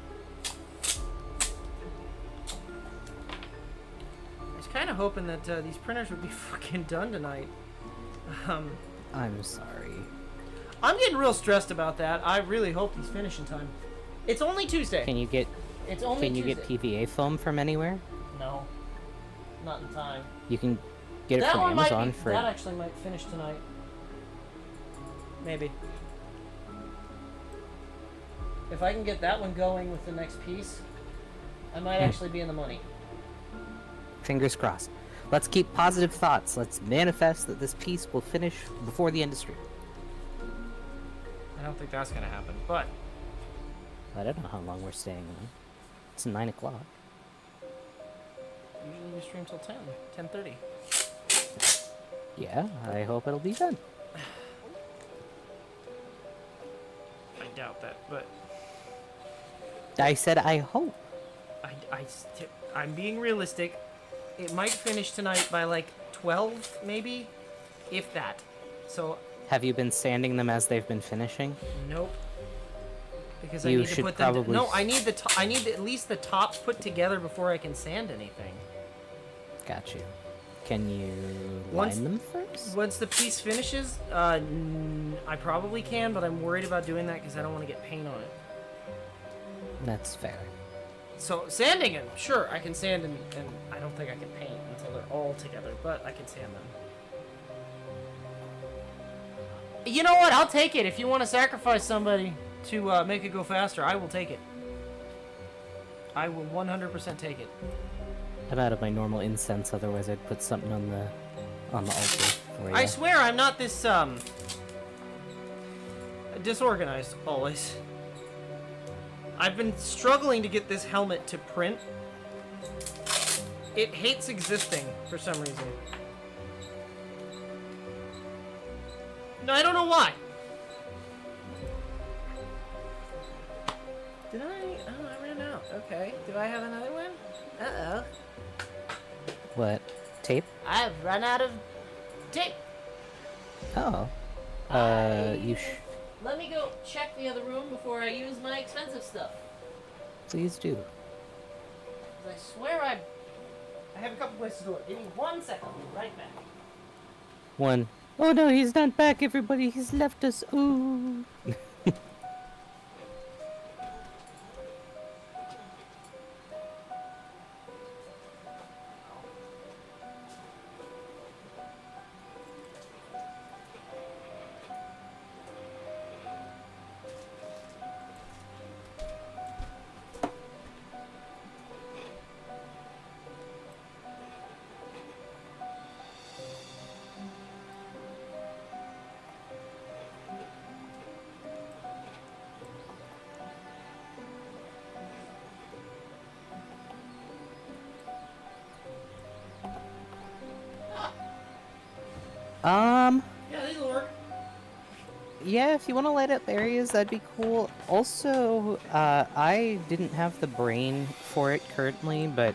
I was kind of hoping that these printers would be fucking done tonight. I'm sorry. I'm getting real stressed about that. I really hope these finish in time. It's only Tuesday. Can you get It's only Can you Tuesday. get PVA foam from anywhere? No, not in time. You can get it That from one might Amazon be, for. that actually might finish tonight. Maybe. If I can get that one going with the next piece, I might actually be in the money. Fingers crossed. Let's keep positive thoughts. Let's manifest that this piece will finish before the end of stream. I don't think that's gonna happen, but I don't know how long we're staying on. It's 9 o'clock. usually we stream till 10:30. Yeah, I hope it'll be done. I doubt that, but I said I hope. I'm being realistic. It might finish tonight by like 12, maybe, if that. So Have you been sanding them as they've been finishing? nope. Because You I need to should put them. probably No, s- I need I need at least the top put together before I can sand anything. Got you. Can you Once- line them first? Once the piece finishes, I probably can, but I'm worried about doing that because I don't want to get paint on it. That's fair. So sanding them, sure, I can sand and I don't think I can paint until they're all together, but I can sand them. You know what? I'll take it. If you want to sacrifice somebody to make it go faster, I will take it. I will 100% take it. I'm out of my normal incense, otherwise I'd put something on the altar for you. I swear I'm not this disorganized always. I've been struggling to get this helmet to print. It hates existing for some reason. No, I don't know why. Did I? Oh, I ran out. Okay. Do I have another one? Uh-oh. What? Tape? I've run out of tape. Oh. You Let me go check the other room before I use my expensive stuff. please do. 'Cause I swear I have a couple places to look. Give me 1 second. I'll be right back. One. Oh no, he's not back, everybody. He's left us. Ooh. Yeah, these will work. Yeah, if you want to light up areas, that'd be cool. Also, I didn't have the brain for it currently, but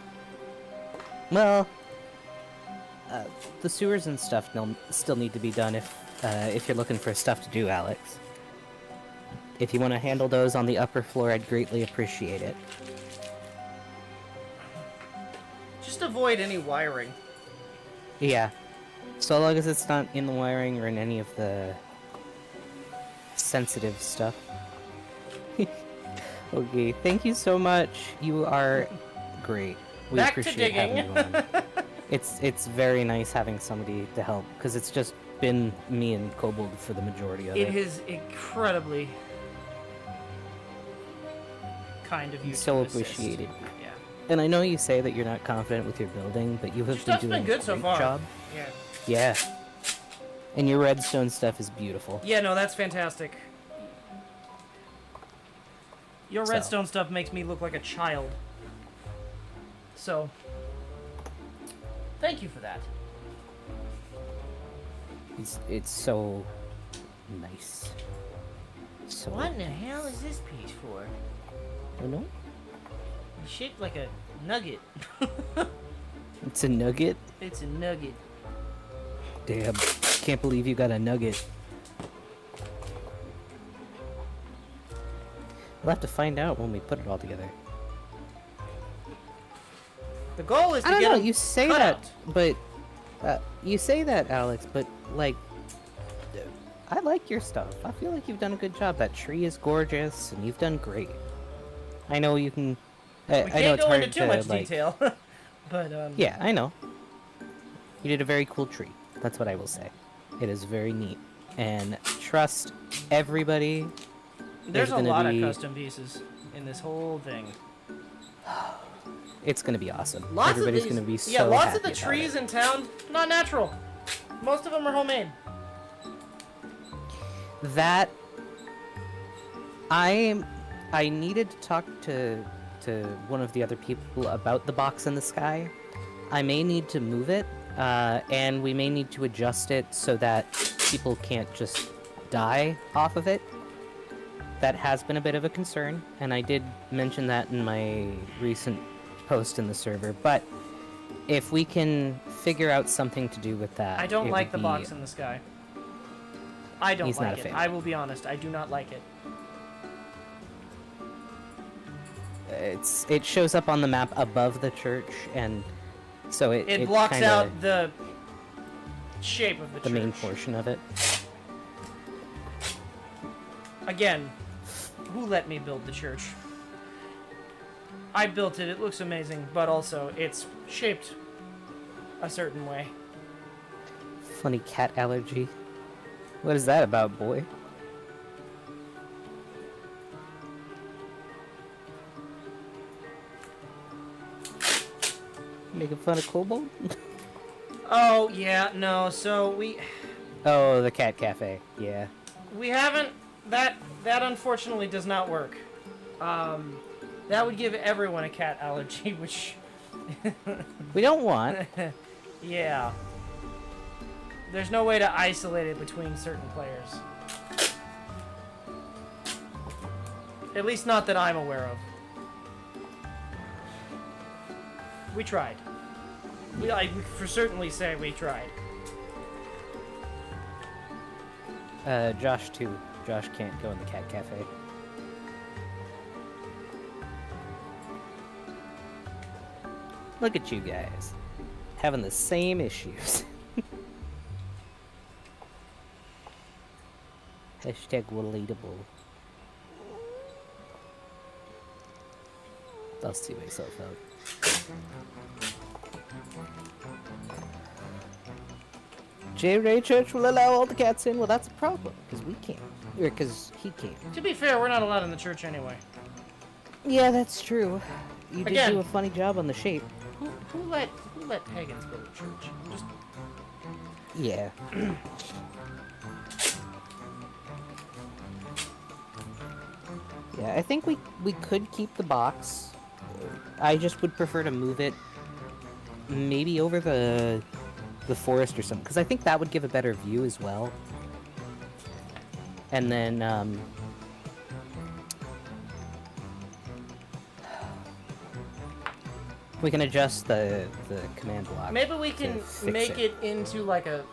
well, the sewers and stuff still need to be done if you're looking for stuff to do, Alex. If you want to handle those on the upper floor, I'd greatly appreciate it. Just a avoid any wiring. Yeah. So long as it's not in the wiring or in any of the sensitive stuff. Okay, thank you so much. You are great. We Back to appreciate digging. having you on. It's very nice having somebody to help because it's just been me and Kobold for the majority of it. It is incredibly kind of you So to assist. appreciated. Yeah. And I know you say that you're not confident with your building, but you have been Stuff's doing been good a so great far. job. Yeah. Yeah. And your redstone stuff is beautiful. Yeah, no, that's fantastic. Your So. redstone stuff makes me look like a child. So, thank you for that. It's so nice. So What in the hell is this piece for? I don't know. It's shaped like a nugget. It's a nugget. It's a nugget. Damn. Can't believe you got a nugget. We'll have to find out when we put it all together. The goal is to I don't get know. them You say cut that, out. but you say that, Alex. But like, I like your stuff. I feel like you've done a good job. That tree is gorgeous, and you've done great. I know you can. We I know can't it's go hard into to too much like, detail, but Yeah, I know. You did a very cool tree. That's what I will say. It is very neat. And trust everybody. there's a gonna lot be- of custom pieces in this whole thing. It's gonna be awesome. Lots Everybody's of these, gonna be so yeah, lots of happy the about trees it. in town not natural. Most of them are homemade. That I needed to talk to one of the other people about the box in the sky. I may need to move it, and we may need to adjust it so that people can't just die off of it. That has been a bit of a concern, and I did mention that in my recent post in the server. But if we can figure out something to do with that, I don't it like would the be- box in the sky. I don't He's not like a it. fan. I will be honest. I do not like it. It shows up on the map above the church, and so It blocks kinda, out the shape of the the main church. portion of it. Again, who let me build the church? I built it. It looks amazing, but also it's shaped a certain way. Funny cat allergy. What is that about, boy? Making fun of Kobold? Oh yeah, no. So Oh, the cat cafe. Yeah. we haven't. That unfortunately does not work. That would give everyone a cat allergy, which We don't want. yeah. There's no way to isolate it between certain players. At least not that I'm aware of. We tried. I for certainly say we tried. Josh too. Josh can't go in the cat cafe. Look at you guys. Having the same issues. Hashtag relatable. I'll see myself out. J. Ray Church will allow all the cats in. Well, that's a problem, because we can't. Or because he can't. To be fair, we're not allowed in the church anyway. Yeah, that's true. You did Again. do a funny job on the shape. Who let pagans build a church? Just Yeah. Yeah, I think we could keep the box. I just would prefer to move it maybe over the forest or something, because I think that would give a better view as well. And then we can adjust the command block. maybe we to can fix make it into like a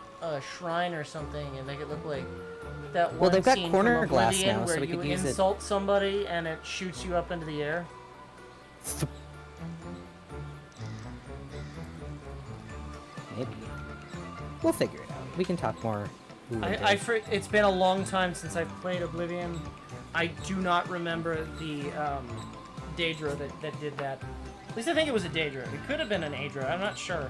shrine or something and make it look like that one Well, they've got scene corner from glass Oblivion now, so where we you could use it. insult somebody and it shoots you up into the air. We'll figure it out. We can talk more later. It's been a long time since I've played Oblivion. I do not remember the Daedra that did that. At least I think it was a Daedra. It could have been an Aedra. I'm not sure.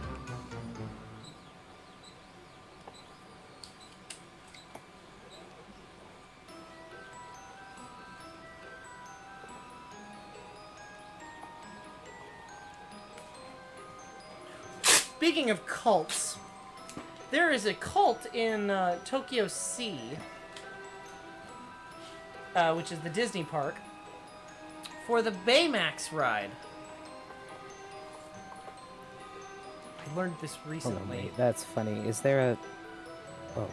Speaking of cults, there is a cult in Tokyo Sea, which is the Disney park, for the Baymax ride. I learned this Hold on, recently. wait, that's funny. Is there a... Oh.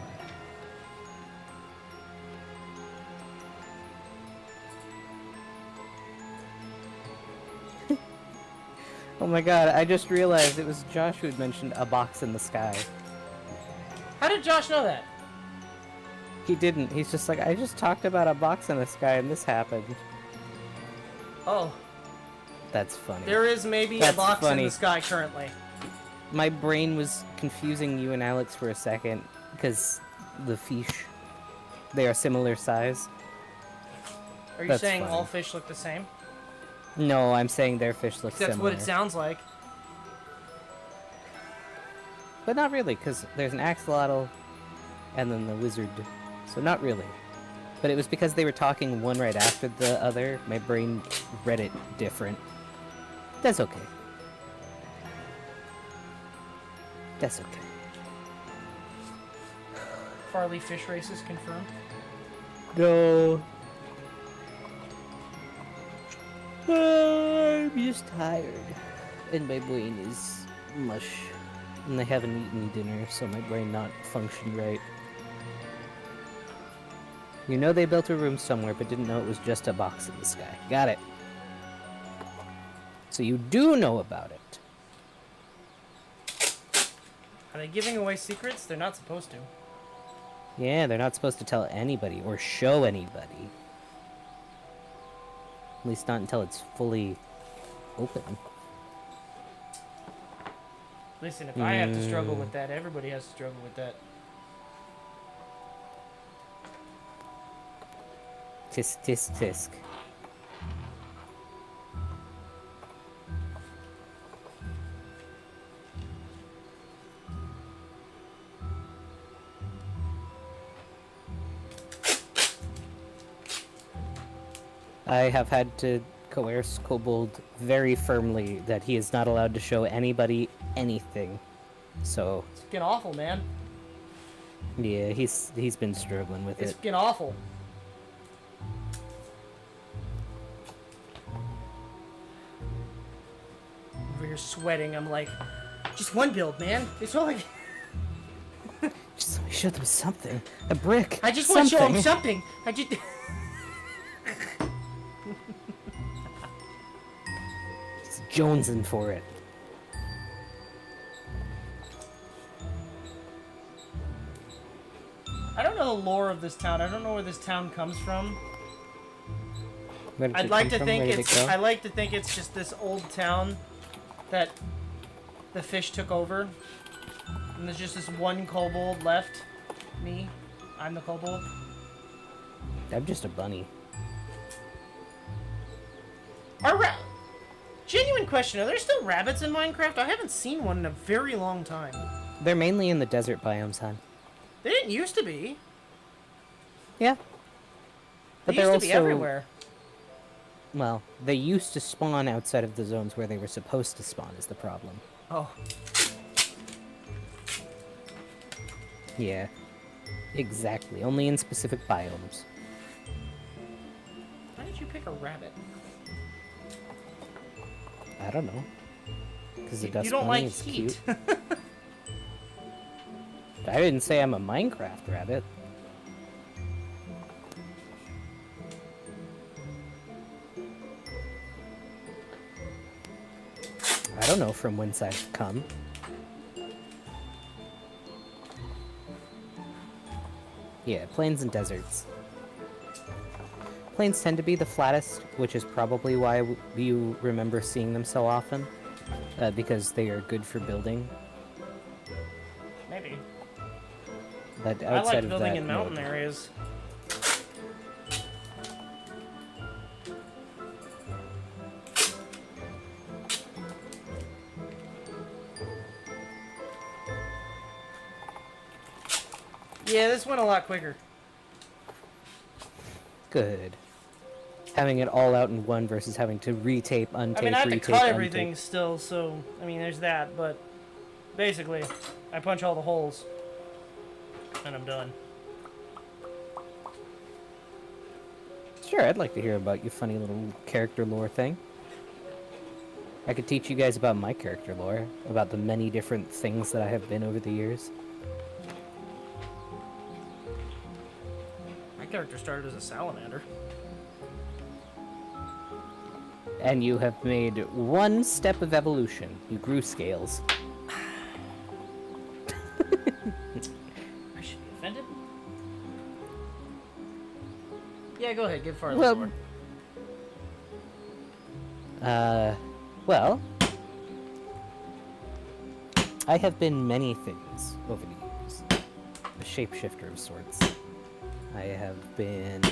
Oh my god, I just realized it was Josh who had mentioned a box in the sky. How did Josh know that? He didn't. He's just like, I just talked about a box in the sky and this happened. Oh, That's funny. there is maybe That's a box in funny. the sky currently. My brain was confusing you and Alex for a second because the fish, they are similar size. Are you That's saying funny. all fish look the same? No, I'm saying their fish look That's similar. what it sounds like. But not really, because there's an axolotl and then the wizard. So not really. But it was because they were talking one right after the other. My brain read it different. That's okay. That's okay. Farley fish races confirmed. No. I'm just tired. And my brain is mush. And I haven't eaten dinner, so my brain not functioned right. You know they built a room somewhere, but didn't know it was just a box in the sky. Got it. So you do know about it. Are they giving away secrets? They're not supposed to. Yeah, they're not supposed to tell anybody or show anybody. At least not until it's fully open. Listen, if I have to struggle with that, everybody has to struggle with that. Tisk, tisk, tisk. I have had to coerce Kobold very firmly that he is not allowed to show anybody anything. So, It's getting awful, man. yeah, he's been struggling with It's it. getting awful. Over here sweating, I'm like, just one build, man. It's all like, Just let me show them something. A brick. I just want to show them something. something. I just. Just jonesing for it. I don't know the lore of this town. I don't know where this town comes from. Where did I'd it like come to from? think Where did it it's. go? I like to think it's just this old town that the fish took over, and there's just this one kobold left. Me, I'm the kobold. I'm just a bunny. Genuine question: are there still rabbits in Minecraft? I haven't seen one in a very long time. They're mainly in the desert biomes, hon. They didn't used to be. Yeah. They they're used to be also- everywhere. Well, they used to spawn outside of the zones where they were supposed to spawn is the problem. Oh, Yeah. Exactly. Only in specific biomes. why did you pick a rabbit? I don't know. Because the You dust don't bunny like is heat. cute. I didn't say I'm a Minecraft rabbit. I don't know from whence I've come. Yeah, plains and deserts. Plains tend to be the flattest, which is probably why you remember seeing them so often. Because they are good for building. Maybe. But I outside like of building that, in no. mountain areas. Yeah, this went a lot quicker. Good. Having it all out in one versus having to retape, untape, I mean, I have to retape, cut untape. everything still, so, I mean, there's that, but basically, I punch all the holes, and I'm done. Sure, I'd like to hear about your funny little character lore thing. I could teach you guys about my character lore, about the many different things that I have been over the years. My character started as a salamander. And you have made one step of evolution. You grew scales. I should be offended. Yeah, go ahead, give Farley Well, more. Well, I have been many things over the years. A shapeshifter of sorts. I have been...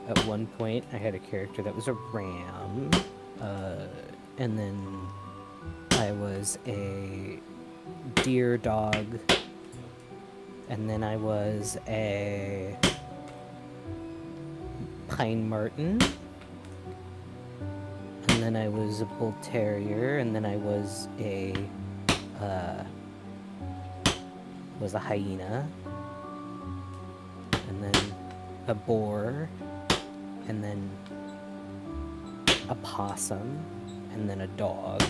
At one point, I had a character that was a ram, and then I was a deer dog, and then I was a pine marten, and then I was a bull terrier, and then I was a hyena, and then a boar, and then a possum, and then a dog,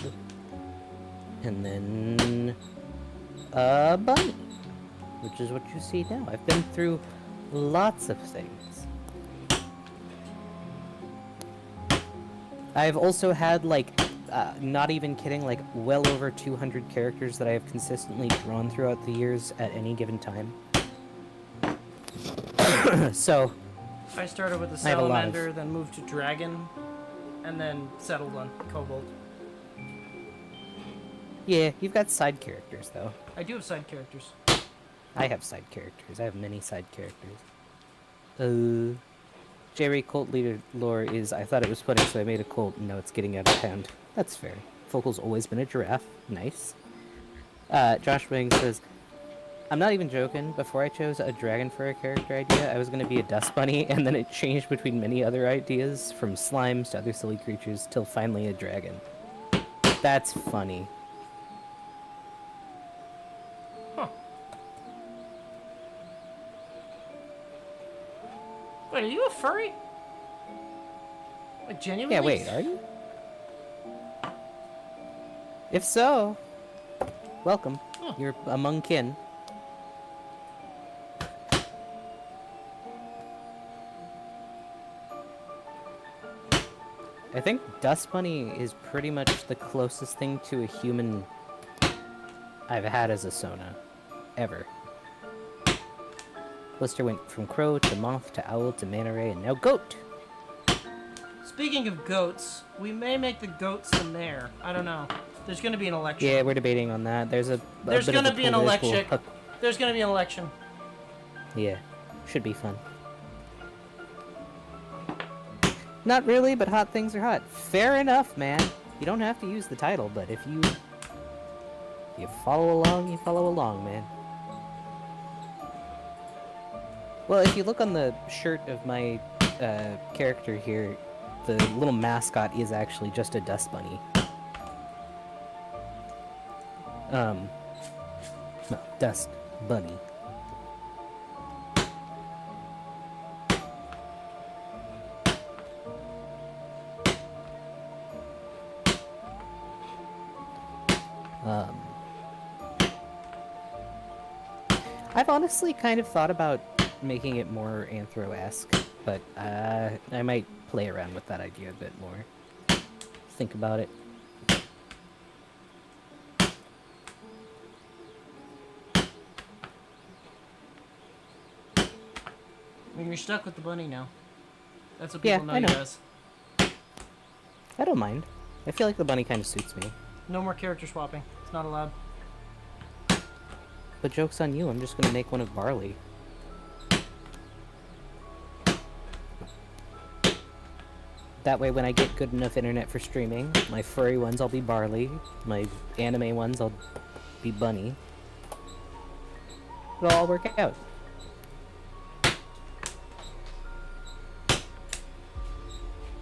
and then a bunny, which is what you see now. I've been through lots of things. I've also had, like, not even kidding, like, well over 200 characters that I have consistently drawn throughout the years at any given time. So... I started with a I have a lot of- salamander, then moved to dragon, and then settled on kobold. Yeah, you've got side characters, though. I do have side characters. I have side characters. I have many side characters. Jerry Colt leader lore is, I thought it was funny, so I made a colt, and now it's getting out of hand. That's fair. Fokal's always been a giraffe. Nice. Josh Wing says, I'm not even joking. Before I chose a dragon for a character idea, I was going to be a dust bunny, and then it changed between many other ideas, from slimes to other silly creatures, till finally a dragon. That's funny. Huh. Wait, are you a furry? Like, genuinely? Yeah, wait, are you? If so, welcome. Huh. You're among kin. I think Dust Bunny is pretty much the closest thing to a human I've had as a Sona. Ever. Blister went from crow to moth to owl to manta ray and now goat! Speaking of goats, we may make the goats the mayor. I don't know. There's gonna be an election. Yeah, we're debating on that. There's There's bit of gonna a be an political election. hook. There's gonna be an election. Yeah, should be fun. Not really, but hot things are hot. Fair enough, man. You don't have to use the title, but if you follow along, you follow along, man. Well, if you look on the shirt of my character here, the little mascot is actually just a dust bunny. No, dust bunny. I've honestly kind of thought about making it more anthro-esque, but I might play around with that idea a bit more. Think about it. I mean, you're stuck with the bunny now. That's what Yeah, people know I you know. as. I don't mind. I feel like the bunny kind of suits me. No more character swapping. It's not allowed. but joke's on you, I'm just gonna make one of barley. That way when I get good enough internet for streaming, my furry ones I'll be barley, my anime ones I'll be bunny. It'll all work out.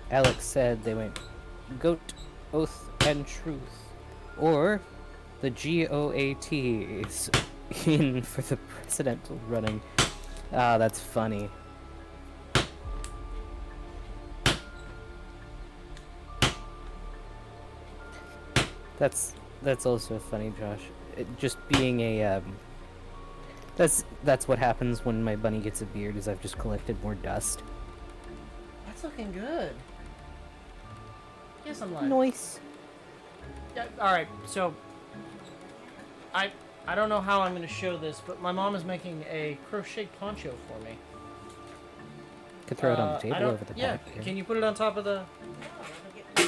Alex said they went goat, oath, and truth. Or the GOAT is in for the presidential running. Ah, that's funny. That's also funny, Josh. Just being a that's what happens when my bunny gets a beard. Is I've just collected more dust. That's looking good. Yes, I'm lying. Nice. Yeah, alright, so I don't know how I'm gonna show this, but my mom is making a crochet poncho for me. Could throw it on the table over the yeah, back here. can you put it on top of the... I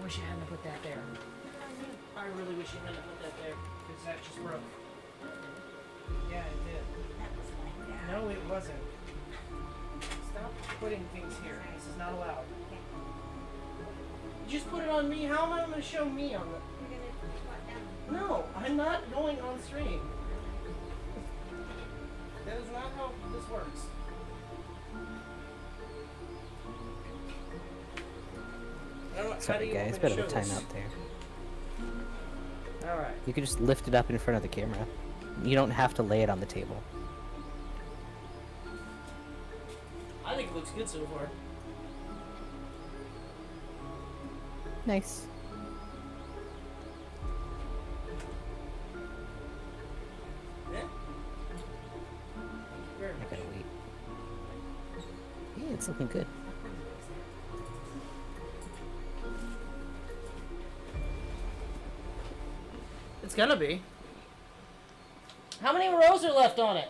wish you hadn't put that there. I really wish you hadn't put that there, because that just broke. Yeah, it did. No, it wasn't. Stop putting things here. This is not allowed. You just put it on me. How am I going to show me on the... No, I'm not going on stream. That is not how this works. Sorry guys, bit of a timeout there. Alright. You can just lift it up in front of the camera. You don't have to lay it on the table. I think it looks good so far. Nice. Yeah? I gotta wait. Yeah, it's looking good. It's gonna be. How many rows are left on it?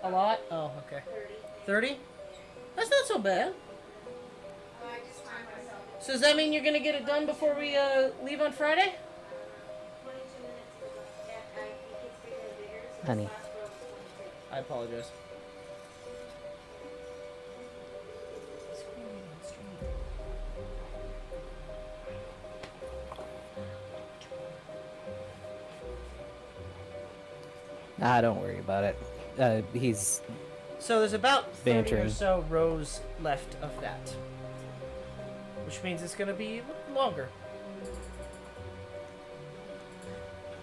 A lot? Oh, okay. 30? That's not so bad. So does that mean you're gonna get it done before we leave on Friday? Honey. I apologize. Ah, don't worry about it. He's So there's about 30 or bantering. so rows left of that. Which means it's going to be longer.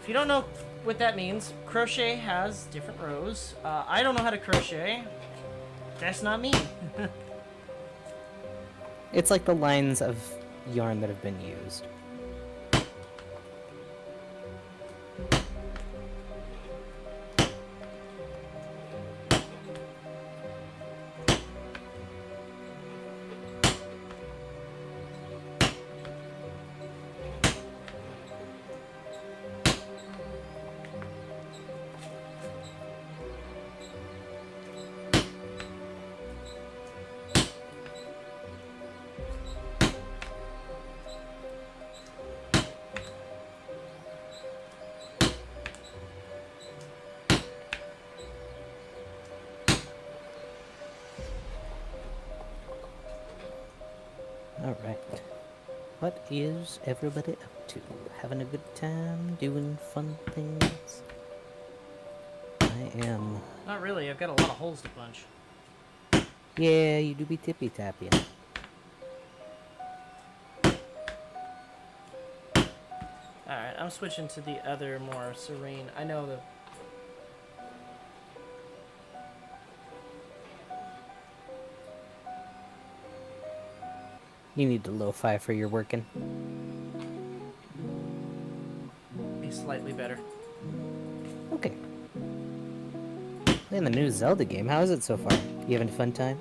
If you don't know what that means, crochet has different rows. I don't know how to crochet. That's not me. It's like the lines of yarn that have been used. Alright. What is everybody up to? Having a good time? Doing fun things? I am. Not really. I've got a lot of holes to punch. Yeah, you do be tippy-tapping. Alright, I'm switching to the other more serene. I know the... You need the lo-fi for your working. be slightly better. Okay. Playing the new Zelda game. How is it so far? You having a fun time?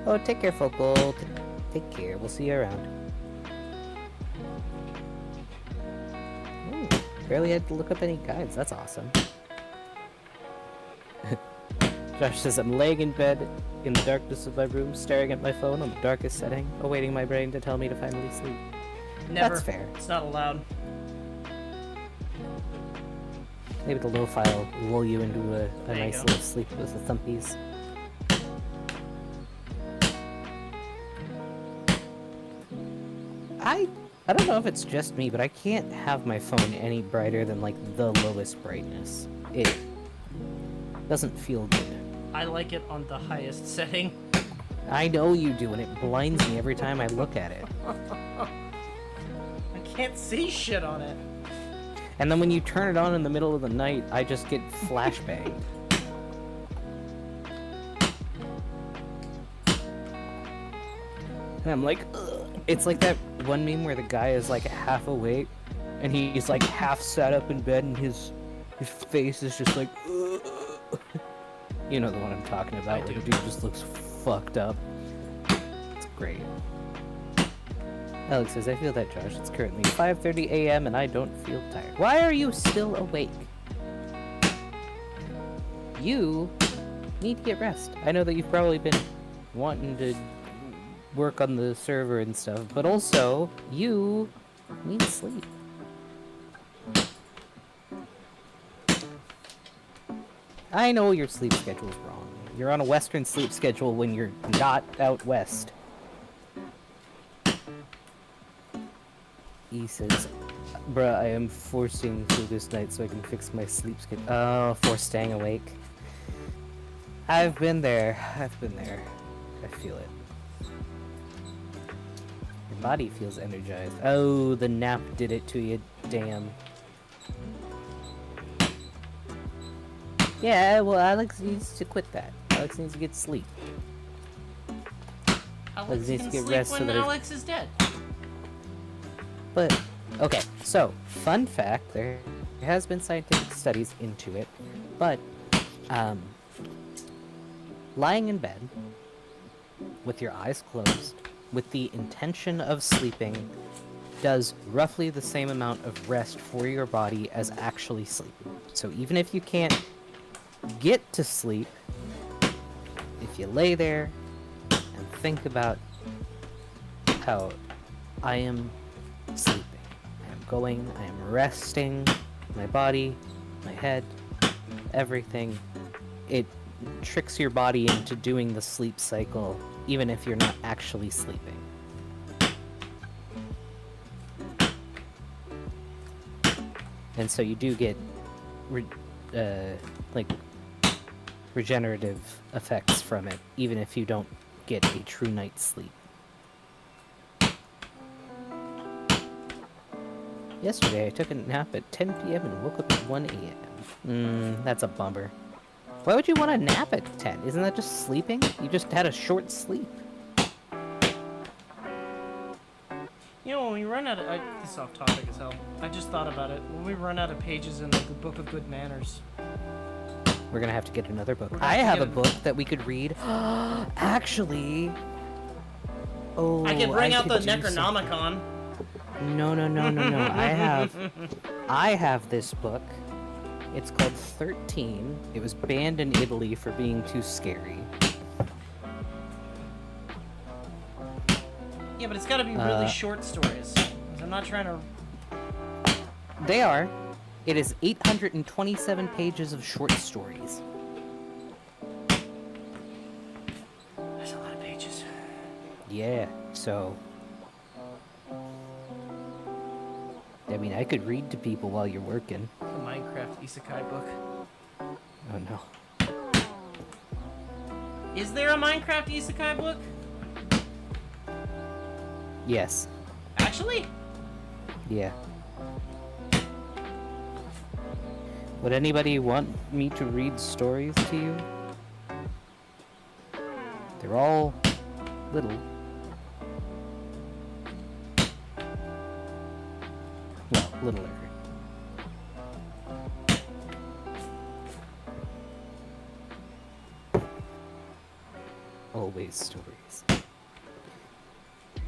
Oh, take care, Focal. Take care. We'll see you around. Barely had to look up any guides. That's awesome. Josh says, I'm laying in bed in the darkness of my room, staring at my phone on the darkest setting, awaiting my brain to tell me to finally sleep. Never. That's fair. It's not allowed. Maybe the lo-fi will lull you into a nice go. little sleep with the thumpies. I don't know if it's just me, but I can't have my phone any brighter than, like, the lowest brightness. It doesn't feel good. I like it on the highest setting. I know you do, and it blinds me every time I look at it. I can't see shit on it. And then when you turn it on in the middle of the night, I just get flashbanged. And I'm like, ugh. It's like that one meme where the guy is like half awake, and he's like half sat up in bed, and his face is just like, ugh. You know the one I'm talking about, where the dude just looks fucked up. It's great. Alex says, I feel that, Josh. It's currently 5:30 a.m. and I don't feel tired. Why are you still awake? You need to get rest. I know that you've probably been wanting to work on the server and stuff, but also, you need sleep. I know your sleep schedule's wrong. You're on a Western sleep schedule when you're not out west. He says, bruh, I am forcing through this night so I can fix my sleep schedule. Oh, for staying awake. I've been there. I've been there. I feel it. Your body feels energized. Oh, the nap did it to you. Damn. Yeah, well, Alex needs to quit that. Alex needs to get sleep. Alex needs can to get sleep rest so when that Alex is dead. But, okay, so, fun fact, there has been scientific studies into it, but, lying in bed, with your eyes closed, with the intention of sleeping, does roughly the same amount of rest for your body as actually sleeping. So even if you can't get to sleep, if you lay there and think about how I am sleeping, I am going, I am resting my body, my head, everything, it tricks your body into doing the sleep cycle even if you're not actually sleeping. And so you do get like regenerative effects from it, even if you don't get a true night's sleep. Yesterday I took a nap at 10 p.m. and woke up at 1 a.m. That's a bummer. Why would you want to nap at 10? Isn't that just sleeping? You just had a short sleep. You know, when we run out of... this is off topic as hell. I just thought about it. When we run out of pages in the Book of Good Manners... We're gonna have to get another book. I have a book that we could read. Actually... Oh, I can bring out the do Necronomicon. No. I have this book. It's called 13. It was banned in Italy for being too scary. Yeah, but it's gotta be really short stories. 'Cause I'm not trying to... They are. It is 827 pages of short stories. That's a lot of pages. Yeah, so... I mean, I could read to people while you're working. The Minecraft Isekai book. Oh no. Is there a Minecraft Isekai book? Yes. Actually? Yeah. Would anybody want me to read stories to you? They're all little. Well, littler. Always stories. I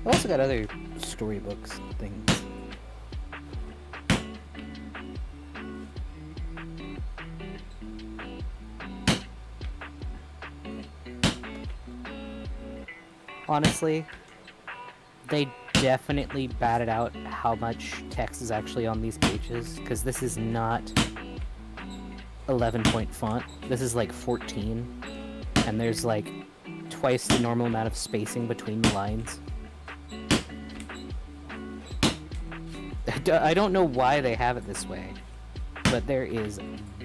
also got other storybooks and things. honestly, they definitely batted out how much text is actually on these pages, because this is not 11-point font. This is like 14, and there's like twice the normal amount of spacing between the lines. I don't know why they have it this way, but there is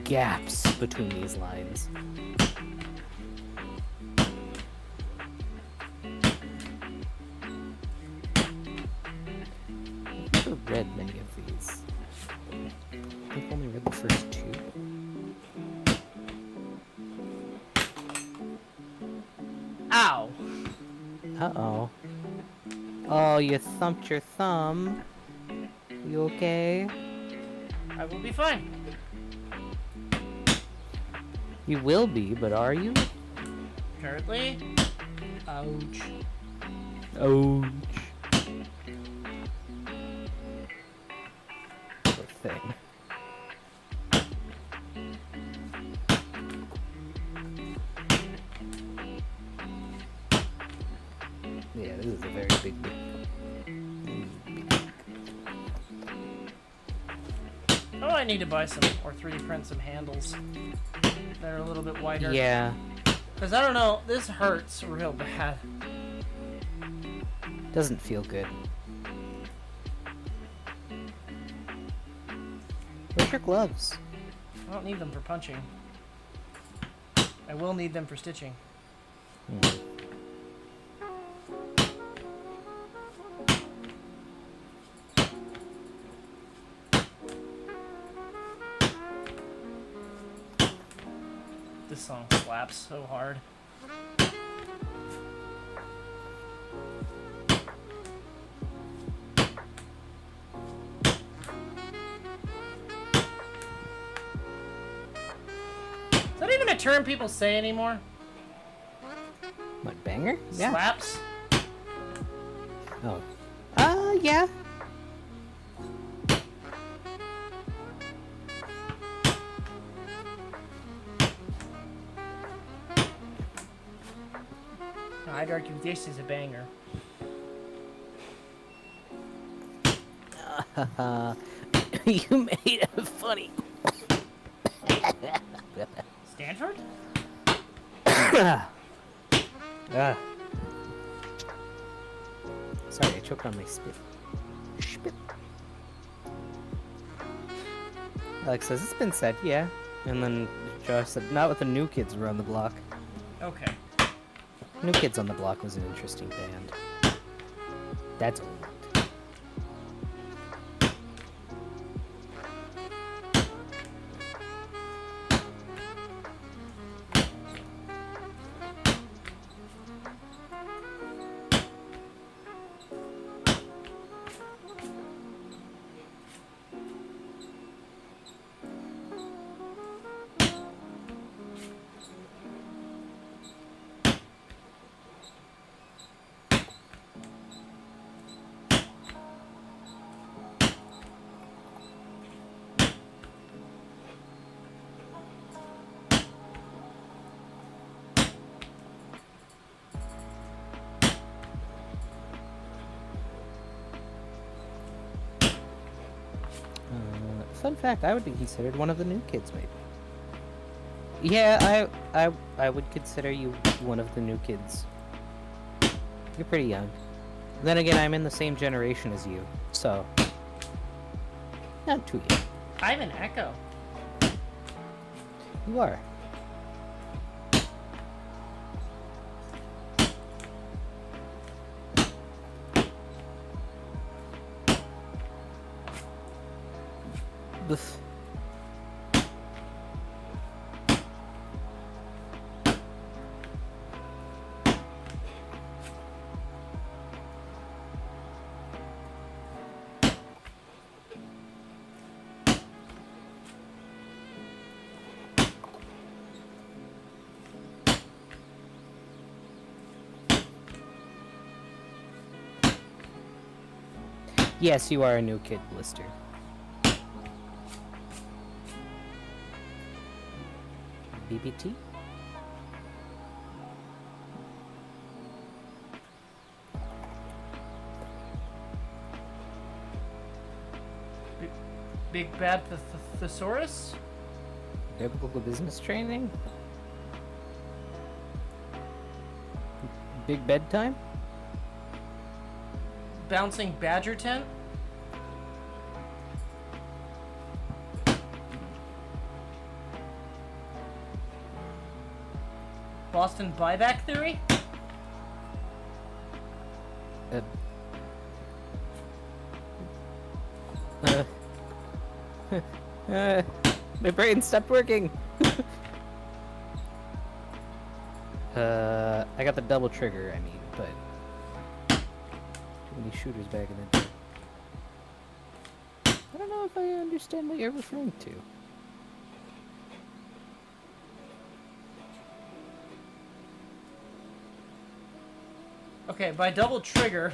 gaps between these lines. I've never read many of these. I've only read the first two. Ow! Uh-oh. Oh, you thumped your thumb. You okay? I will be fine. You will be, but are you? Currently. Ouch. Ouch. Poor thing. Yeah, this is a very big book. Oh, I need to buy some, or 3D print some handles that are a little bit wider. Yeah. Because I don't know, this hurts real bad. Doesn't feel good. Where's your gloves? I don't need them for punching. I will need them for stitching. Hmm. This song slaps so hard. Is that even a term people say anymore? What, banger? Yeah. Slaps? Oh. Yeah. No, I'd argue this is a banger. You made it funny. Stanford? Sorry, I choked on my spit. Spit. Alex says, it's been said, yeah. And then Josh said, not with the New Kids were on the block. Okay. New Kids on the Block was an interesting band. That's old. Fun fact, I would be considered one of the New Kids, maybe. Yeah, I would consider you one of the New Kids. You're pretty young. Then again, I'm in the same generation as you, so... not too young. I'm an echo. You are. Boof. Yes, you are a New Kid, Blister. BBT? Big bad thesaurus? Biblical business training? Big bedtime? Bouncing badger tent? Boston buyback theory? My brain stopped working. I got the double trigger, I mean, but too many shooters back in the day. I don't know if I understand what you're referring to. Okay, by double trigger,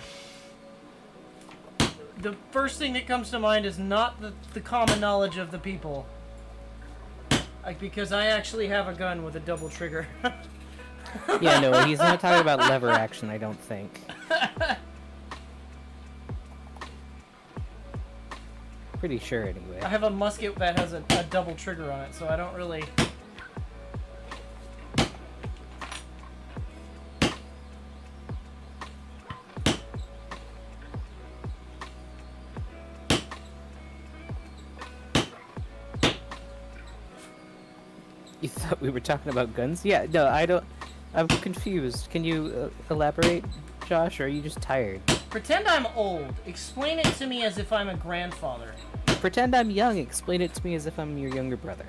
the first thing that comes to mind is not the common knowledge of the people. Like, because I actually have a gun with a double trigger. Yeah, no, he's not talking about lever action, I don't think. Pretty sure, anyway. I have a musket that has a double trigger on it, so I don't really... You thought we were talking about guns? Yeah, no, I don't... I'm confused. Can you elaborate, Josh, or are you just tired? Pretend I'm old. Explain it to me as if I'm a grandfather. Pretend I'm young. Explain it to me as if I'm your younger brother.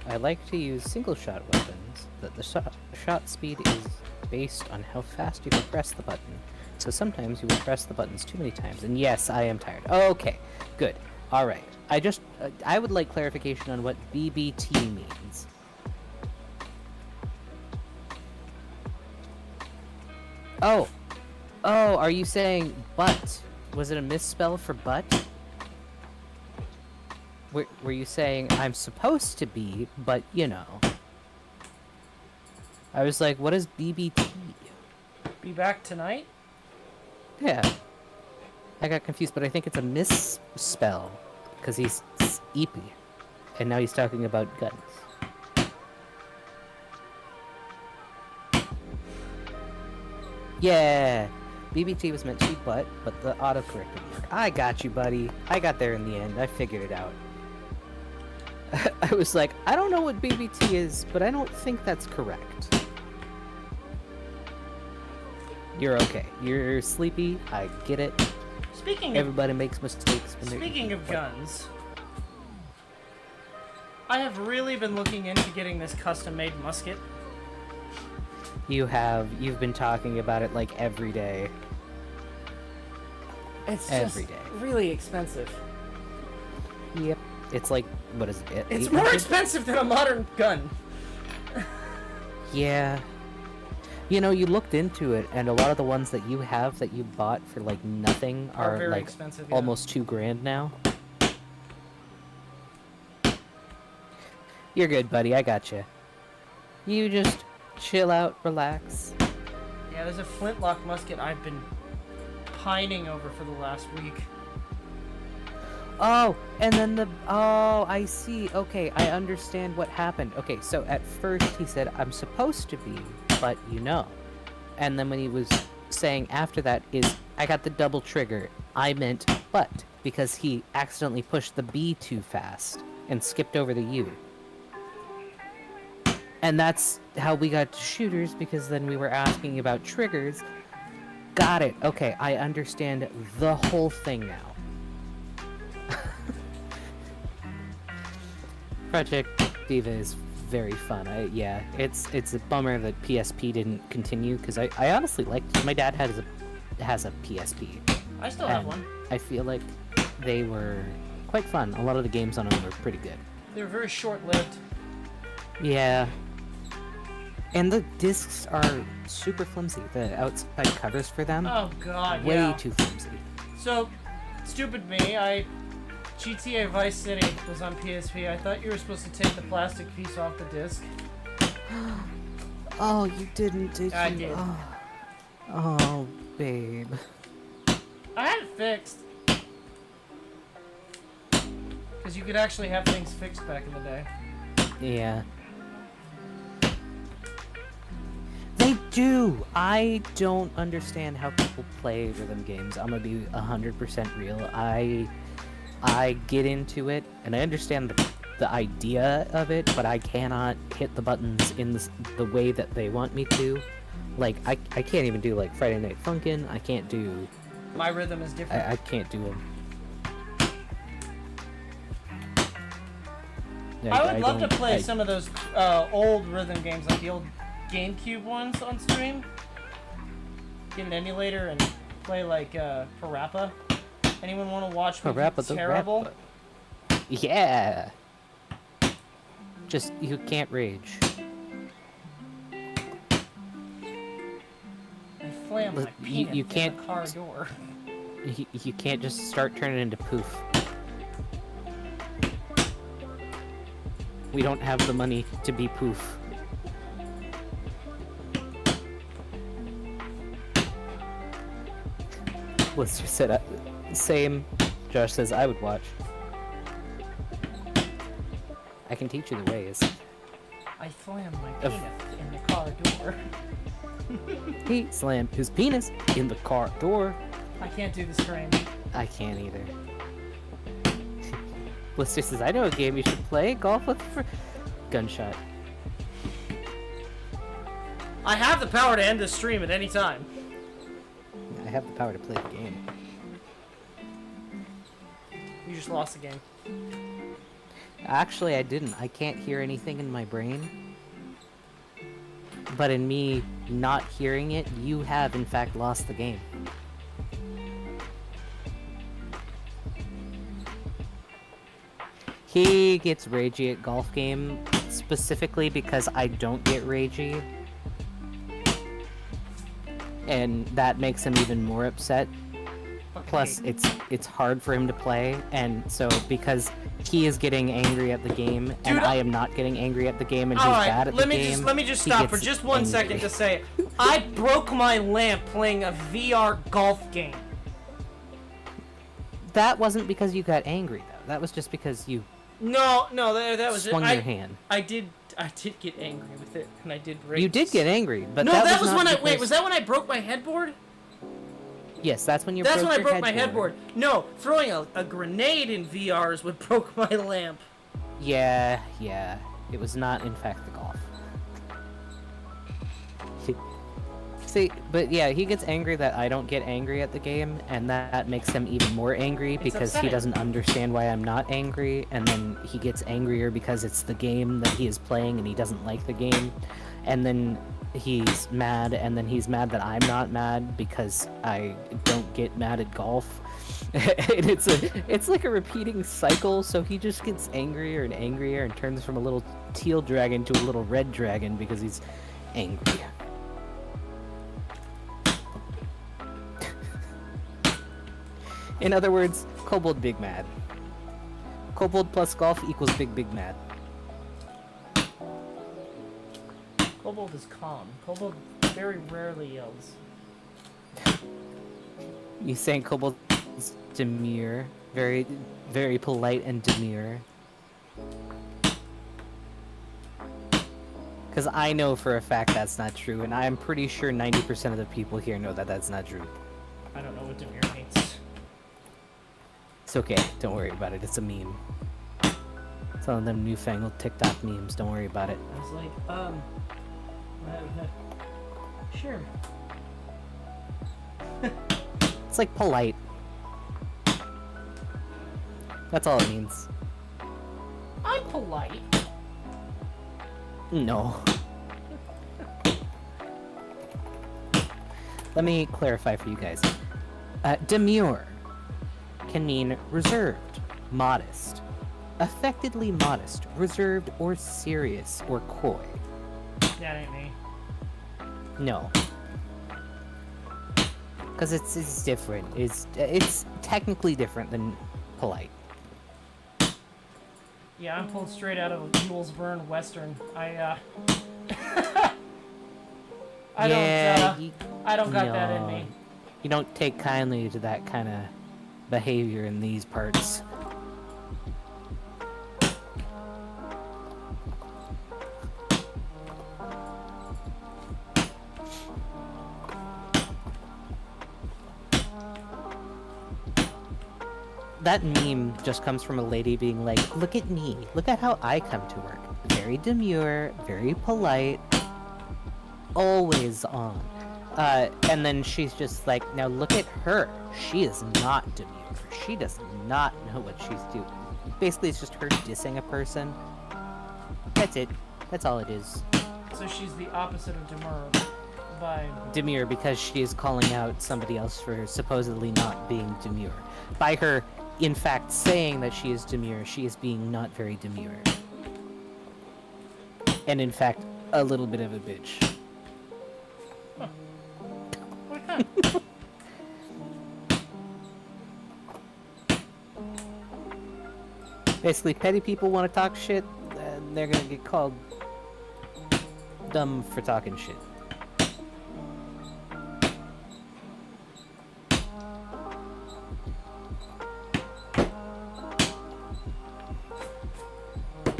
I like to use single-shot weapons. The shot speed is based on how fast you can press the button. So sometimes you will press the buttons too many times. And yes, I am tired. Okay, good. All right. I would like clarification on what BBT means. Oh, are you saying butt? Was it a misspell for butt? Were you saying I'm supposed to be, but you know? I was like, what is BBT? Be back tonight? Yeah. I got confused, but I think it's a misspell. Because he's eepy. And now he's talking about guns. Yeah! BBT was meant to be butt, but the autocorrect didn't work. I got you, buddy. I got there in the end. I figured it out. I was like, I don't know what BBT is, but I don't think that's correct. You're okay. You're sleepy. I get it. Everybody makes mistakes when they're Speaking of guns, I have really been looking into getting this custom-made musket. You've been talking about it like every day. It's every day. Really expensive. Yep. It's like, what is it? It's more expensive than a modern gun. Yeah. You know, you looked into it, and a lot of the ones that you have that you bought for like nothing are very like expensive, yeah. almost $2,000 now. You're good, buddy. I got you. You just chill out, relax. Yeah, there's a flintlock musket I've been pining over for the last week. Oh, and then oh, I see. Okay, I understand what happened. Okay, so at first he said, I'm supposed to be, but you know. And then when he was saying after that is, I got the double trigger, I meant but, because he accidentally pushed the B too fast and skipped over the U. And that's how we got to shooters, because then we were asking about triggers. Got it. Okay, I understand the whole thing now. Project Diva is very fun. Yeah, it's a bummer that PSP didn't continue, because I honestly liked it. My dad has a PSP. I still have one. I feel like they were quite fun. A lot of the games on them were pretty good. They were very short-lived. Yeah. And the discs are super flimsy. The outside covers for them, Oh god, way yeah. too flimsy. So, stupid me, GTA Vice City was on PSP. I thought you were supposed to take the plastic piece off the disc. Oh, you didn't, did you? I did. Oh, babe. I had it fixed. Because you could actually have things fixed back in the day. Yeah. They do! I don't understand how people play rhythm games. I'm gonna be 100% real. I get into it, and I understand the idea of it, but I cannot hit the buttons in the way that they want me to. Like, I can't even do, like, Friday Night Funkin'. I can't do... My rhythm is different. I can't do them. I would love to play some of those old rhythm games, like the old GameCube ones on stream. Get an emulator and play, like, Parappa. Anyone want to watch me Parappa be terrible? the Rappa. Yeah! Just, you can't rage. I flam my Look, penis you in can't- the car door. You can't just start turning into poof. We don't have the money to be poof. Lister said, same. Josh says, I would watch. I can teach you the ways. I slam my penis in the car door. He slammed his penis in the car door. I can't do the scream. I can't either. Lister says, I know a game you should play. Golf with gunshot. I have the power to end this stream at any time. I have the power to play the game. You just lost the game. Actually, I didn't. I can't hear anything in my brain. But in me not hearing it, you have in fact lost the game. He gets ragey at golf game specifically because I don't get ragey. And that makes him even more upset. Plus, it's hard for him to play, and so because he is getting angry at the game, and I am not getting angry at the game, and he's bad at the game. Let me just he stop for gets just 1 second angry. to say, I broke my lamp playing a VR golf game. That wasn't because you got angry, though. That was just because you No, that was swung it. your hand. I did get angry with it, and I did rage. You did get angry, but No, that was not when I because... wait. Was that when I broke my headboard? Yes, that's when you. That's broke when I your broke my headboard. No, throwing a grenade in VR is what broke my lamp. Yeah. It was not, in fact, the golf. See, but yeah, he gets angry that I don't get angry at the game, and that makes him even more angry because upsetting. he doesn't understand why I'm not angry, and then he gets angrier because it's the game that he is playing and he doesn't like the game, and then he's mad, and then he's mad that I'm not mad because I don't get mad at golf. And it's like a repeating cycle, so he just gets angrier and angrier and turns from a little teal dragon to a little red dragon because he's angry. In other words, Kobold big mad. Kobold plus golf equals big mad. Kobold is calm. Kobold very rarely yells. You saying Kobold is demure, very polite and demure. Because I know for a fact that's not true, and I'm pretty sure 90% of the people here know that that's not true. I don't know what demure means. It's okay, don't worry about it, it's a meme. It's one of them newfangled TikTok memes, don't worry about it. I was like, sure. It's like polite. That's all it means. I'm polite. No. Let me clarify for you guys. Demure can mean reserved, modest, affectedly modest, reserved, or serious, or coy. That ain't me. No. Because it's different. It's technically different than polite. Yeah, I'm pulled straight out of Jules Verne Western. I don't got that in me. You don't take kindly to that kind of behavior in these parts. That meme just comes from a lady being like, look at me, look at how I come to work. Very demure, very polite, always on. And then she's just like, now look at her. She is not demure. She does not know what she's doing. Basically, it's just her dissing a person. That's it. That's all it is. So she's the opposite of demure. By demure because she is calling out somebody else for supposedly not being demure. By her, in fact, saying that she is demure, she is being not very demure. And in fact, a little bit of a bitch. Huh. Like that. Basically, petty people want to talk shit, and they're gonna get called dumb for talking shit.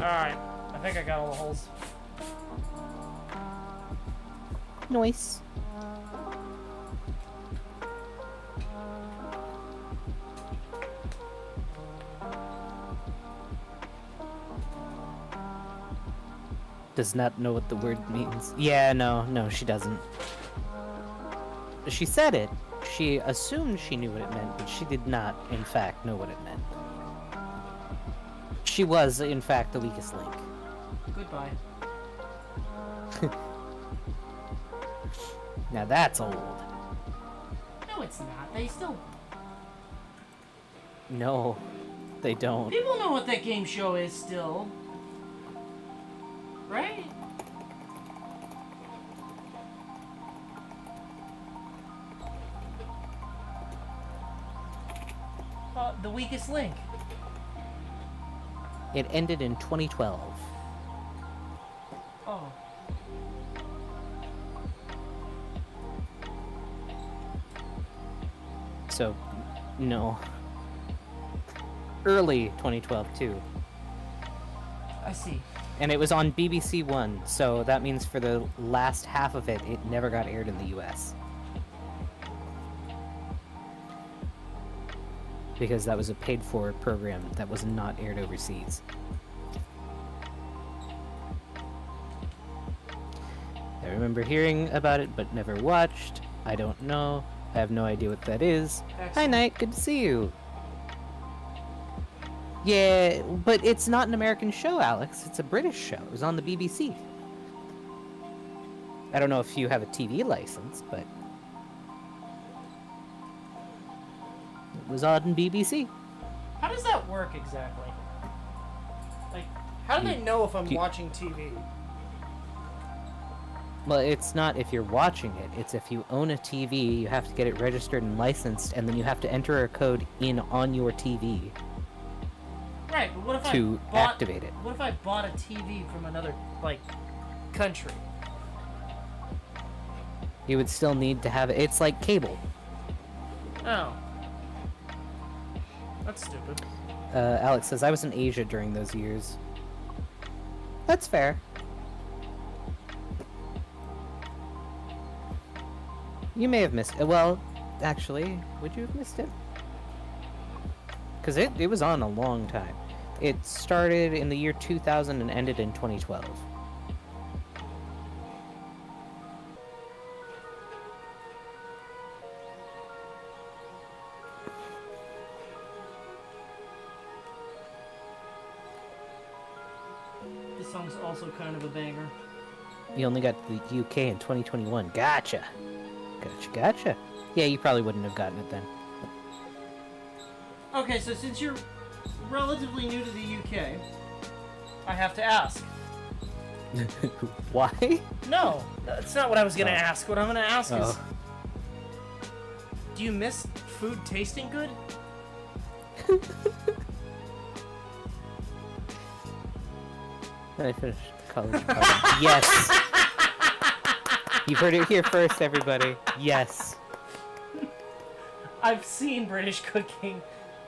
Alright, I think I got all the holes. Nice. Does not know what the word means. Yeah, no, she doesn't. She said it. She assumed she knew what it meant, but she did not, in fact, know what it meant. She was, in fact, the weakest link. Goodbye. Now that's old. No, it's not. They still... No, they don't. People know what that game show is still. Right? The weakest link. It ended in 2012. Oh. So, no. Early 2012, too. I see. And it was on BBC One, so that means for the last half of it, it never got aired in the US. Because that was a paid-for program that was not aired overseas. I remember hearing about it, but never watched. I don't know. I have no idea what that is. Excellent. Hi, Knight. Good to see you. Yeah, but it's not an American show, Alex. It's a British show. It was on the BBC. I don't know if you have a TV license, but... it was on BBC. How does that work exactly? Like, how do they know if I'm you- watching TV? Well, it's not if you're watching it. It's if you own a TV, you have to get it registered and licensed, and then you have to enter a code in on your TV Right, but what if to I bought, activate it. What if I bought a TV from another, like, country? You would still need to have it. It's like cable. Oh. That's stupid. Alex says, I was in Asia during those years. That's fair. You may have missed it. Well, actually, would you have missed it? Because it was on a long time. It started in the year 2000 and ended in 2012. This song's also kind of a banger. You only got to the UK in 2021. Gotcha. Gotcha. Yeah, you probably wouldn't have gotten it then. Okay, so since you're relatively new to the UK, I have to ask. Why? No, that's not what I was gonna ask. What I'm gonna ask is, do you miss food tasting good? Then I finished college. Yes. You've heard it here first, everybody. Yes. I've seen British cooking.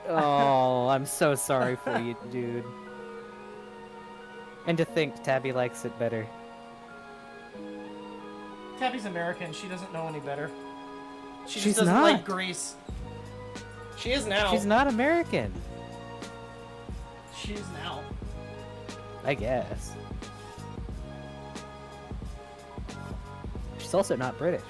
Oh, I'm so sorry for you, dude. And to think Tabby likes it better. Tabby's American. She doesn't know any better. She She's just doesn't not. like Greece. She is now. She's not American. She is now. I guess. She's also not British.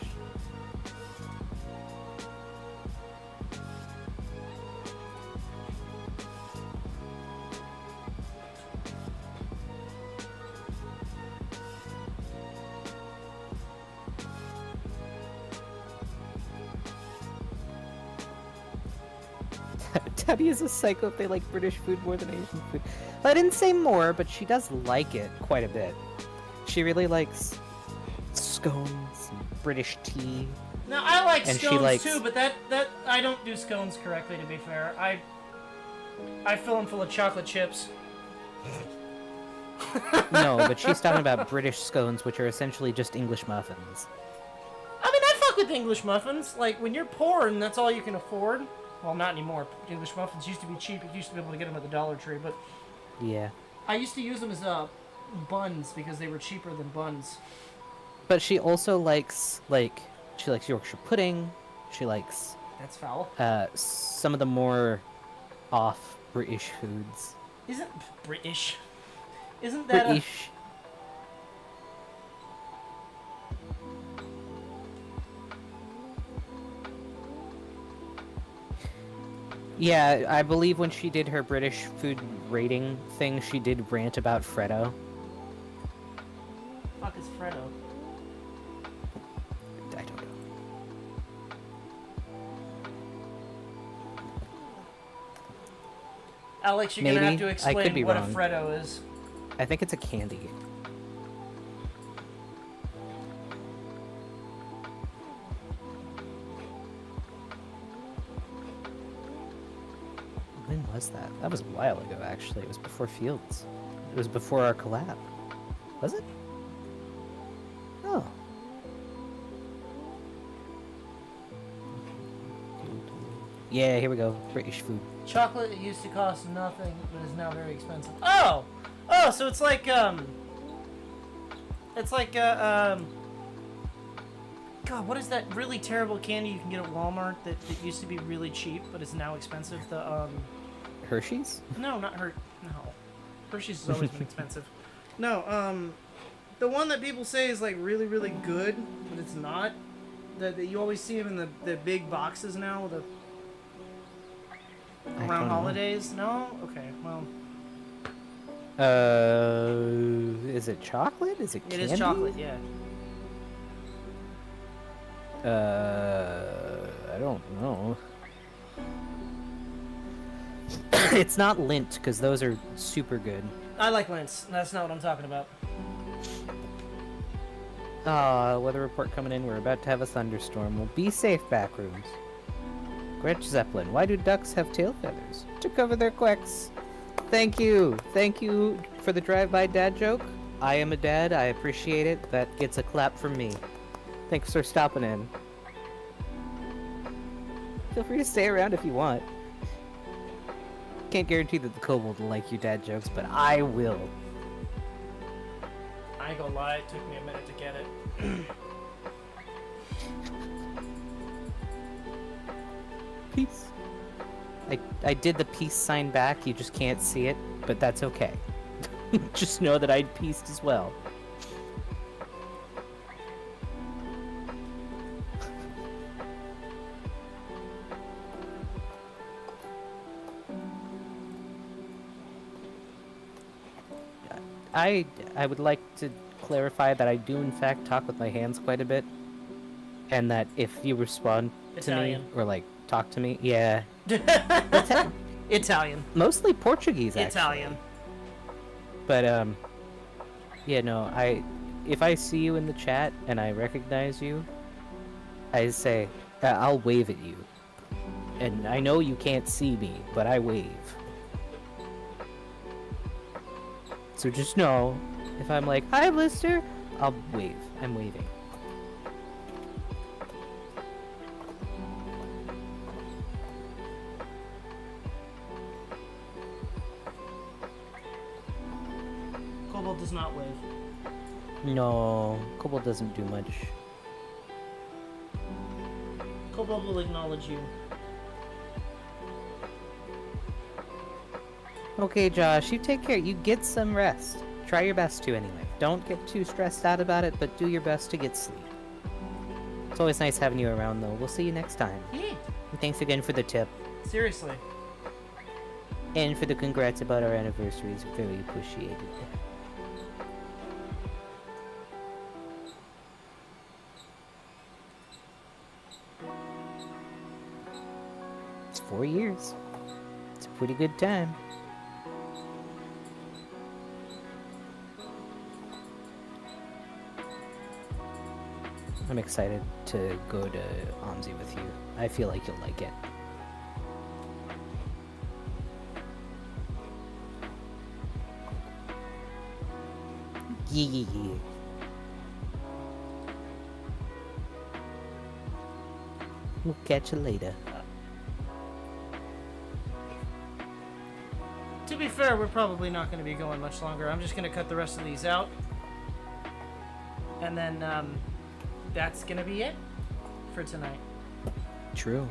Tabby is a psycho if they like British food more than Asian food. Well, I didn't say more, but she does like it quite a bit. She really likes scones and British tea. Now I like And she scones likes- too, but that I don't do scones correctly. To be fair, I fill them full of chocolate chips. No, but she's talking about British scones, which are essentially just English muffins. I mean, I fuck with English muffins. Like when you're poor and that's all you can afford. Well, not anymore. English muffins used to be cheap. You used to be able to get them at the Dollar Tree, but Yeah. I used to use them as buns because they were cheaper than buns. But she also likes, she likes Yorkshire pudding. She likes That's foul. some of the more off British foods. Isn't British? Isn't that British. Yeah, I believe when she did her British food rating thing, she did rant about Freddo. fuck is Freddo? I don't know. Alex, you're gonna have Maybe. to I explain could be what wrong. a Freddo is. I think it's a candy. When was that? That was a while ago, actually. It was before Fields. It was before our collab. Was it? Oh. Yeah, here we go. British food. Chocolate used to cost nothing, but is now very expensive. Oh! Oh, so it's like, God, what is that really terrible candy you can get at Walmart that used to be really cheap, but is now expensive? Hershey's? No, not no. Hershey's has always been expensive. No, the one that people say is like really, really good, but it's not. That you always see them in the big boxes now with I around don't know. holidays. No, okay, well, Is it chocolate? Is it it candy? is chocolate, yeah. I don't know. It's not Lint, because those are super good. I like Lints. That's not what I'm talking about. Weather report coming in. We're about to have a thunderstorm. Well, be safe, backrooms. Gretch Zeppelin. Why do ducks have tail feathers? To cover their quecks. Thank you. Thank you for the drive-by dad joke. I am a dad. I appreciate it. That gets a clap from me. Thanks for stopping in. Feel free to stay around if you want. Can't guarantee that the Kobold will like your dad jokes, but I will. I ain't gonna lie, it took me a minute to get it. Peace. I did the peace sign back, you just can't see it, but that's okay. Just know that I peaced as well. I would like to clarify that I do in fact talk with my hands quite a bit, and that if you respond Italian. to me or like talk to me, yeah, Italian. mostly Portuguese actually. Italian. But Yeah, no, if I see you in the chat and I recognize you, I say, I'll wave at you. And I know you can't see me, but I wave. So just know, if I'm like, hi, Lister, I'll wave. I'm waving. Kobold does not wave. No, Kobold doesn't do much. Kobold will acknowledge you. Okay, Josh, you take care. You get some rest. Try your best to, anyway. Don't get too stressed out about it, but do your best to get sleep. It's always nice having you around, though. We'll see you next time. Yeah. And thanks again for the tip. Seriously. And for the congrats about our anniversary. It's very appreciated. It's 4 years. It's a pretty good time. I'm excited to go to OMSI with you. I feel like you'll like it. Yeah. We'll catch you later. To be fair, we're probably not going to be going much longer. I'm just going to cut the rest of these out. And then, that's going to be it for tonight. True.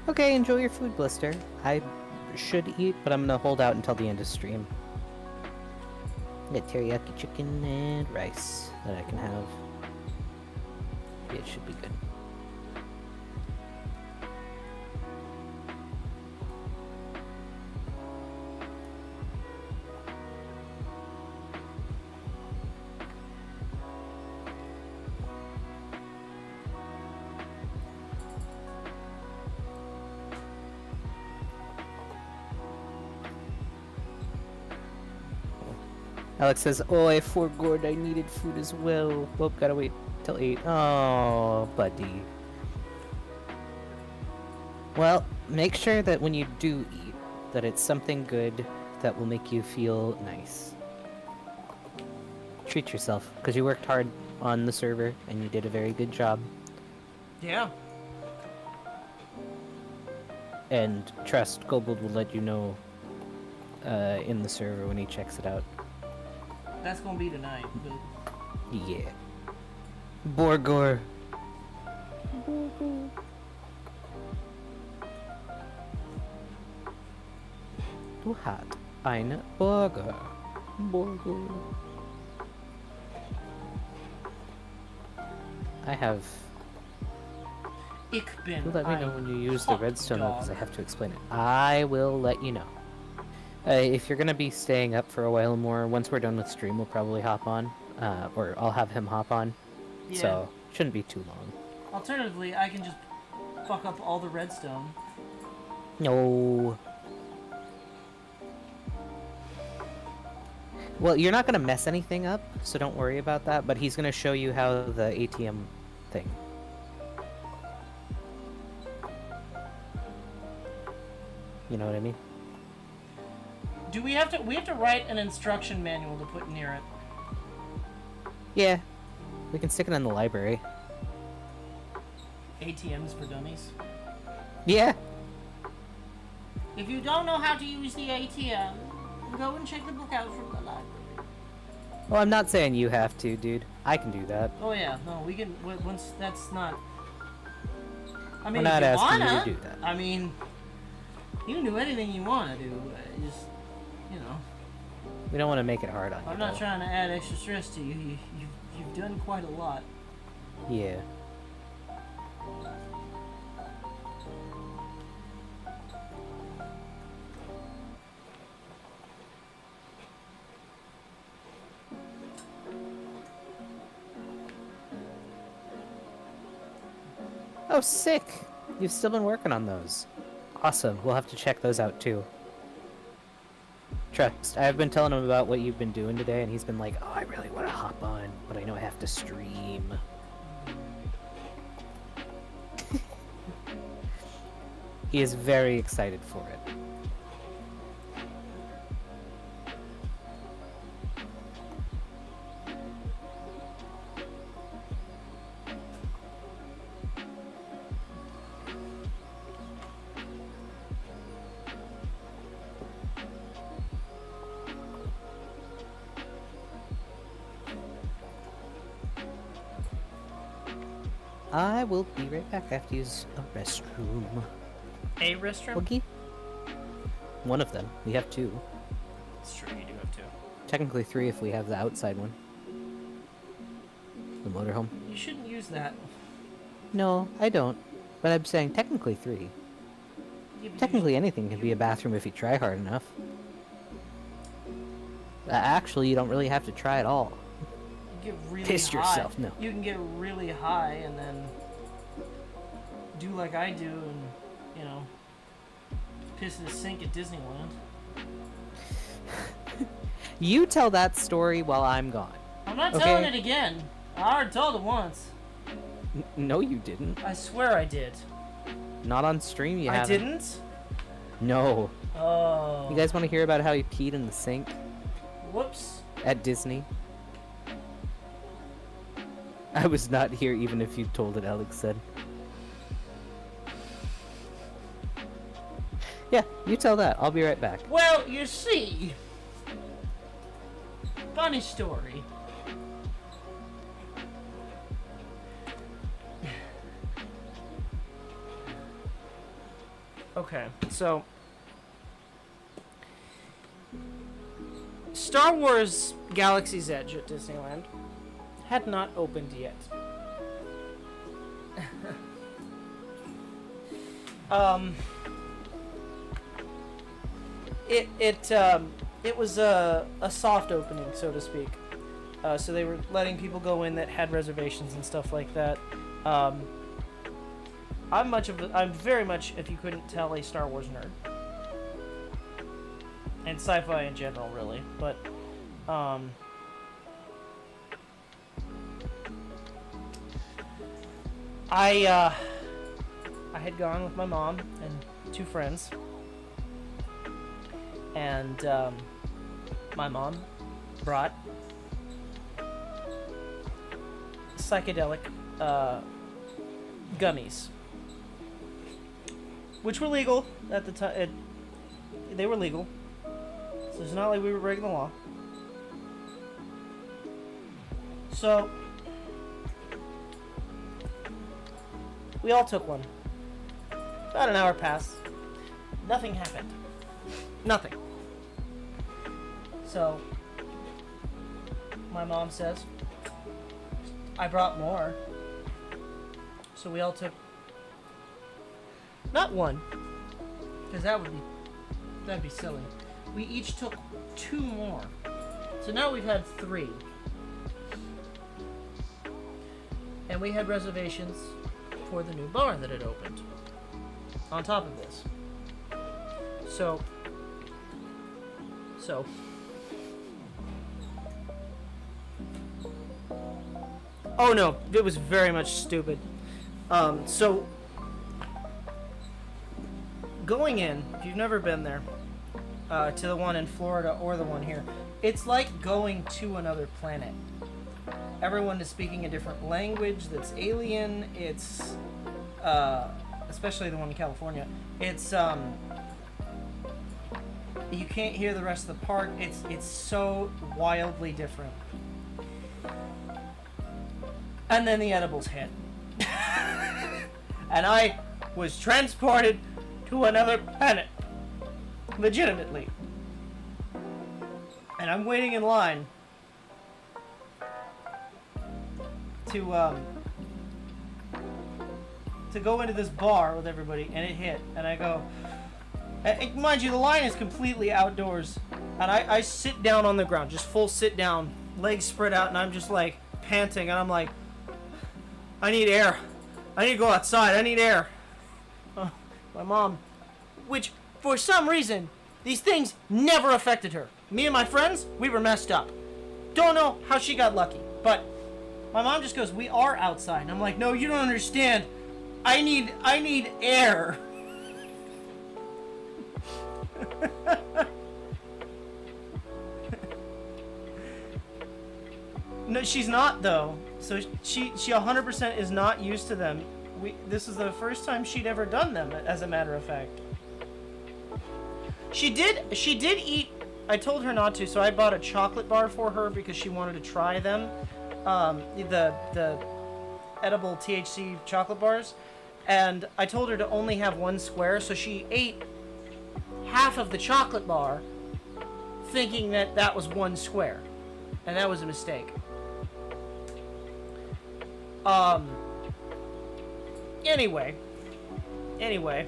Okay, enjoy your food, Blister. I should eat, but I'm gonna hold out until the end of stream. Get teriyaki chicken and rice that I can have. Yeah, it should be good. Alex says, oh, I forgot I needed food as well. Oh, gotta wait till 8. Oh, buddy. Well, make sure that when you do eat, that it's something good that will make you feel nice. Treat yourself, because you worked hard on the server, and you did a very good job. Yeah. And trust, Kobold will let you know in the server when he checks it out. That's going to be tonight. But... Yeah. Borgor. Du hat eine Burger. Borgor. I have... Ich bin You let me know when you use the hot redstone though, because I dog. have to explain it. I will let you know. If you're gonna be staying up for a while more, once we're done with stream, we'll probably hop on. Or I'll have him hop on. Yeah. So, shouldn't be too long. Alternatively, I can just fuck up all the redstone. No. Well, you're not gonna mess anything up, so don't worry about that, but he's gonna show you how the ATM thing. You know what I mean? Do we have to write an instruction manual to put near it? Yeah. We can stick it in the library. ATMs for dummies. Yeah. If you don't know how to use the ATM, go and check the book out from the library. Well, I'm not saying you have to, dude. I can do that. Oh yeah, no, we can. Once that's not. I We're mean, not if you asking you wanna, to do that. I mean, you can do anything you wanna do. Just, you know. We don't want to make it hard on you. I'm not though. trying to add extra stress to you. You've done quite a lot. Yeah. Oh, sick! You've still been working on those. Awesome. We'll have to check those out too. Trust, I've been telling him about what you've been doing today, and he's been like, oh, I really want to hop on, but I know I have to stream. He is very excited for it. I will be right back. I have to use a restroom. A restroom? Woogie? One of them. We have two. It's true, you do have two. Technically three if we have the outside one. The motorhome. You shouldn't use that. No, I don't. But I'm saying technically three. Yeah, but Technically anything can be a bathroom if you try hard enough. Actually, you don't really have to try at all. you get really Piss high. yourself, no. You can get really high and then do like I do and, you know, piss in a sink at Disneyland. You tell that story while I'm gone. I'm not Okay. telling it again. I already told it once. No, you didn't. I swear I did. Not on stream, you I haven't. didn't? No. Oh. You guys want to hear about how you peed in the sink Whoops. at Disney? I was not here even if you told it, Alex said. Yeah, you tell that. I'll be right back. Well, you see. Funny story. Okay, so Star Wars Galaxy's Edge at Disneyland had not opened yet. It was a soft opening, so to speak. So they were letting people go in that had reservations and stuff like that. I'm very much, if you couldn't tell, a Star Wars nerd. And sci-fi in general, really. But, I had gone with my mom and two friends. And, my mom brought psychedelic, gummies. Which were legal at the time. They were legal. So it's not like we were breaking the law. So we all took one. About an hour passed. Nothing happened. Nothing. So my mom says, I brought more. So we all took, not one, because that'd be silly. We each took two more. So now we've had three. And we had reservations for the new bar that had opened. On top of this. So. Oh no, it was very much stupid. So. Going in, if you've never been there, to the one in Florida or the one here, it's like going to another planet. Everyone is speaking a different language that's alien. It's, especially the one in California, it's, you can't hear the rest of the park. It's so wildly different. And then the edibles hit. And I was transported to another planet. Legitimately. and I'm waiting in line to go into this bar with everybody, and it hit, and I go, and mind you, the line is completely outdoors, and I sit down on the ground, just full sit down, legs spread out, and I'm just like panting, and I'm like, I need air, I need to go outside, I need air. My mom, which for some reason these things never affected her. Me and my friends, we were messed up. Don't know how she got lucky, but my mom just goes, we are outside. And I'm like, no, you don't understand. I need air. No, she's not though. So she 100% is not used to them. This is the first time she'd ever done them, as a matter of fact. She did eat. I told her not to, so I bought a chocolate bar for her because she wanted to try them. The edible THC chocolate bars, and I told her to only have one square, so she ate half of the chocolate bar thinking that was one square, and that was a mistake. Anyway,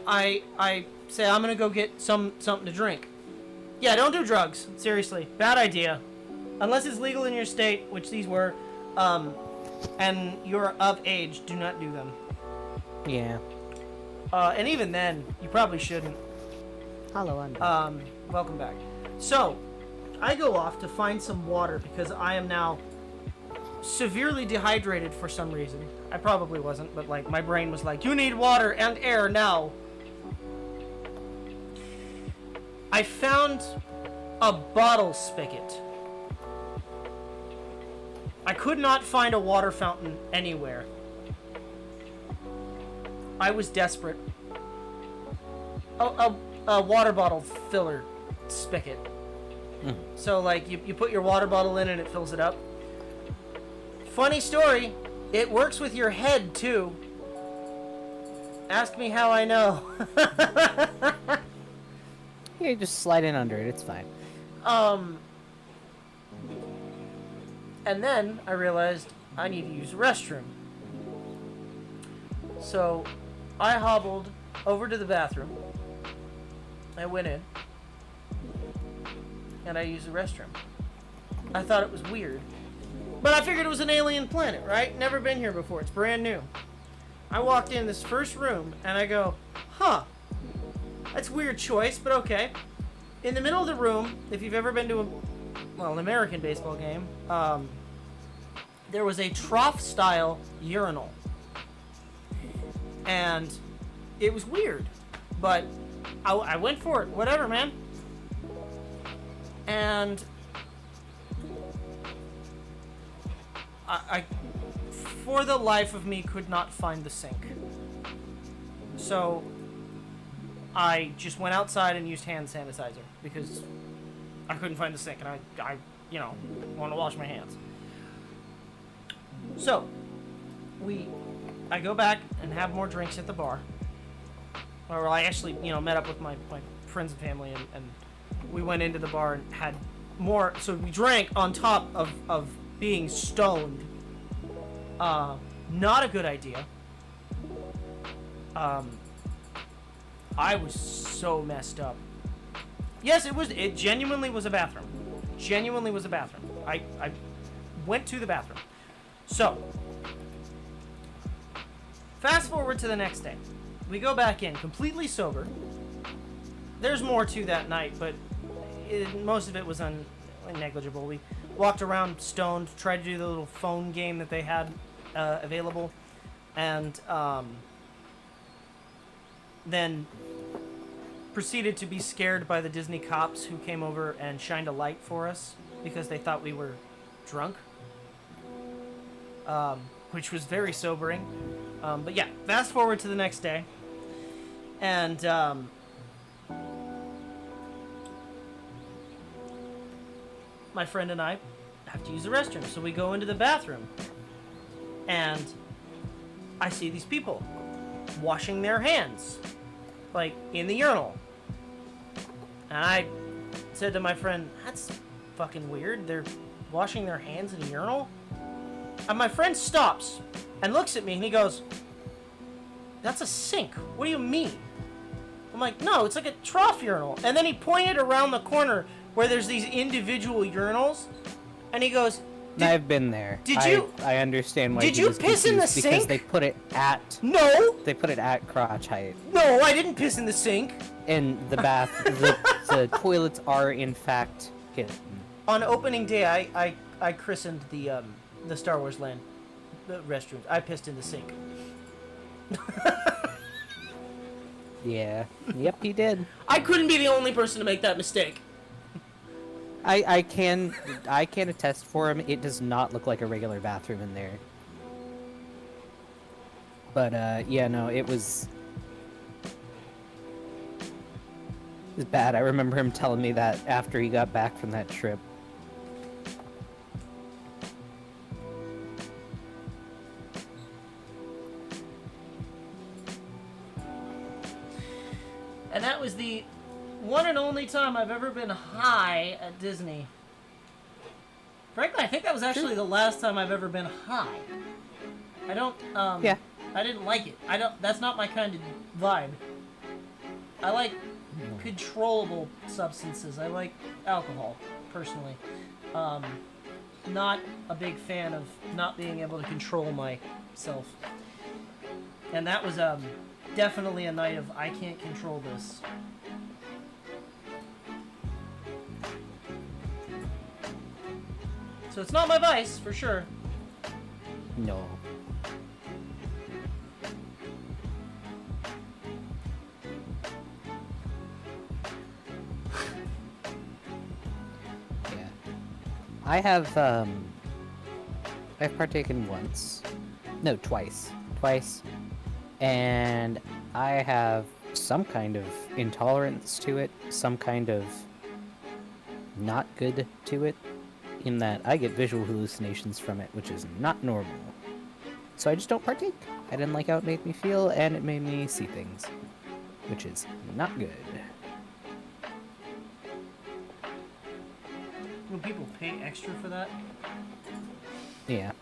I say I'm gonna go get something to drink. Yeah, don't do drugs. Seriously, bad idea. Unless it's legal in your state, which these were, and you're of age, do not do them. Yeah. And even then, you probably shouldn't. Hello, I'm back. Welcome back. So, I go off to find some water because I am now severely dehydrated for some reason. I probably wasn't, but like my brain was like, you need water and air now. I found a bottle spigot. I could not find a water fountain anywhere. I was desperate. A water bottle filler spigot. So like you put your water bottle in and it fills it up. Funny story, it works with your head too. Ask me how I know. Yeah, just slide in under it, it's fine. And then I realized I need to use the restroom. So I hobbled over to the bathroom. I went in. And I used the restroom. I thought it was weird. But I figured it was an alien planet, right? Never been here before. It's brand new. I walked in this first room and I go, huh. That's a weird choice, but okay. In the middle of the room, if you've ever been to an American baseball game, there was a trough-style urinal. And it was weird. But I went for it. Whatever, man. And I, for the life of me, could not find the sink. So I just went outside and used hand sanitizer because I couldn't find the sink, and I want to wash my hands. So I go back and have more drinks at the bar. Or I actually, met up with my friends and family, and we went into the bar and had more. So we drank on top of being stoned. Not a good idea. I was so messed up. Yes, it genuinely was a bathroom. Genuinely was a bathroom. I went to the bathroom. So, fast forward to the next day. We go back in, completely sober. There's more to that night, but most of it was negligible. We walked around stoned, tried to do the little phone game that they had available, and then proceeded to be scared by the Disney cops who came over and shined a light for us because they thought we were drunk, which was very sobering. But yeah, fast forward to the next day, and my friend and I have to use the restroom, so we go into the bathroom, and I see these people washing their hands. like, in the urinal. And I said to my friend, that's fucking weird. They're washing their hands in a urinal? And my friend stops and looks at me and he goes, that's a sink. What do you mean? I'm like, no, it's like a trough urinal. And then he pointed around the corner where there's these individual urinals. And he goes, I've been there. I understand why. Did you piss in the sink? Because they put it at. No. They put it at crotch height. No, I didn't piss in the sink. In the bath, the toilets are in fact hidden. On opening day, I christened the Star Wars Land restrooms. I pissed in the sink. Yeah. Yep, he did. I couldn't be the only person to make that mistake. I can attest for him. It does not look like a regular bathroom in there. But yeah, no, it was bad. I remember him telling me that after he got back from that trip. And that was the one and only time I've ever been high at Disney. Frankly, I think that was actually the last time I've ever been high. I don't, yeah. I didn't like it. That's not my kind of vibe. I like controllable substances. I like alcohol, personally. Not a big fan of not being able to control myself. And that was, definitely a night of I can't control this. So it's not my vice, for sure. No. Yeah. I've partaken once. No, twice. And I have some kind of intolerance to it, some kind of not good to it, in that I get visual hallucinations from it, which is not normal. So I just don't partake. I didn't like how it made me feel, and it made me see things, which is not good. Will people pay extra for that? Yeah.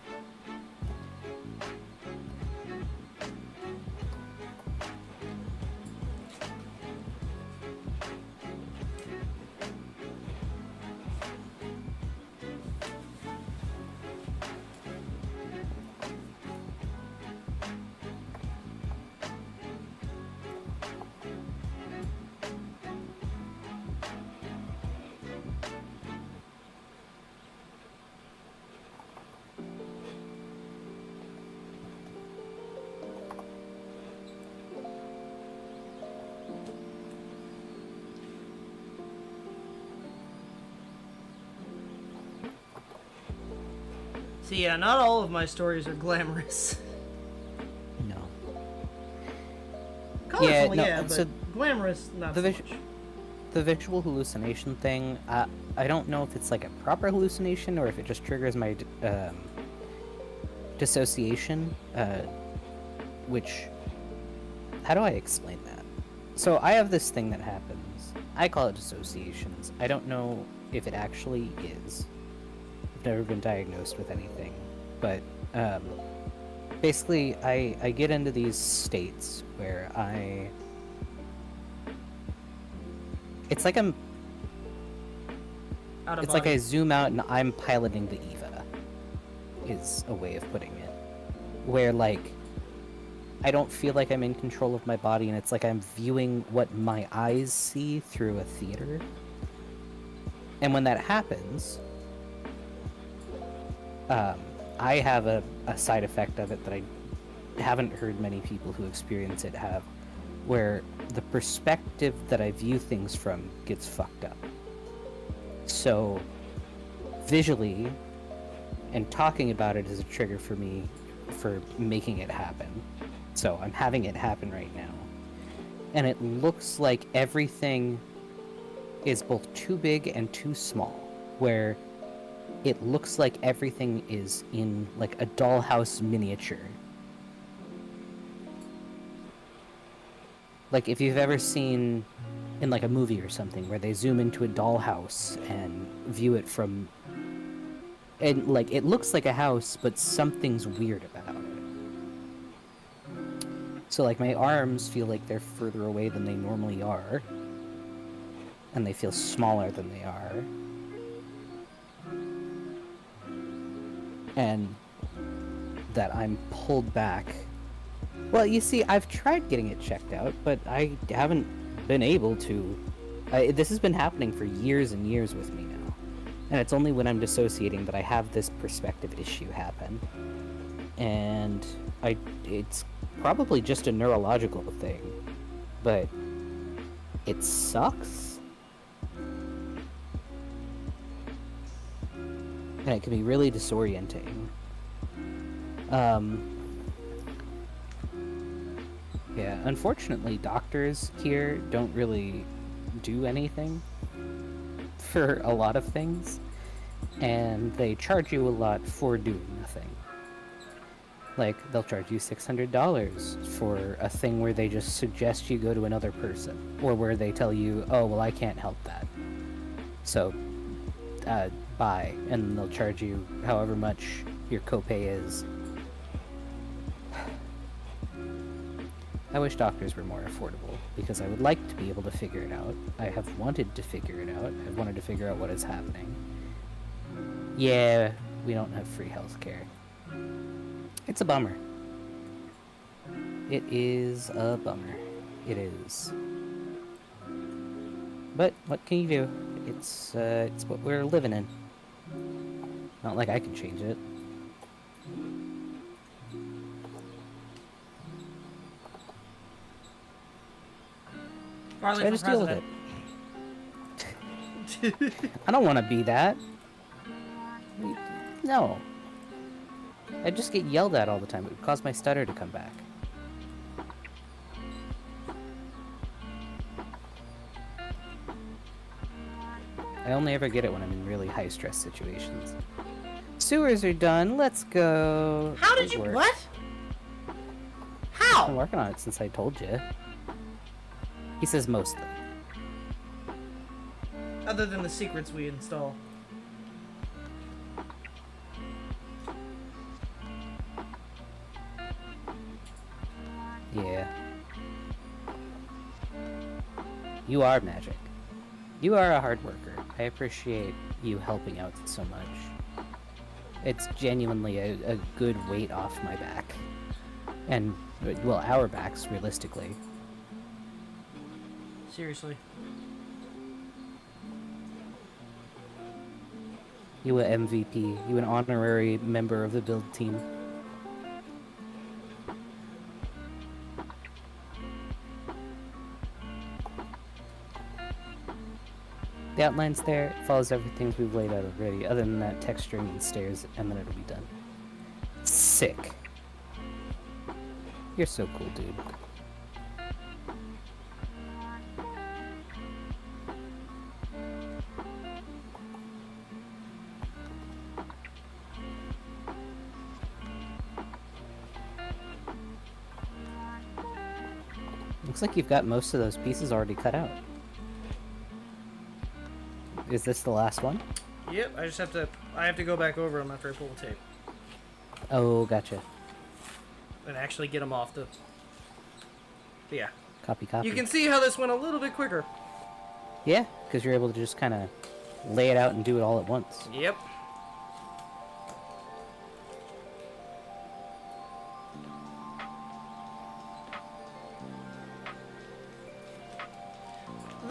So yeah, not all of my stories are glamorous. No. Colorful, no, yeah, but so glamorous, not so much. The visual hallucination thing, I don't know if it's like a proper hallucination or if it just triggers my dissociation, which... How do I explain that? So I have this thing that happens. I call it dissociations. I don't know if it actually is. I've never been diagnosed with anything. But basically, I get into these states where it's like I'm... Out of It's like body. I zoom out and I'm piloting the Eva, is a way of putting it. Where, like, I don't feel like I'm in control of my body, and it's like I'm viewing what my eyes see through a theater. And when that happens, I have a side effect of it that I haven't heard many people who experience it have, where the perspective that I view things from gets fucked up. So, visually, and talking about it is a trigger for me for making it happen. So, I'm having it happen right now. And it looks like everything is both too big and too small, where it looks like everything is in, like, a dollhouse miniature. Like, if you've ever seen in, like, a movie or something where they zoom into a dollhouse and view it from... And, like, it looks like a house, but something's weird about it. So, like, my arms feel like they're further away than they normally are. And they feel smaller than they are. And that I'm pulled back. Well, you see, I've tried getting it checked out, but I haven't been able to. This has been happening for years and years with me now. And it's only when I'm dissociating that I have this perspective issue happen. And it's probably just a neurological thing, but it sucks. And it can be really disorienting. Yeah, unfortunately, doctors here don't really do anything for a lot of things, and they charge you a lot for doing nothing. Like, they'll charge you $600 for a thing where they just suggest you go to another person, or where they tell you, oh, well, I can't help that. So, bye, and they'll charge you however much your copay is. I wish doctors were more affordable, because I would like to be able to figure it out. I have wanted to figure it out. I've wanted to figure out what is happening. Yeah, we don't have free healthcare. It's a bummer. It is a bummer. It is. But what can you do? It's what we're living in. Not like I can change it. Farley So I for just deal with it. I don't want to be that. No. I just get yelled at all the time. It would cause my stutter to come back. I only ever get it when I'm in really high stress situations. Sewers are done. Let's go. How did you... work. What? I've How? been working on it since I told you. He says mostly. Other than the secrets we install. Yeah. You are magic. You are a hard worker. I appreciate you helping out so much. It's genuinely a good weight off my back. And, well, our backs, realistically. Seriously. You a MVP. You an honorary member of the build team. The outline's there. It follows everything we've laid out already. Other than that, texturing and stairs, and then it'll be done. Sick. You're so cool, dude. Looks like you've got most of those pieces already cut out. Is this the last one? Yep, I have to go back over them after I pull the tape. Oh, gotcha. And actually get them off the... Yeah. Copy, copy. You can see how this went a little bit quicker. Yeah, because you're able to just kind of lay it out and do it all at once. Yep.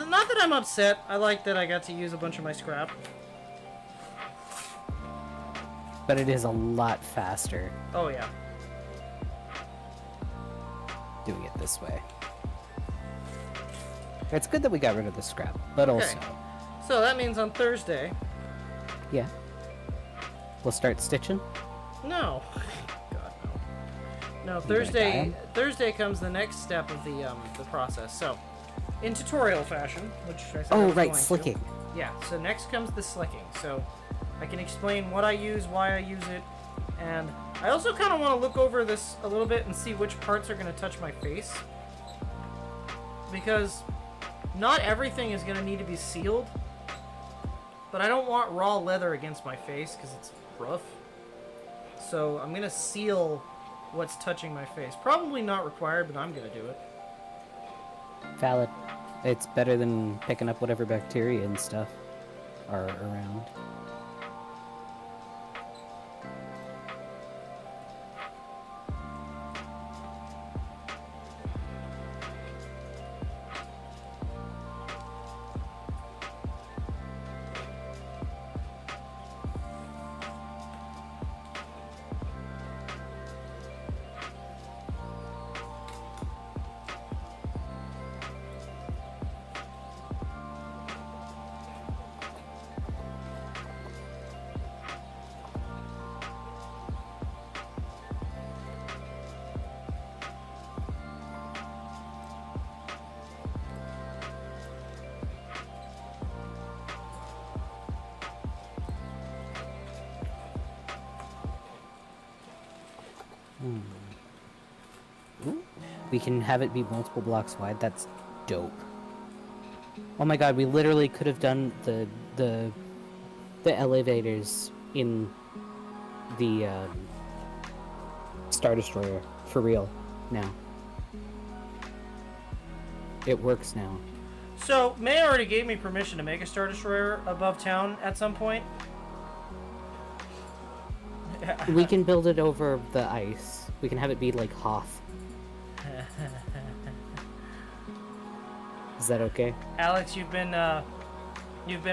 Not that I'm upset. I like that I got to use a bunch of my scrap. But it is a lot faster Oh, yeah. doing it this way. It's good that we got rid of the scrap, but also, So that means on Thursday... yeah, we'll start stitching. No. God, no. No, gonna die? Thursday comes the next step of the process. So, in tutorial fashion, which I said I Oh, was right, going to. slicking. Yeah, so next comes the slicking. So, I can explain what I use, why I use it, and I also kind of want to look over this a little bit and see which parts are going to touch my face. because not everything is going to need to be sealed, but I don't want raw leather against my face because it's rough. So I'm going to seal what's touching my face. Probably not required, but I'm going to do it. Valid. It's better than picking up whatever bacteria and stuff are around. Ooh. We can have it be multiple blocks wide. That's dope. Oh my god, we literally could have done the elevators in the Star Destroyer for real now. It works now. So, May already gave me permission to make a Star Destroyer above town at some point. We can build it over the ice. We can have it be like Hoth. Is that okay? Alex, you've been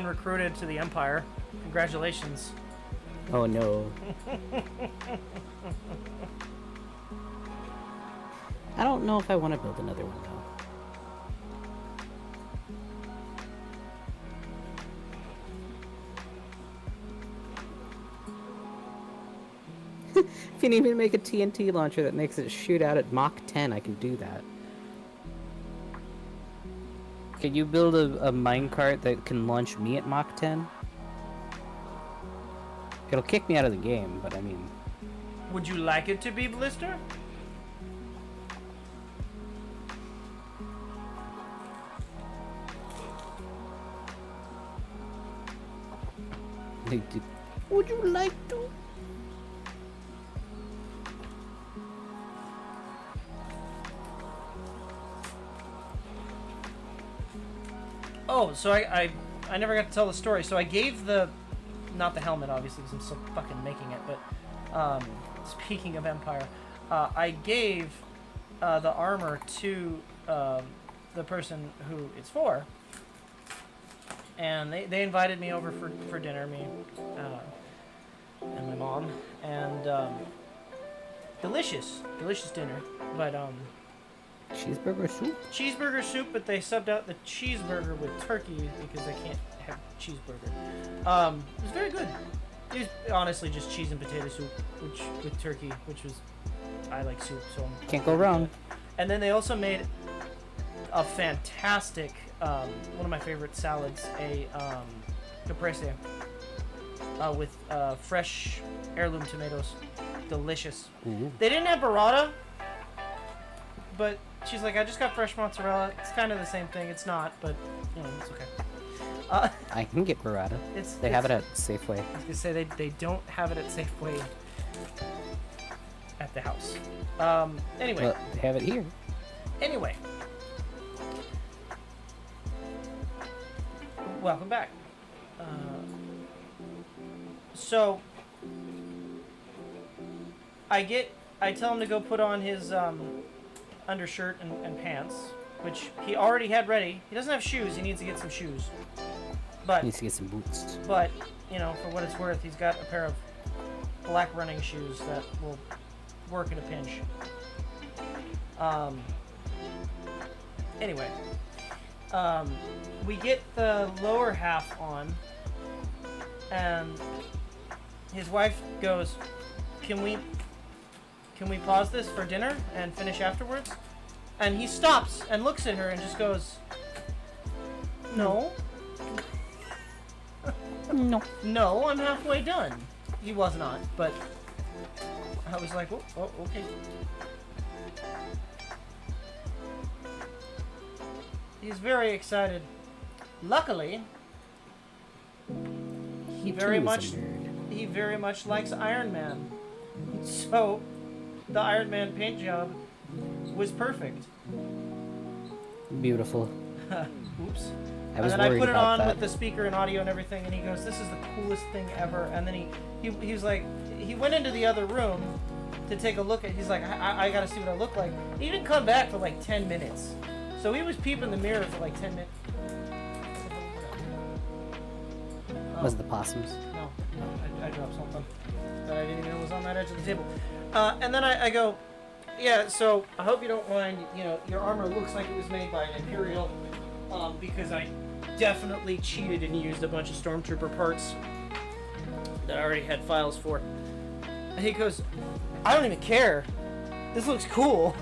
recruited to the Empire. Congratulations. Oh no. I don't know if I want to build another one though. If you need me to make a TNT launcher that makes it shoot out at Mach 10, I can do that. Can you build a minecart that can launch me at Mach 10? It'll kick me out of the game, but I mean... Would you like it to be Blister? Would you like to? Oh, so I never got to tell the story. So I gave not the helmet, obviously, because I'm still fucking making it, but speaking of Empire, I gave the armor to the person who it's for, and they invited me over for dinner, me and my mom, and delicious dinner, but Cheeseburger soup? cheeseburger soup, but they subbed out the cheeseburger with turkey because they can't have cheeseburger. It was very good. It was honestly just cheese and potato soup, with turkey, which was, I like soup, so Can't go wrong. And then they also made a fantastic, one of my favorite salads, a caprese with fresh heirloom tomatoes. Delicious. Ooh. They didn't have burrata, but she's like, I just got fresh mozzarella. It's kind of the same thing. It's not, but you know, it's okay. I can get burrata. They have it at Safeway. I was gonna say they don't have it at Safeway at the house. Anyway. Well, they have it here. Anyway. Welcome back. So I tell him to go put on his undershirt and pants, which he already had ready. He doesn't have shoes. He needs to get some shoes. But Needs to get some boots. But, you know, for what it's worth, he's got a pair of black running shoes that will work in a pinch. Anyway. We get the lower half on, and his wife goes, Can we pause this for dinner and finish afterwards? And he stops and looks at her and just goes, No. No. No, I'm halfway done. He was not, but I was like, oh okay. He's very excited. Luckily, he too very is a much nerd. he very much likes Iron Man. So the Iron Man paint job was perfect. Beautiful. Oops. I was and then I worried put it about on that. with the speaker and audio and everything, and he goes, "This is the coolest thing ever." And then he was like, he went into the other room to take a look at. He's like, I gotta see what I look like. He didn't come back for like 10 minutes, so he was peeping the mirror for like 10 minutes. Was it the possums? No, I dropped something that I didn't even know was on that edge of the table. And then I go, yeah. So I hope you don't mind. You know, your armor looks like it was made by an Imperial, because I definitely cheated and used a bunch of Stormtrooper parts that I already had files for. And he goes, I don't even care. This looks cool.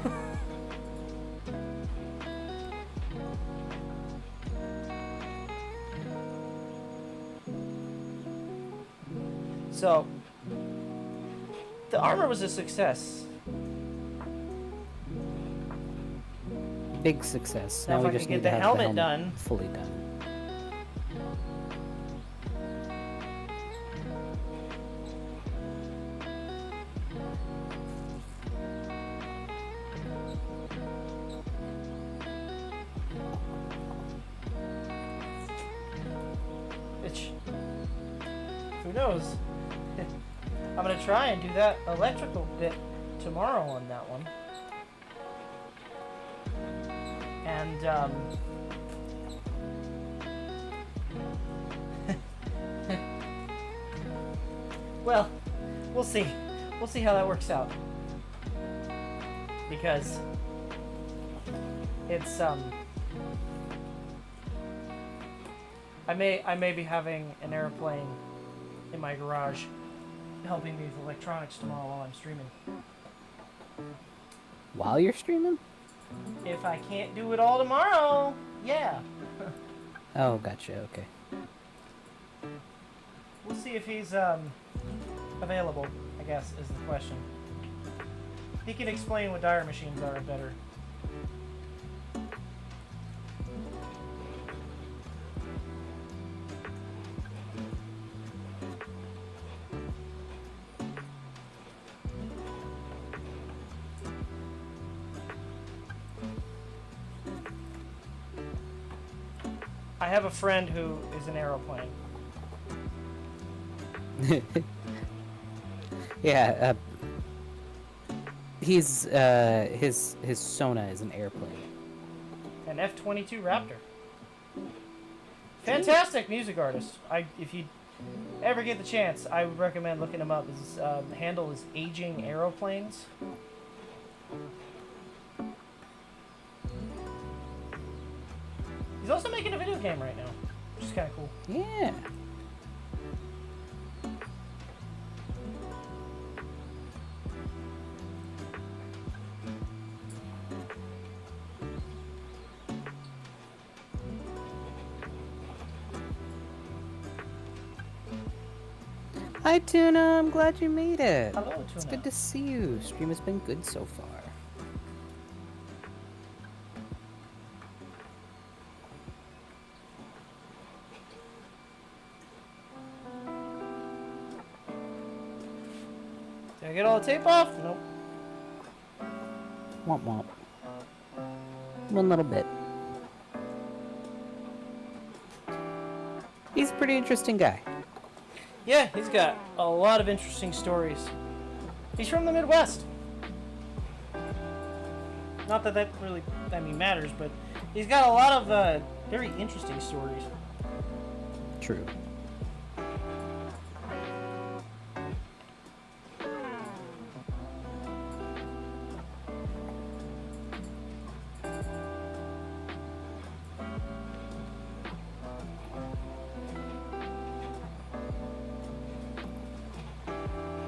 So, the armor was a success. Big success. Now Now if we I just could need get to the have the helmet helmet done. fully done. Which, who knows? I'm gonna try and do that electrical bit tomorrow on that one. And, well, we'll see. We'll see how that works out. Because it's, I may be having an airplane in my garage helping me with electronics tomorrow while I'm streaming. While you're streaming? If I can't do it all tomorrow, yeah. Oh, gotcha. Okay. We'll see if he's available, I guess, is the question. He can explain what dire machines are better. I have a friend who is an aeroplane. Yeah, he's his Sona is an airplane. An F-22 Raptor. Fantastic music artist. If you ever get the chance, I would recommend looking him up. His handle is Aging Aeroplanes. He's also making a video game right now, which is kind of cool. Yeah. Hi, Tuna. I'm glad you made it. Hello, Tuna. It's good to see you. Stream has been good so far. Did I get all the tape off? Nope. Womp womp. One little bit. He's a pretty interesting guy. Yeah, he's got a lot of interesting stories. He's from the Midwest. Not that really, matters, but he's got a lot of very interesting stories. True.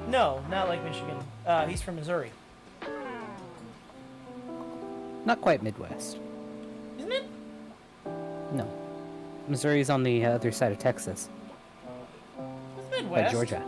No, not like Michigan. He's from Missouri. Not quite Midwest. Isn't it? No. Missouri's on the other side of Texas. It's By Midwest. Georgia.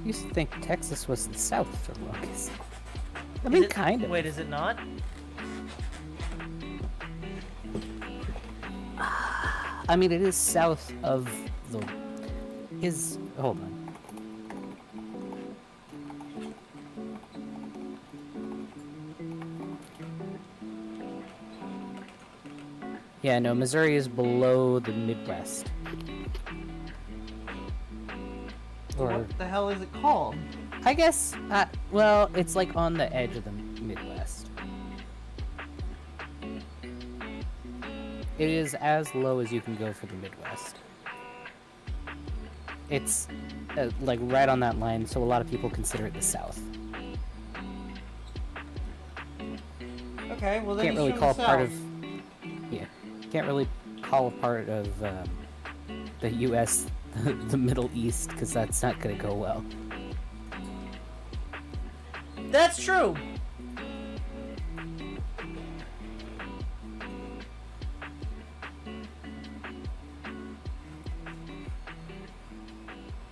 Used to think Texas was the South for the longest. I Is mean, it- kind of. Wait, is it not? I mean, it is south of the. Hold on. Yeah, no, Missouri is below the Midwest. Or, What the hell is it called? I guess, well, it's like on the edge of the Midwest. It is as low as you can go for the Midwest. It's like right on that line, so a lot of people consider it the South. Okay, well then Can't really he's call from it the part south. of. Yeah, can't really call a part of the U.S. the Middle East because that's not gonna go well. That's true.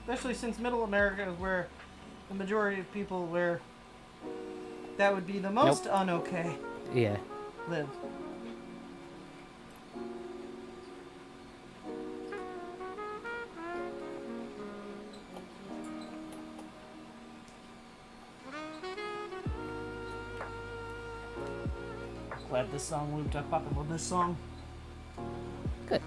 Especially since Middle America is where the majority of people where that would be the most unokay Yeah. live. Glad this song looped up. I love this song. Good.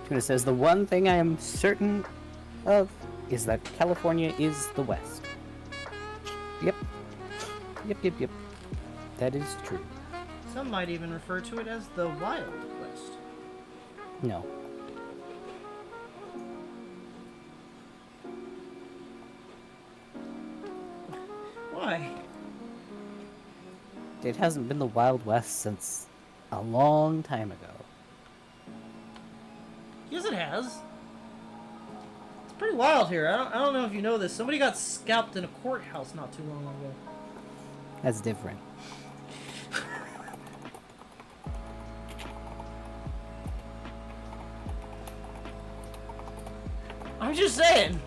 Tuna says, the one thing I am certain of is that California is the West. Yep. Yep. That is true. Some might even refer to it as the Wild West. No. Why? It hasn't been the Wild West since a long time ago. Yes, it has. It's pretty wild here. I don't know if you know this. Somebody got scalped in a courthouse not too long ago. That's different. I'm just saying.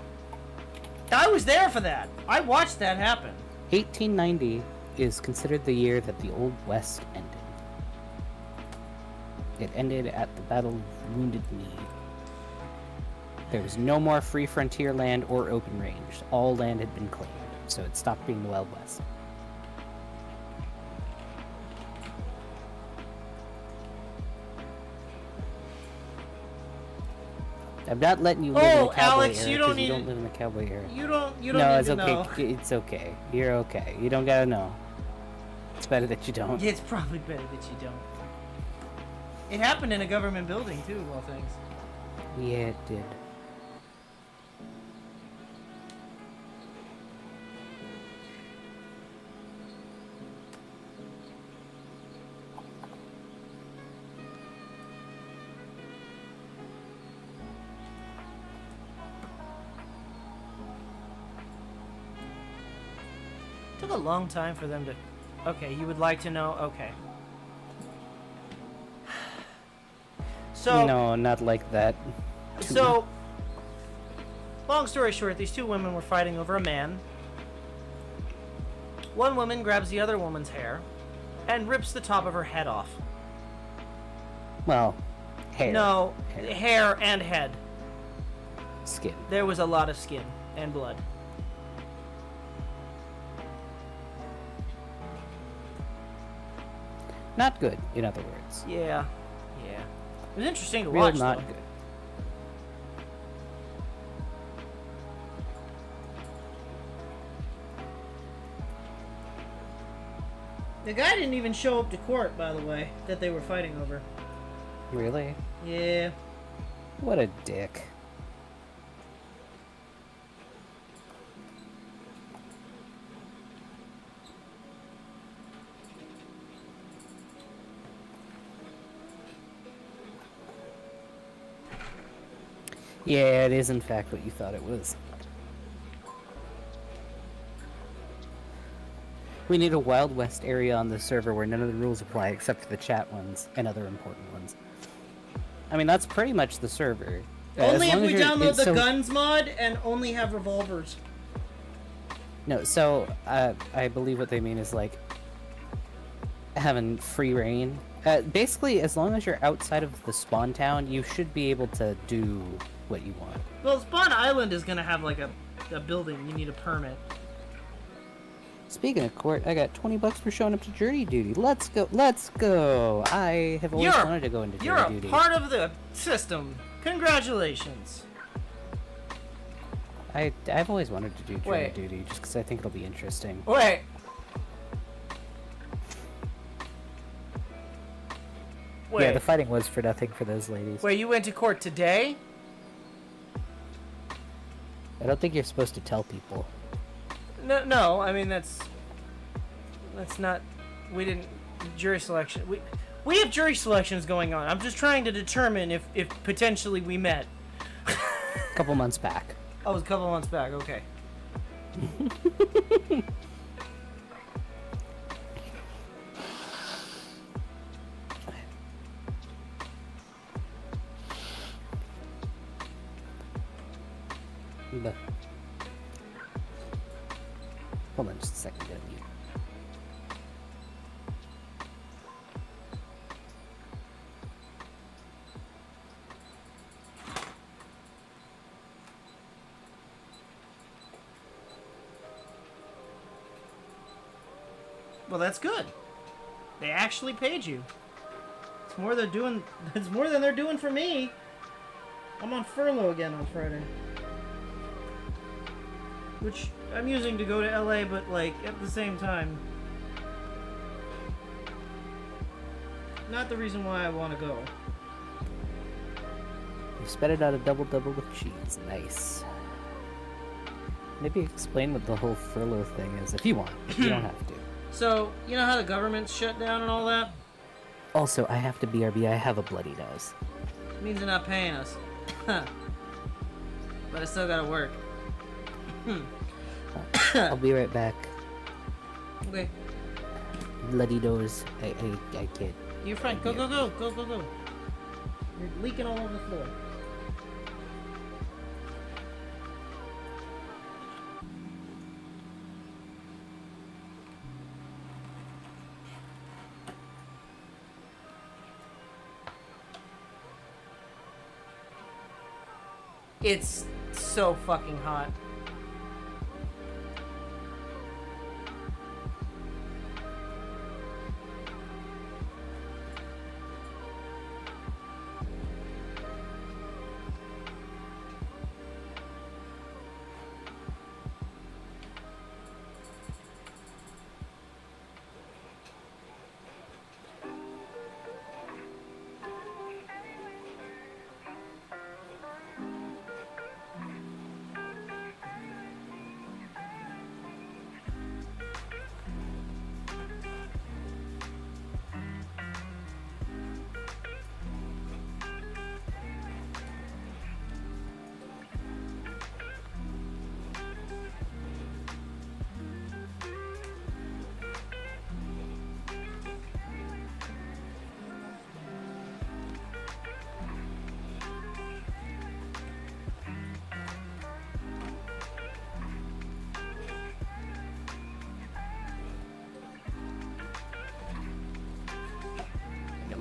I was there for that. I watched that happen. 1890 is considered the year that the Old West ended. It ended at the Battle of Wounded Knee. There was no more free frontier land or open range. All land had been claimed, so it stopped being the Wild West. I'm not letting you live in the cowboy Alex, era you don't 'cause need you don't to- live in the cowboy era. You don't No, need it's to okay. know. It's okay. You're okay. You don't gotta know. It's better that you don't. It's probably better that you don't. It happened in a government building too, of all things. Yeah, it did. Took a long time for them to... Okay, you would like to know? Okay. So... No, not like that. So... Long story short, these two women were fighting over a man. One woman grabs the other woman's hair and rips the top of her head off. Well, hair. No, hair and head. Skin. There was a lot of skin and blood. Not good, in other words. Yeah. Yeah. It was interesting to Real watch, not though. good. The guy didn't even show up to court, by the way, that they were fighting over. Really? Yeah. What a dick. Yeah, it is in fact what you thought it was. We need a Wild West area on the server where none of the rules apply except for the chat ones and other important ones. I mean, that's pretty much the server. Only As if long we as you're- download it's the so- guns mod and only have revolvers. No, so I believe what they mean is like having free reign. Basically, as long as you're outside of the spawn town, you should be able to do what you want. Well, Spawn Island is gonna have like a building. You need a permit. Speaking of court, I got $20 for showing up to jury duty. Let's go! Let's go! I have always wanted to go into You're jury a duty. part of the system. Congratulations. I've always wanted to do jury Wait. duty just because I think it'll be interesting. Wait. Wait. Yeah, the fighting was for nothing for those ladies. Wait, you went to court today? I don't think you're supposed to tell people. No. I mean that's not. We didn't jury selection. We have jury selections going on. I'm just trying to determine if potentially we met. A couple months back. Oh, it was a couple months back. Okay. The... Hold on just a second, get a mute. Well, that's good. They actually paid you. It's more they're doing. It's more than they're doing for me. I'm on furlough again on Friday, which I'm using to go to LA, but like at the same time, not the reason why I want to go. You sped it out a double-double with cheese. Nice. Maybe explain what the whole furlough thing is if you want. You don't have to. So, you know how the government's shut down and all that? Also, I have to BRB. I have a bloody nose. It means they're not paying us. Huh. But I still gotta work. I'll be right back. Okay. Bloody nose. I can't. You're fine. Go. You're leaking all over the floor. It's so fucking hot.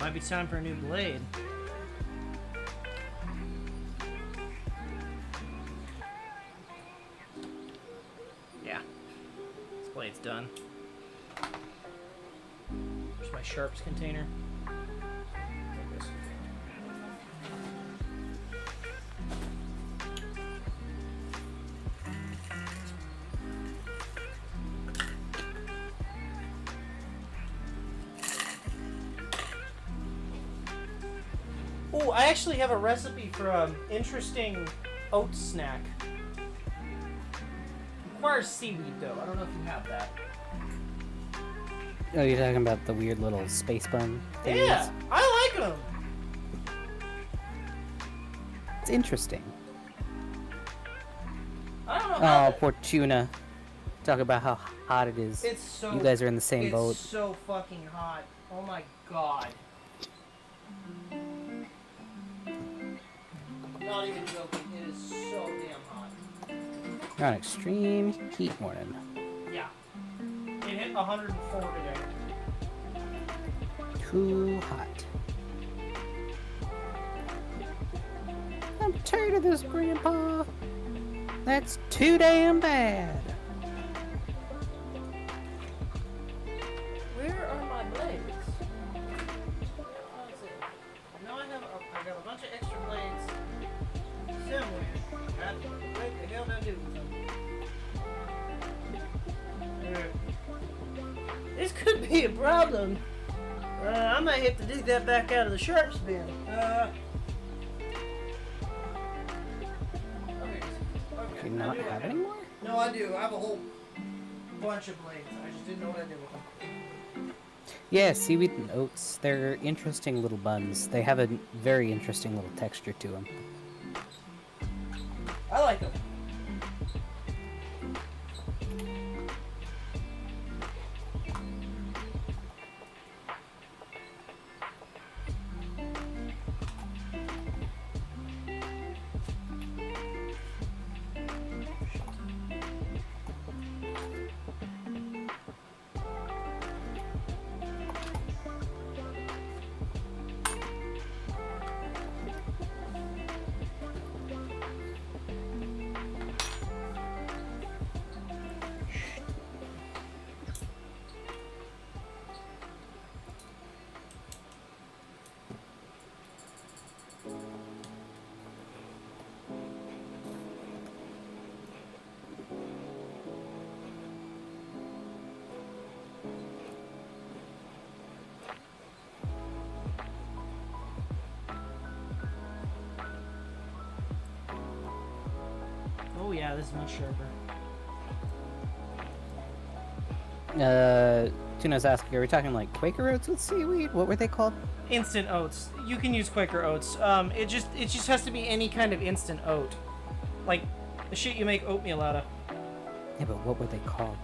Might be time for a new blade. Yeah. This blade's done. There's my sharps container. Take this. Oh, I actually have a recipe for an interesting oat snack. Requires seaweed though. I don't know if you have that. Oh, you're talking about the weird little space bun things? Yeah, I like them. It's interesting. I don't know how Oh, poor tuna. Talk about how hot it is. it's so. You guys are in the same it's boat. so fucking hot. Oh my god. Not even joking. It is so damn hot. We're on extreme heat warning. Yeah. It hit 104 today. Too hot. I'm tired of this, Grandpa. That's too damn bad. Where are my blades? Let's see. I got a bunch of extra blades somewhere. What the hell did I do with them? This could be a problem. I might have to dig that back out of the sharps bin. Okay. Do you not have any more? No, I do. I have a whole bunch of blades. I just didn't know what I did with them. Yeah, seaweed and oats. They're interesting little buns. They have a very interesting little texture to them. I like them. Oh yeah, this is much sharper. Tuna's asking, are we talking like Quaker oats with seaweed? What were they called? Instant oats. You can use Quaker oats. It just has to be any kind of instant oat, like the shit you make oatmeal out of. Yeah, but what were they called?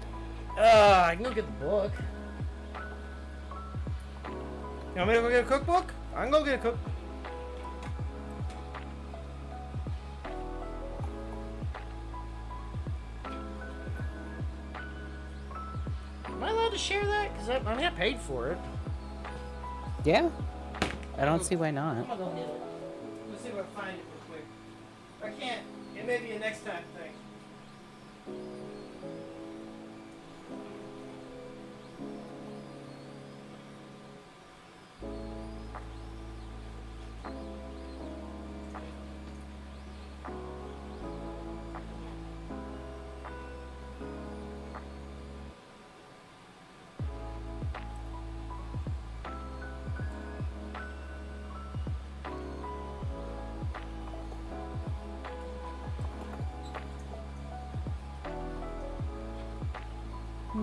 I can go get the book. You want me to go get a cookbook? I can go get a cook. Am I allowed to share that? Because I mean, I paid for it. Yeah? I don't see why not. I'm gonna go get it. Let's see if I can find it real quick. If I can't, it may be a next time thing.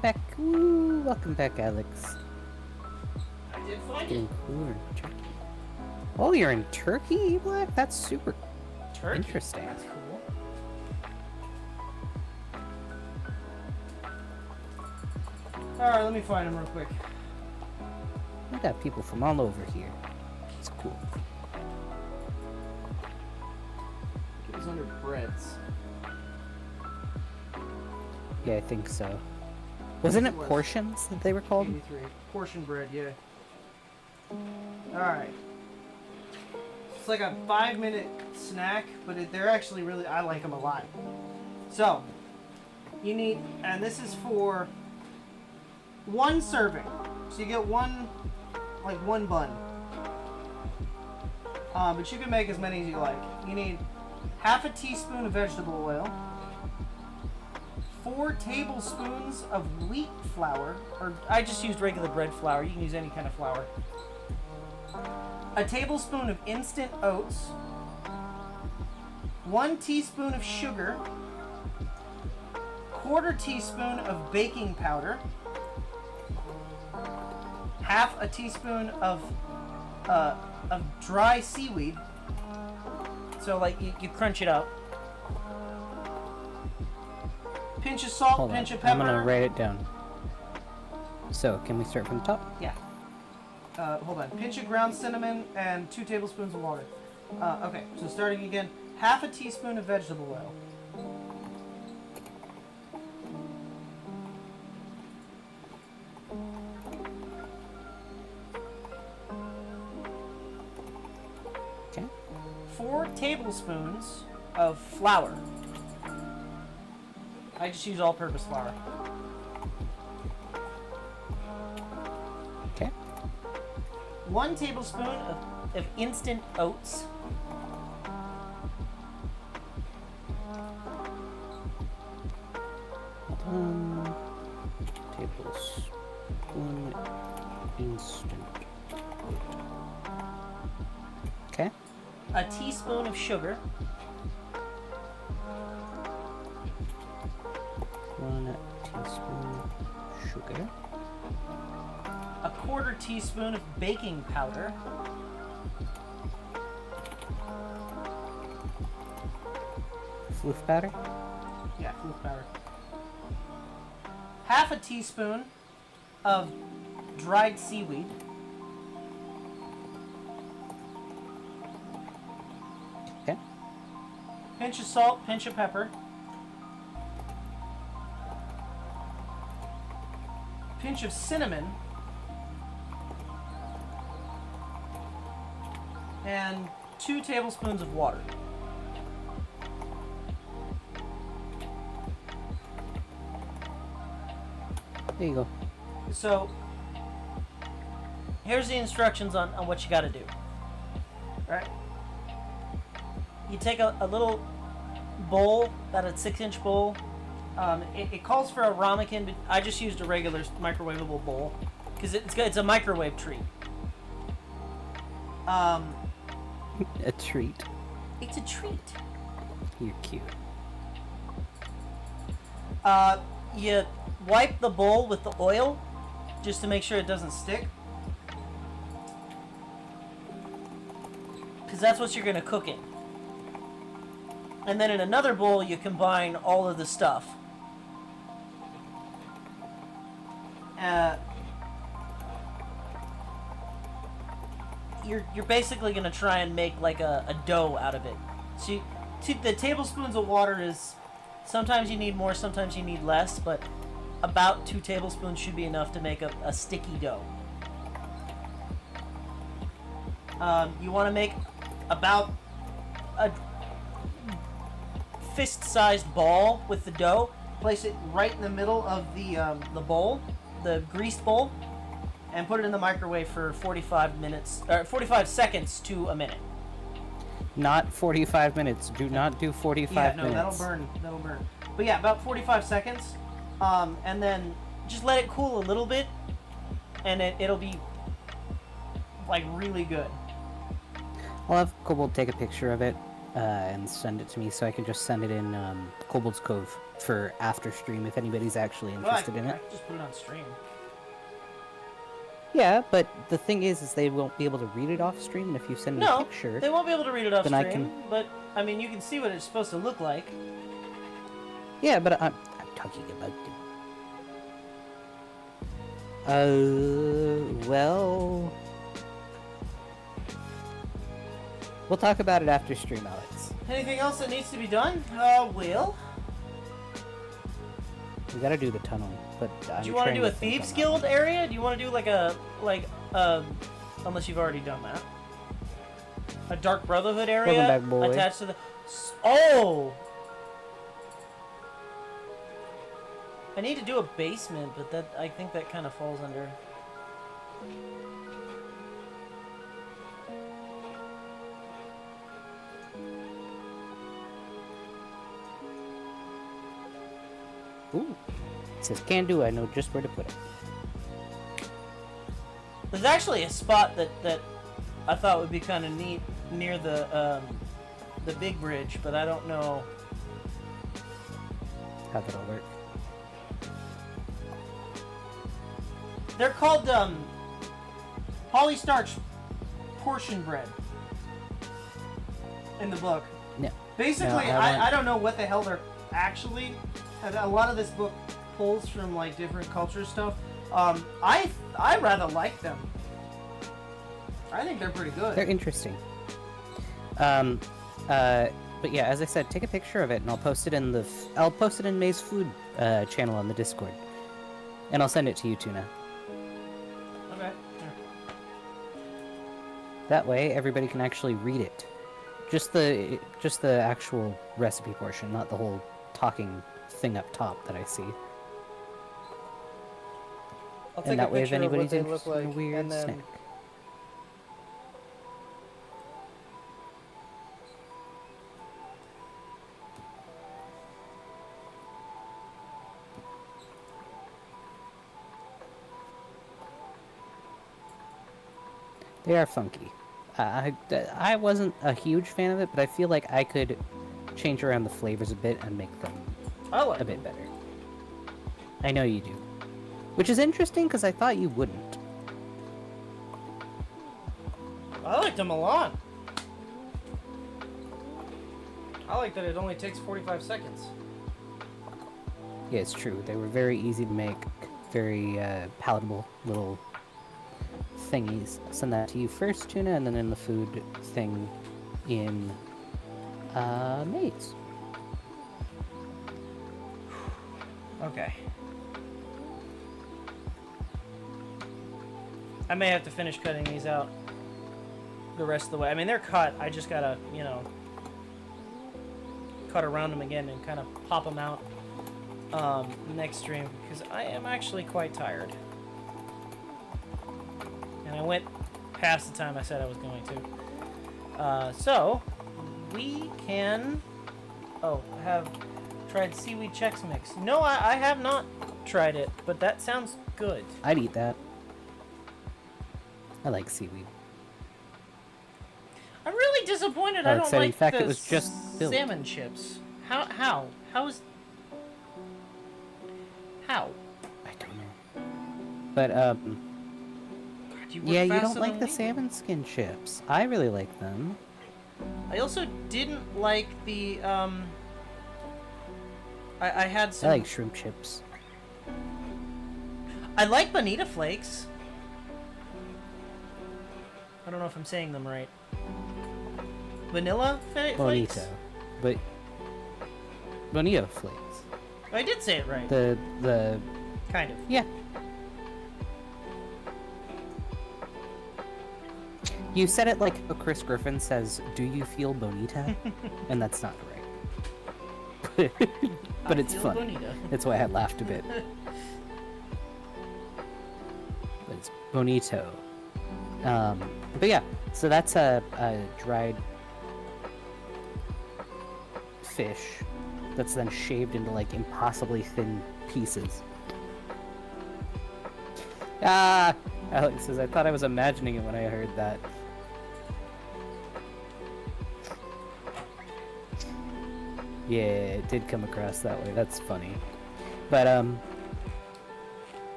Back. Woo, welcome back, Alex. I did find it. Getting cooler in Turkey. Oh, you're in Turkey, Black? That's super Turkey. interesting. That's cool. Alright, let me find him real quick. We got people from all over here. It's cool. It was under breads. Yeah, I think so. Wasn't it It was. portions that they were called? 83. Portion bread, yeah. Alright. It's like a 5-minute snack, but they're actually really, I like them a lot. So, you need, and this is for 1 serving. So you get one bun. But you can make as many as you like. You need half a teaspoon of vegetable oil, 4 tablespoons of wheat flour, or I just used regular bread flour. You can use any kind of flour. A tablespoon of instant oats, 1 teaspoon of sugar, 1/4 teaspoon of baking powder, half a teaspoon of dry seaweed. So like you crunch it up. Pinch of salt, Hold pinch on. of pepper. I'm gonna write it down. So, can we start from the top? Yeah. Hold on. Pinch of ground cinnamon and 2 tablespoons of water. Okay, so starting again. Half a teaspoon of vegetable oil. Okay. 4 tablespoons of flour. I just use all-purpose flour. Okay. 1 tablespoon of instant oats. Tablespoon instant. Okay. A teaspoon of sugar. 1 teaspoon sugar. A 1/4 teaspoon of baking powder. Floof powder. Yeah, floof powder. Half a teaspoon of dried seaweed. Okay. Pinch of salt, pinch of pepper. Pinch of cinnamon. And 2 tablespoons of water. There you go. So, here's the instructions on what you got to do. Alright? You take a little bowl, about a 6-inch bowl. It calls for a ramekin, but I just used a regular microwavable bowl because it's a microwave treat. A treat. It's a treat. You're cute. You wipe the bowl with the oil just to make sure it doesn't stick. Because that's what you're going to cook in. And then in another bowl, you combine all of the stuff. You're basically going to try and make like a dough out of it. So the tablespoons of water is, sometimes you need more, sometimes you need less, but about 2 tablespoons should be enough to make a sticky dough. You want to make about a fist-sized ball with the dough. Place it right in the middle of the bowl, the greased bowl, and put it in the microwave for 45 seconds to a minute. Not 45 minutes. Do not do 45 minutes. That'll burn. That'll burn. But yeah, about 45 seconds. And then just let it cool a little bit, and it'll be like really good. I'll have Kobold take a picture of it and send it to me so I can just send it in Kobold's Cove for after stream if anybody's actually interested in it. I can just put it on stream. Yeah, but the thing is they won't be able to read it off stream, and if you send me a picture... They won't be able to read it off then stream, but, I mean, you can see what it's supposed to look like. Yeah, but I'm talking about well... We'll talk about it after stream, Alex. Anything else that needs to be done? Will? We gotta do the tunnel, but Do you want to do a Thieves Guild area? Do you want to do like a Unless you've already done that. A Dark Brotherhood area Welcome back, boy. attached to the... Oh! I need to do a basement, but that I think that kind of falls under... Ooh. It says can do, I know just where to put it. There's actually a spot that I thought would be kind of neat near the big bridge, but I don't know How that'll work. They're called Holly Starch portion bread in the book. No. Basically, No, I don't know what the hell they're actually. A lot of this book pulls from like different culture stuff. I rather like them. I think they're pretty good. They're interesting. But yeah, as I said, take a picture of it and I'll post it in I'll post it in May's food channel on the Discord, and I'll send it to you, Tuna. Okay. Here. That way, everybody can actually read it. Just the actual recipe portion, not the whole talking thing up top that I see. I'll And take that a way, if picture of what anybody's they interested look in a like, weird and then snack. They are funky. I wasn't a huge fan of it, but I feel like I could change around the flavors a bit and make them I like a bit better. I know you do. Which is interesting, because I thought you wouldn't. I liked them a lot. I like that it only takes 45 seconds. Yeah, it's true. They were very easy to make, very palatable little thingies. I'll send that to you first, Tuna, and then in the food thing in Maze. Okay. I may have to finish cutting these out the rest of the way. I mean, they're cut. I just gotta, you know, cut around them again and kind of pop them out next stream, because I am actually quite tired. And I went past the time I said I was going to. So, we can... Oh, have tried seaweed Chex Mix. No, I have not tried it, but that sounds good. I'd eat that. I like seaweed. I'm really disappointed I don't exciting like fact, the it was just built. salmon chips. How is... How? I don't know. But, You work yeah, you faster don't like than the me. salmon skin chips. I really like them. I also didn't like the, I had some... I like shrimp chips. I like bonita flakes. I don't know if I'm saying them right. Vanilla flakes? Bonito. But... Bonito flakes. I did say it right. The... Kind of. Yeah. You said it like how Chris Griffin says, "Do you feel bonita?" And that's not right. But I it's feel funny. bonita. That's why I laughed a bit. But it's bonito. But yeah, so that's a dried fish that's then shaved into like impossibly thin pieces. Ah! Alex says, I thought I was imagining it when I heard that. Yeah, it did come across that way. That's funny. But,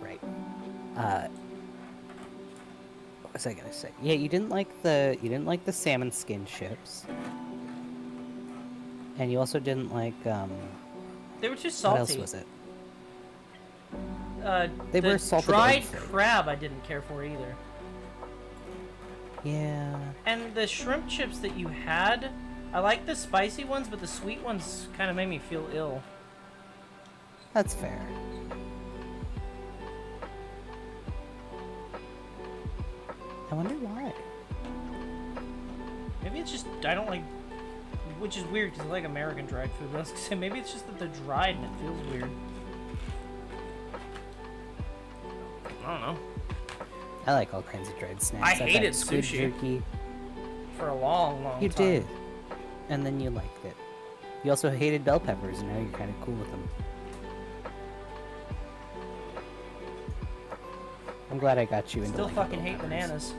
right. What was I gonna say? Yeah, you didn't like the salmon skin chips. And you also didn't like, They were too salty. what else was it? The They were salted dried egg flakes. crab I didn't care for either. Yeah. And the shrimp chips that you had, I like the spicy ones, but the sweet ones kind of made me feel ill. That's fair. I wonder why. Maybe it's just I don't like, which is weird because I like American dried food. But I was gonna say maybe it's just that they're dried and it feels weird. I don't know. I like all kinds of dried snacks. I I've had hated squid sushi. jerky. For a long, long You time. did. And then you liked it. You also hated bell peppers, and now you're kind of cool with them. I'm glad I got you into Still liking fucking bell hate peppers. bananas.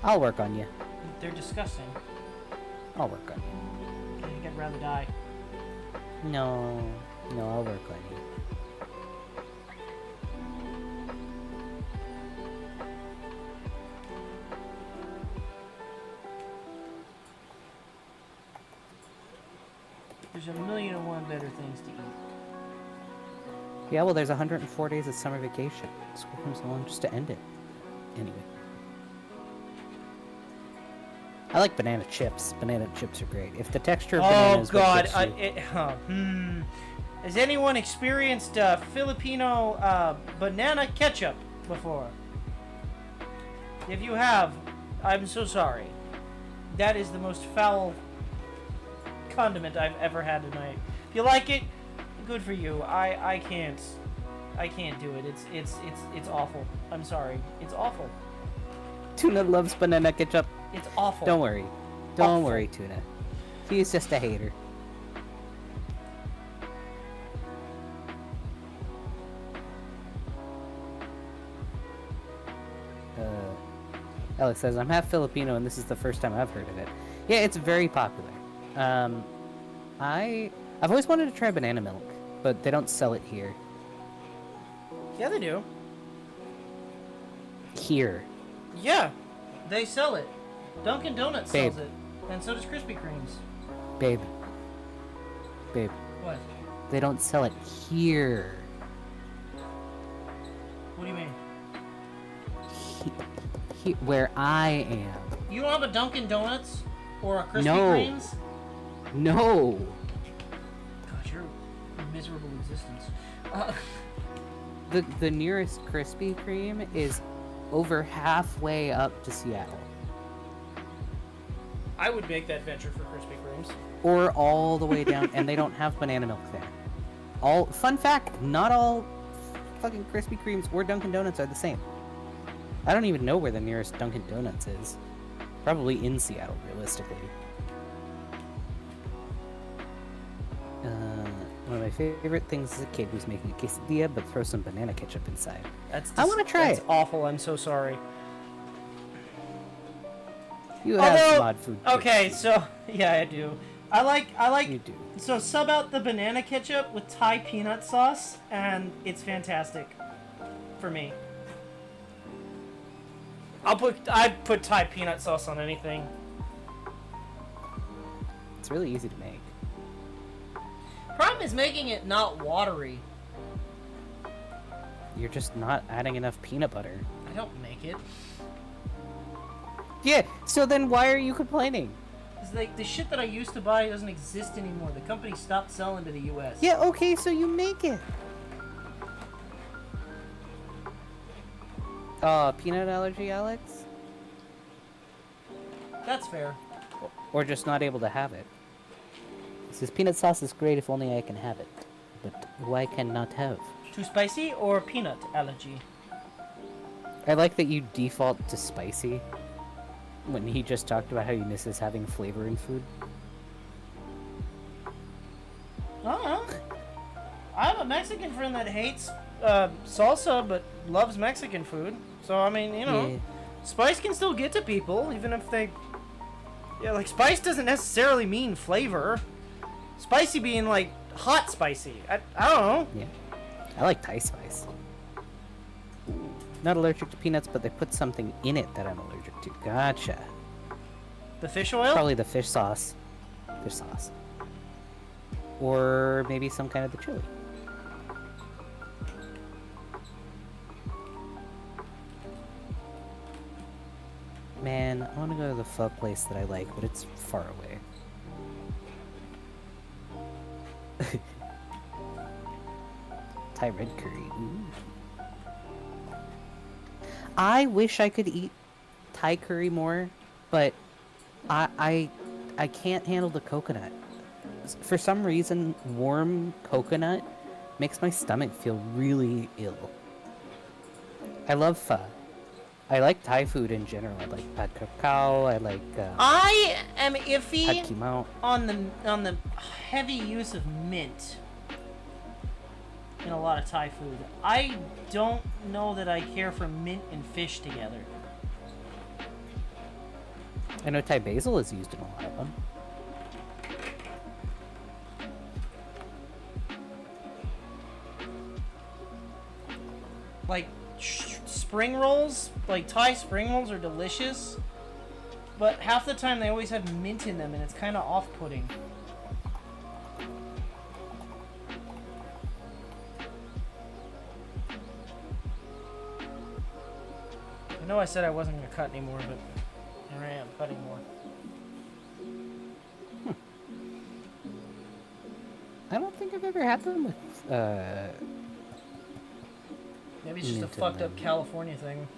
I'll work on you. They're disgusting. I'll work on you. I think I'd rather die. No, I'll work on you. There's 1,000,001 better things to eat. Yeah, well, there's 104 days of summer vacation. School comes along just to end it. Anyway. I like banana chips. Banana chips are great. If the texture of Oh bananas god, would get you... Has anyone experienced Filipino banana ketchup before? If you have, I'm so sorry. That is the most foul condiment I've ever had tonight. If you like it, good for you. I can't do it. It's awful. I'm sorry. It's awful. Tuna loves banana ketchup. It's awful. Don't worry. Don't Awful. worry, Tuna. He's just a hater. Alex says, I'm half Filipino and this is the first time I've heard of it. Yeah, it's very popular. I've always wanted to try banana milk, but they don't sell it here. Yeah, they do. Here. Yeah, they sell it. Dunkin' Donuts sells Babe. it, and so does Krispy Kremes. Babe. What? They don't sell it here. What do you mean? Where I am. You don't have a Dunkin' Donuts or a Krispy No. Kremes? No. God, you're a miserable existence. The nearest Krispy Kreme is over halfway up to Seattle. I would make that venture for Krispy Kremes. Or all the way down, and they don't have banana milk there. Fun fact, not all fucking Krispy Kremes or Dunkin' Donuts are the same. I don't even know where the nearest Dunkin' Donuts is. Probably in Seattle, realistically. One of my favorite things as a kid was making a quesadilla, but throw some banana ketchup inside. I want to try That's it. awful. I'm so sorry. You have mod food. Okay, too. so yeah, I do. I like. You do. So sub out the banana ketchup with Thai peanut sauce, and it's fantastic for me. I'd put Thai peanut sauce on anything. It's really easy to make. Problem is making it not watery. You're just not adding enough peanut butter. I don't make it. Yeah, so then why are you complaining? It's like the shit that I used to buy doesn't exist anymore. The company stopped selling to the U.S. Yeah, okay, so you make it. Peanut allergy, Alex? That's fair. Or just not able to have it. It says peanut sauce is great if only I can have it. But why cannot have? Too spicy or peanut allergy? I like that you default to spicy when he just talked about how he misses having flavor in food. I don't know. I have a Mexican friend that hates salsa but loves Mexican food. So, I mean, you know, Yeah. spice can still get to people, even if they... Yeah, like, spice doesn't necessarily mean flavor. Spicy being, like, hot spicy. I don't know. Yeah. I like Thai spice. Not allergic to peanuts, but they put something in it that I'm allergic to. Gotcha. The fish oil? Probably the fish sauce. Fish sauce. Or maybe some kind of the chili. Man, I want to go to the pho place that I like, but it's far away. Thai red curry. Ooh. I wish I could eat Thai curry more, but I can't handle the coconut. For some reason, warm coconut makes my stomach feel really ill. I love pho. I like Thai food in general. I like pad cacao. I like I am pad iffy kimao. on the heavy use of mint in a lot of Thai food. I don't know that I care for mint and fish together. I know Thai basil is used in a lot of them. Like spring rolls, like Thai spring rolls are delicious, but half the time they always have mint in them and it's kind of off-putting. I know I said I wasn't going to cut anymore, but here I am, cutting more. I don't think I've ever had them with Maybe it's just a mint in fucked up them. California thing.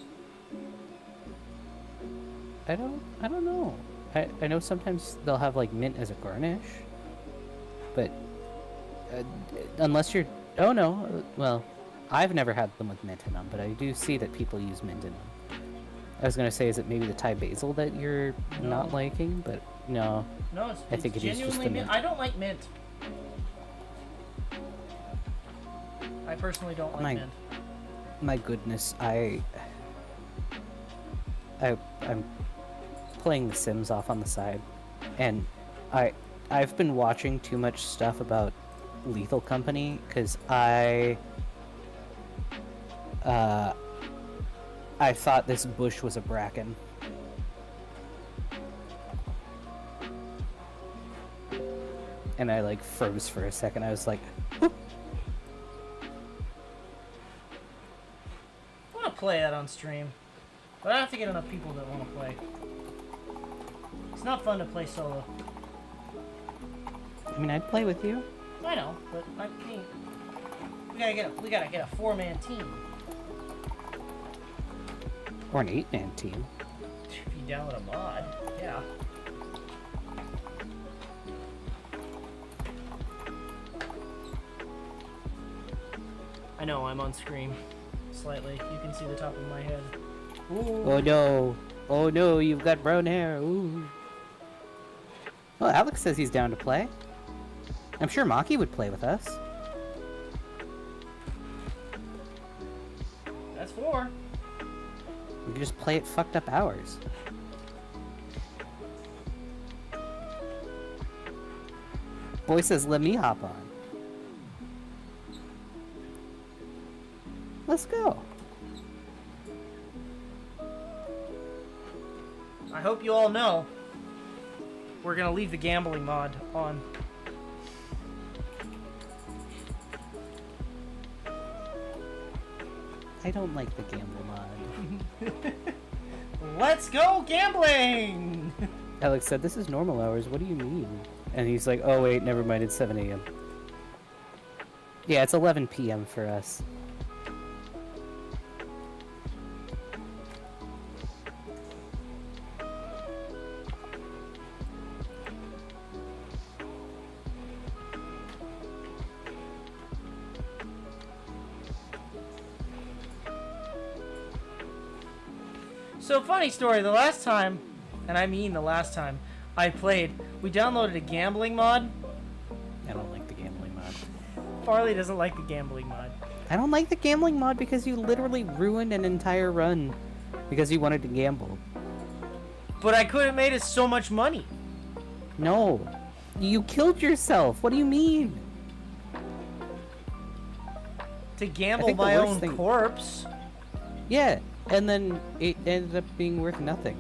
I don't know. I know sometimes they'll have like mint as a garnish, but unless you're well, I've never had them with mint in them, but I do see that people use mint in them. I was gonna say, is it maybe the Thai basil that you're not liking? But no. No, it's, I think it's it is just genuinely the mint. mint. I don't like mint. I personally don't like mint. My goodness, I'm playing The Sims off on the side, and I've been watching too much stuff about Lethal Company because I thought this bush was a bracken. And I like froze for a second. I was like, whoop. I want to play that on stream, but I have to get enough people that want to play. It's not fun to play solo. I mean, I'd play with you. I know, but I mean, we gotta get a 4-man team. Or an 8-man team. If you download a mod, yeah. I know, I'm on screen. Slightly. You can see the top of my head. Ooh. Oh no. Oh no, you've got brown hair. Ooh. Well, Alex says he's down to play. I'm sure Maki would play with us. That's 4. We could just play at fucked up hours. Boy says, let me hop on. Let's go. I hope you all know we're gonna leave the gambling mod on. I don't like the gamble mod. Let's go gambling! Alex said, this is normal hours. What do you mean? And he's like, oh wait, never mind. It's 7 a.m. Yeah, it's 11 p.m. for us. So, funny story, the last time, and I mean the last time, I played, we downloaded a gambling mod. I don't like the gambling mod. Farley doesn't like the gambling mod. I don't like the gambling mod because you literally ruined an entire run because you wanted to gamble. But I could have made us so much money. No. You killed yourself. What do you mean? To gamble think the my worst own thing- corpse. Yeah, and then it ended up being worth nothing.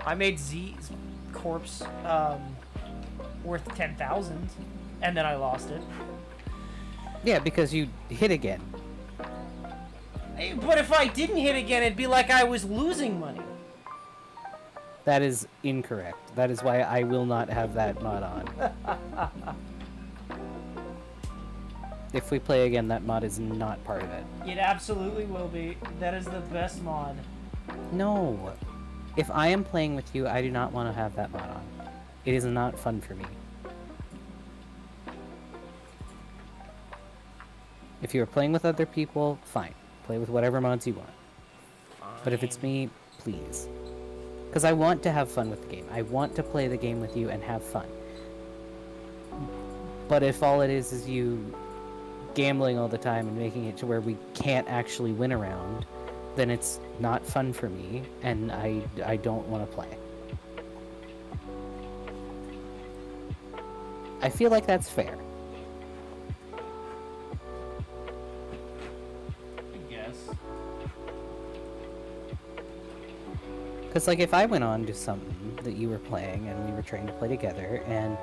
I made Z's corpse worth 10,000, and then I lost it. Yeah, because you hit again. But if I didn't hit again, it'd be like I was losing money. That is incorrect. That is why I will not have that mod on. If we play again, that mod is not part of it. It absolutely will be. That is the best mod. No. If I am playing with you, I do not want to have that mod on. It is not fun for me. If you're playing with other people, fine. Play with whatever mods you want. But if it's me, please. Because I want to have fun with the game. I want to play the game with you and have fun. But if all it is you gambling all the time and making it to where we can't actually win a round, then it's not fun for me, and I don't want to play. I feel like that's fair. I guess. Because, like, if I went on to something that you were playing and we were trying to play together, and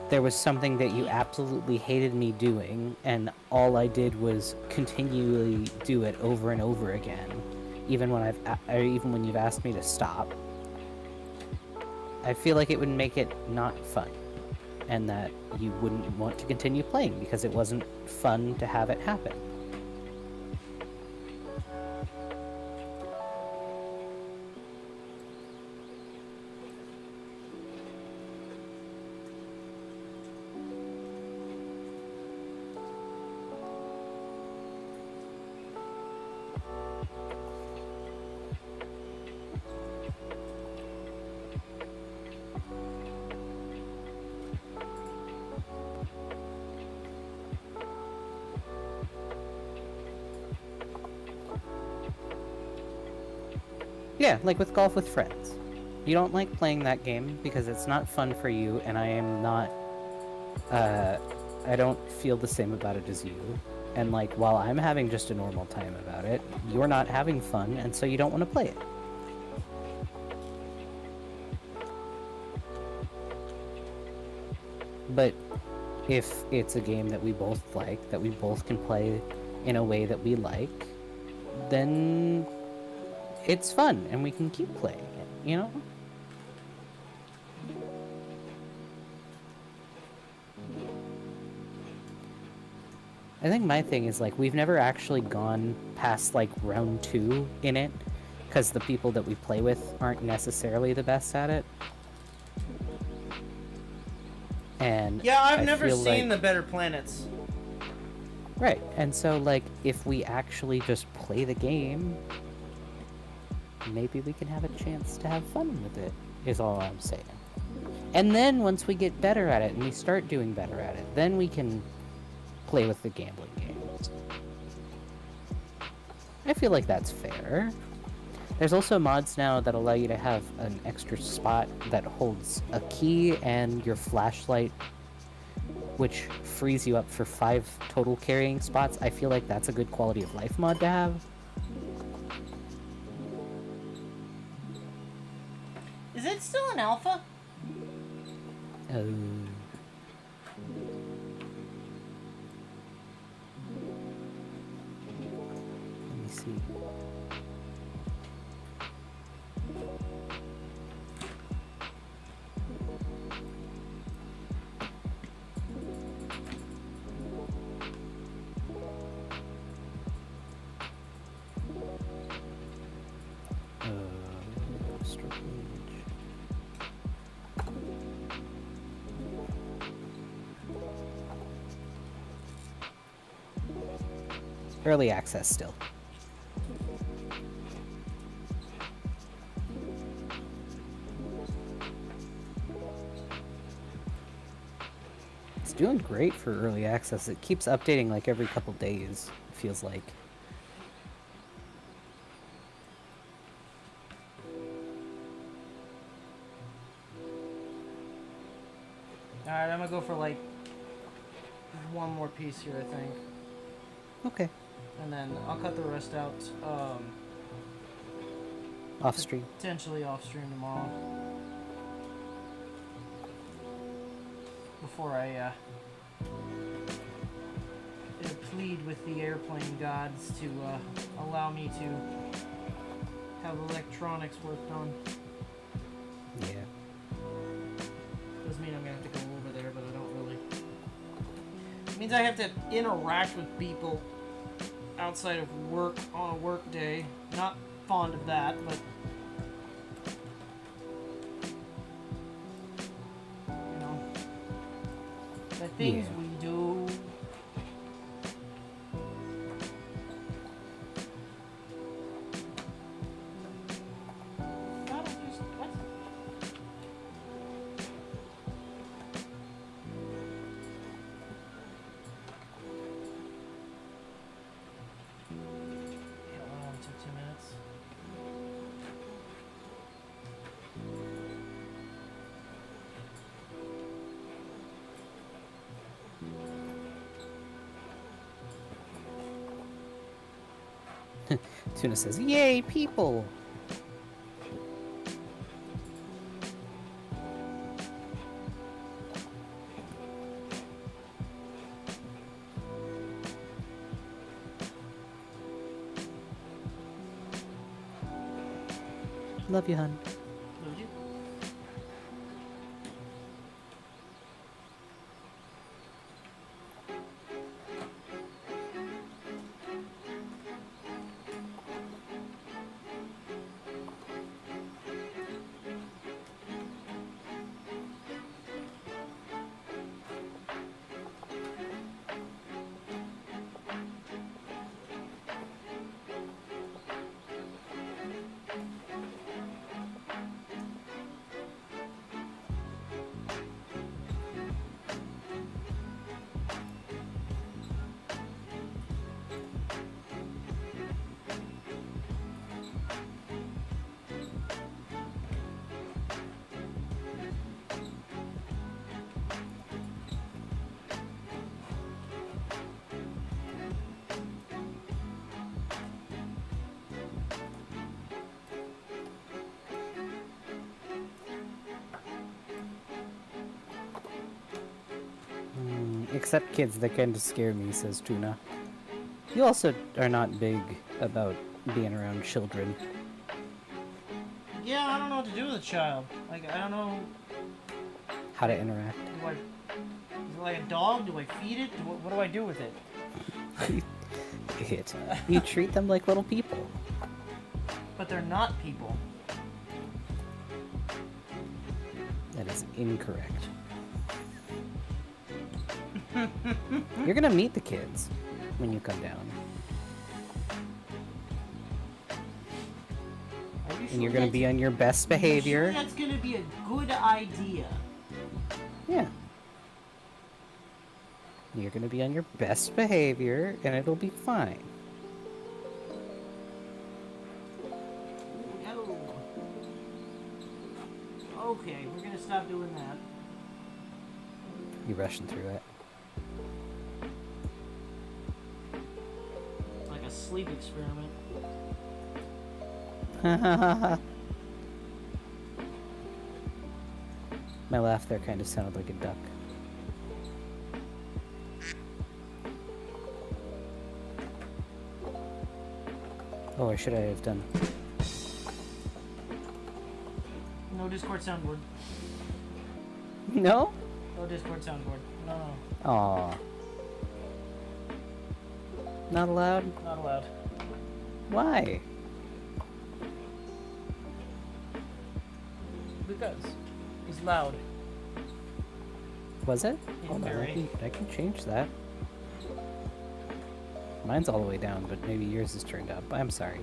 there was something that you absolutely hated me doing, and all I did was continually do it over and over again, even when you've asked me to stop, I feel like it would make it not fun, and that you wouldn't want to continue playing because it wasn't fun to have it happen. Yeah, like with Golf with Friends. You don't like playing that game because it's not fun for you, and I am not, I don't feel the same about it as you. And like, while I'm having just a normal time about it, you're not having fun, and so you don't want to play it. But if it's a game that we both like, that we both can play in a way that we like, then it's fun, and we can keep playing it, you know? I think my thing is, like, we've never actually gone past, like, round 2 in it, because the people that we play with aren't necessarily the best at it. And Yeah, I've I never feel seen like... the Better Planets. Right, and so, like, if we actually just play the game, maybe we can have a chance to have fun with it, is all I'm saying. And then once we get better at it and we start doing better at it, then we can play with the gambling games. I feel like that's fair. There's also mods now that allow you to have an extra spot that holds a key and your flashlight, which frees you up for 5 total carrying spots. I feel like that's a good quality of life mod to have. Is it still an alpha? Let me see. Early access still. It's doing great for early access. It keeps updating like every couple days, it feels like. Alright, I'm gonna go for like one more piece here, I think. Okay. And then I'll cut the rest out, Off stream. potentially off stream tomorrow. Before I, plead with the airplane gods to, allow me to have electronics worked on. Yeah. Does mean I'm gonna have to go over there, but I don't really means I have to interact with people outside of work on a work day. Not fond of that, but you know, the things we do. Tuna says, "Yay, people!" Love you, hun. Would you? Except kids, they kind of scare me, says Tuna. You also are not big about being around children. Yeah, I don't know what to do with a child. Like, I don't know. How to interact. Do I? Is it like a dog? Do I feed it? What do I do with it? You treat them like little people. But they're not people. That is incorrect. You're gonna meet the kids when you come down. And you're gonna be on your best behavior. Are you sure that's gonna be a good idea? Yeah. You're gonna be on your best behavior, and it'll be fine. No. Okay, we're gonna stop doing that. You rushing through it. Like a sleep experiment. My laugh there kind of sounded like a duck. Oh, or should I have done? No Discord soundboard. No? No Discord soundboard. No. Aw. Not allowed? Not allowed. Why? Because he's loud. Was it? He's Hold on, very- I can change that. Mine's all the way down, but maybe yours is turned up. I'm sorry.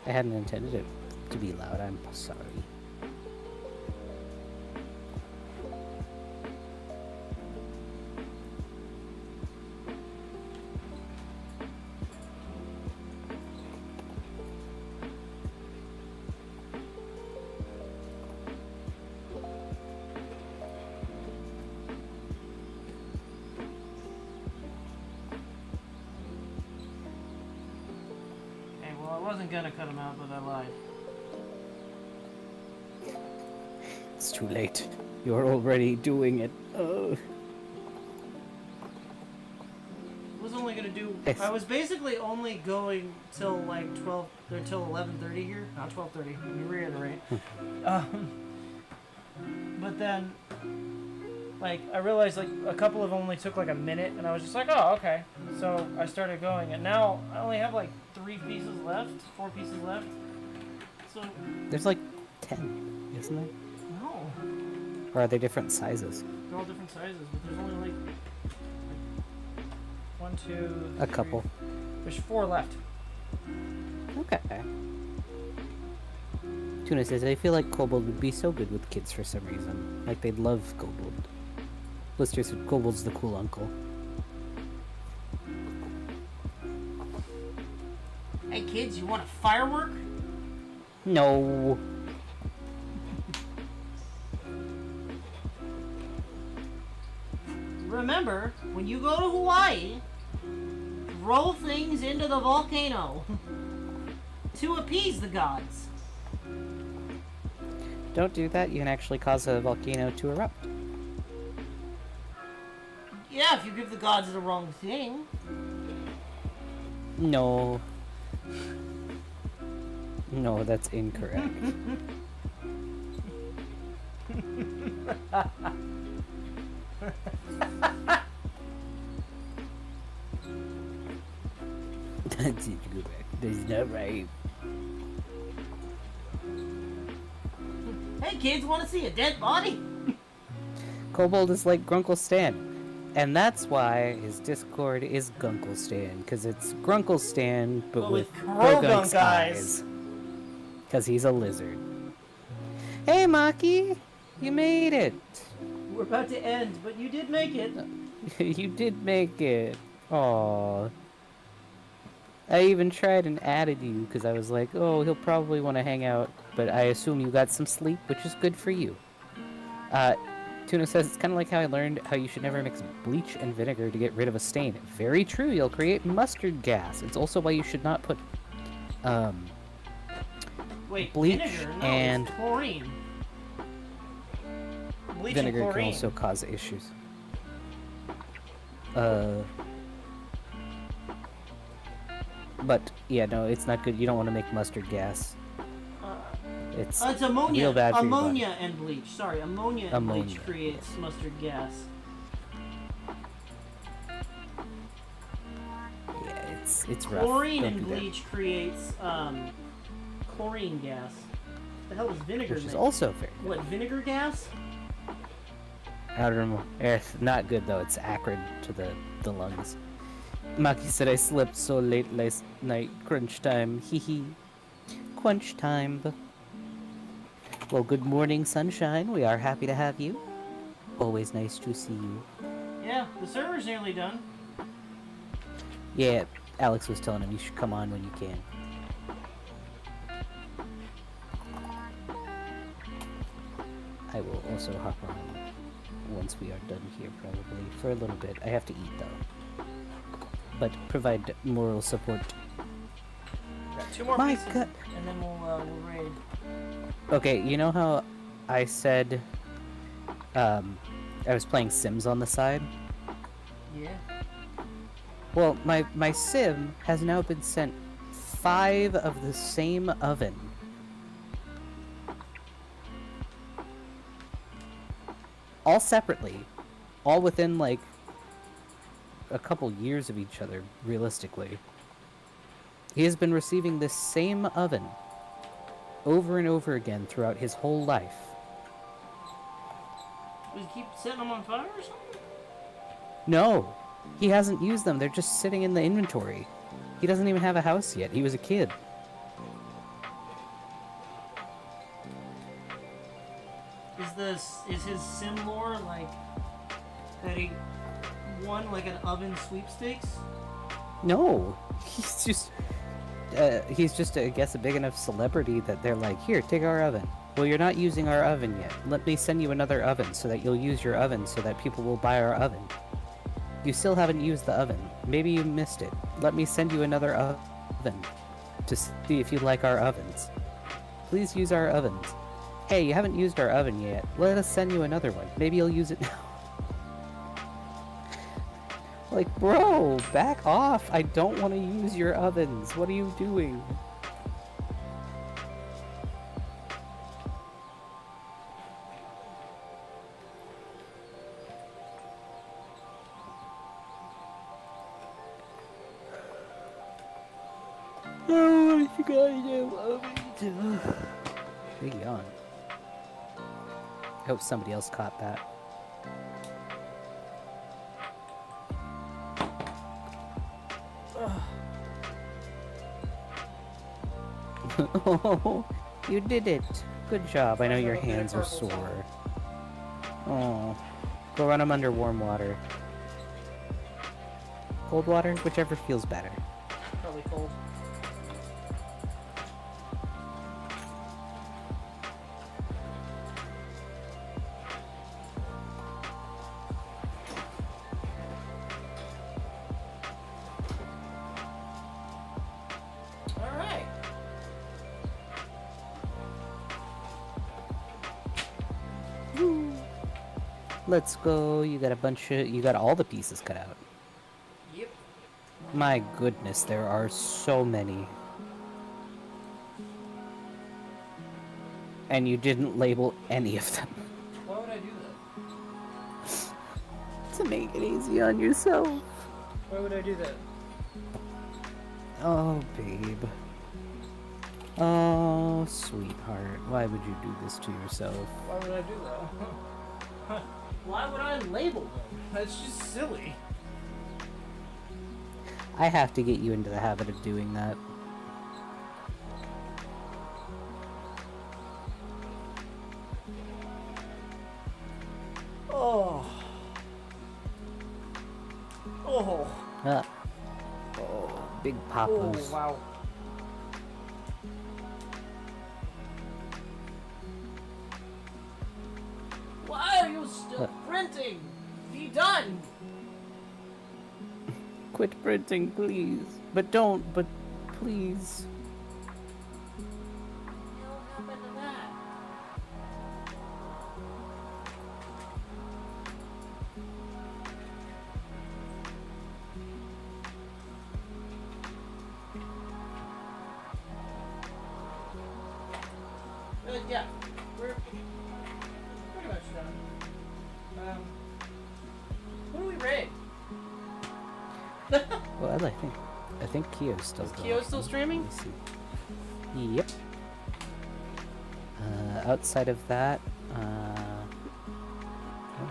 I hadn't intended it to be loud. I'm sorry. I wasn't gonna cut him out, but I lied. It's too late. You're already doing it. I was only gonna do. Yes. I was basically only going till like 12 or till 11:30 here, not 12:30. Let me reiterate. But then Like, I realized, like, a couple of them only took, like, a minute, and I was just like, oh, okay. So I started going, and now I only have, like, 4 pieces left. So, There's like 10, isn't there? no. Or are they different sizes? They're all different sizes, but there's only, like 1, 2, A couple. There's 4 left. Okay. Tuna says, I feel like Kobold would be so good with kids for some reason. Like they'd love Kobold. Blister said Kobold's the cool uncle. Hey, kids, you want a firework? No. Remember, when you go to Hawaii, throw things into the volcano to appease the gods. Don't do that, you can actually cause a volcano to erupt. Yeah, if you give the gods the wrong thing. No. No, that's incorrect. That's incorrect. That's not right. Hey kids, want to see a dead body? Kobold is like Grunkle Stan. And that's why his Discord is Gunkle Stan, because it's Grunkle Stan, but with Krogunk's eyes. Because he's a lizard. Hey, Maki! You made it! We're about to end, but you did make it. You did make it. Aww. I even tried and added you, because I was like, oh, he'll probably want to hang out, but I assume you got some sleep, which is good for you. Tuna says, it's kind of like how I learned how you should never mix bleach and vinegar to get rid of a stain. Very true, you'll create mustard gas. It's also why you should not put, Wait, bleach vinegar? No, and it's chlorine. Bleach vinegar and can chlorine. also cause issues. But, yeah, no, it's not good. You don't want to make mustard gas. It's ammonia. real bad for your body. Ammonia and bleach. Sorry, ammonia and bleach Ammonia. creates mustard gas. Yeah, it's rough. Chlorine Don't and do that. bleach creates chlorine gas. The hell is vinegar? Which is make? also very good. What, vinegar gas? I don't know. It's not good though. It's acrid to the lungs. Maki said I slept so late last night. Crunch time. Hee hee. Crunch time. Well, good morning, sunshine. We are happy to have you. Always nice to see you. Yeah, the server's nearly done. Yeah, Alex was telling him you should come on when you can. I will also hop on once we are done here, probably, for a little bit. I have to eat, though. But provide moral support. Got 2 more My pieces, God. and then we'll raid. Okay, you know how I said I was playing Sims on the side? Yeah. Well, my sim has now been sent 5 of the same oven. All separately. All within, like, a couple years of each other, realistically. He has been receiving this same oven over and over again throughout his whole life. Does he keep setting them on fire or something? No, he hasn't used them. They're just sitting in the inventory. He doesn't even have a house yet. He was a kid. Is his sim lore like that he won like an oven sweepstakes? No, he's just, I guess, a big enough celebrity that they're like, here, take our oven. Well, you're not using our oven yet. Let me send you another oven so that you'll use your oven so that people will buy our oven. You still haven't used the oven. Maybe you missed it. Let me send you another oven to see if you like our ovens. Please use our ovens. Hey, you haven't used our oven yet. Let us send you another one. Maybe you'll use it now. Like, bro, back off. I don't want to use your ovens. What are you doing? Oh, what you guys do? Big yawn. I hope somebody else caught that. Oh, you did it. Good job. I know your hands are sore. Oh, go run them under warm water. Cold water? Whichever feels better. Probably cold. Alright. Let's go. You got all the pieces cut out. Yep. My goodness, there are so many. And you didn't label any of them. Why would I do that? To make it easy on yourself. Why would I do that? Oh, babe. Oh, sweetheart. Why would you do this to yourself? Why would I do that? Why would I label them? That's just silly. I have to get you into the habit of doing that. Oh. Oh. Ah. Oh, big papas. Oh, wow. Why are you still printing? Be done! Quit printing, please. But please. What happened to that? Yeah, we're pretty much done. What do we rate? Well, I think Kyo's still going. Kyo still streaming? Let me see. Yep. Outside of that,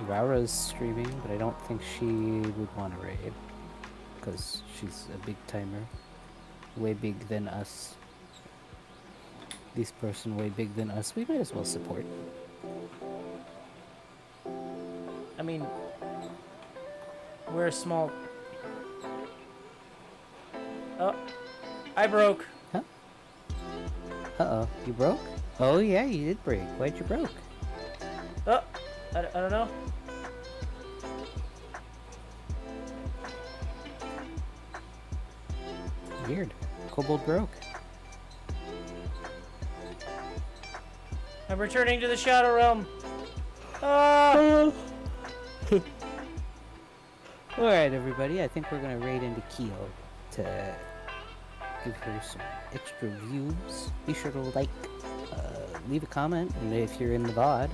Raura's streaming, but I don't think she would want to raid. Because she's a big timer. Way big than us. This person way big than us. We might as well support. I mean, we're a small... Oh, I broke. Huh? Uh-oh, you broke? Oh yeah, you did break. Why'd you broke? Oh, I don't know. Weird. Kobold broke. I'm returning to the Shadow Realm. Ah! Alright, everybody. I think we're going to raid into Kyo to give her some extra views. Be sure to like, leave a comment and if you're in the VOD.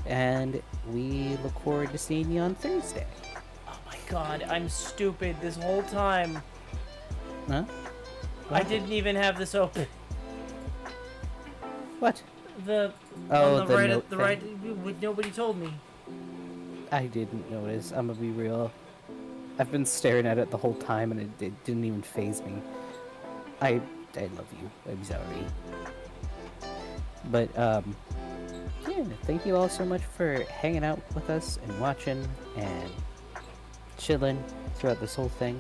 And we look forward to seeing you on Thursday. Oh my god, I'm stupid this whole time. Huh? I didn't even have this open. What? The Oh, the note the thing. right. Nobody told me. I didn't notice. I'm gonna be real. I've been staring at it the whole time and it didn't even faze me. I love you. I'm sorry. But, yeah, thank you all so much for hanging out with us and watching and chilling throughout this whole thing.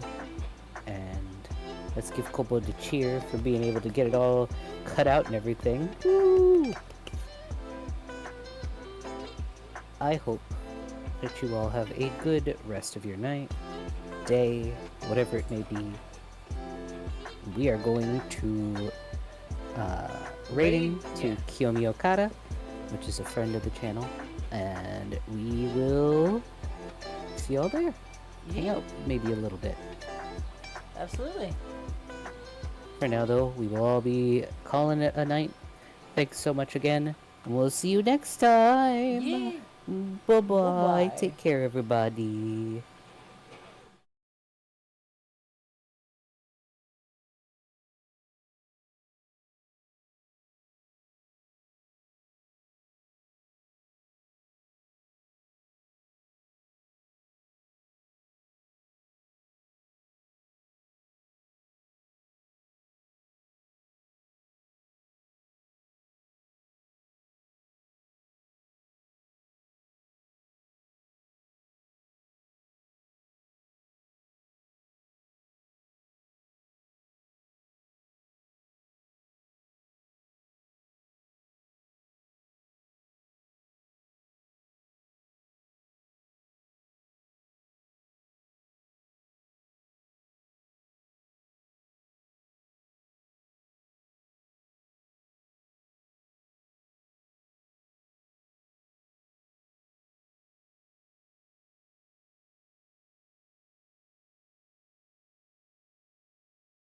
And let's give Kobold a cheer for being able to get it all cut out and everything. Woo! I hope that you all have a good rest of your night, day, whatever it may be. We are going to rating to Kiyomi Okada, which is a friend of the channel, and we will see y'all there. Hang out maybe a little bit. Absolutely. For now, though, we will all be calling it a night. Thanks so much again, and we'll see you next time. Yeah. Bye-bye. Bye-bye. Take care, everybody.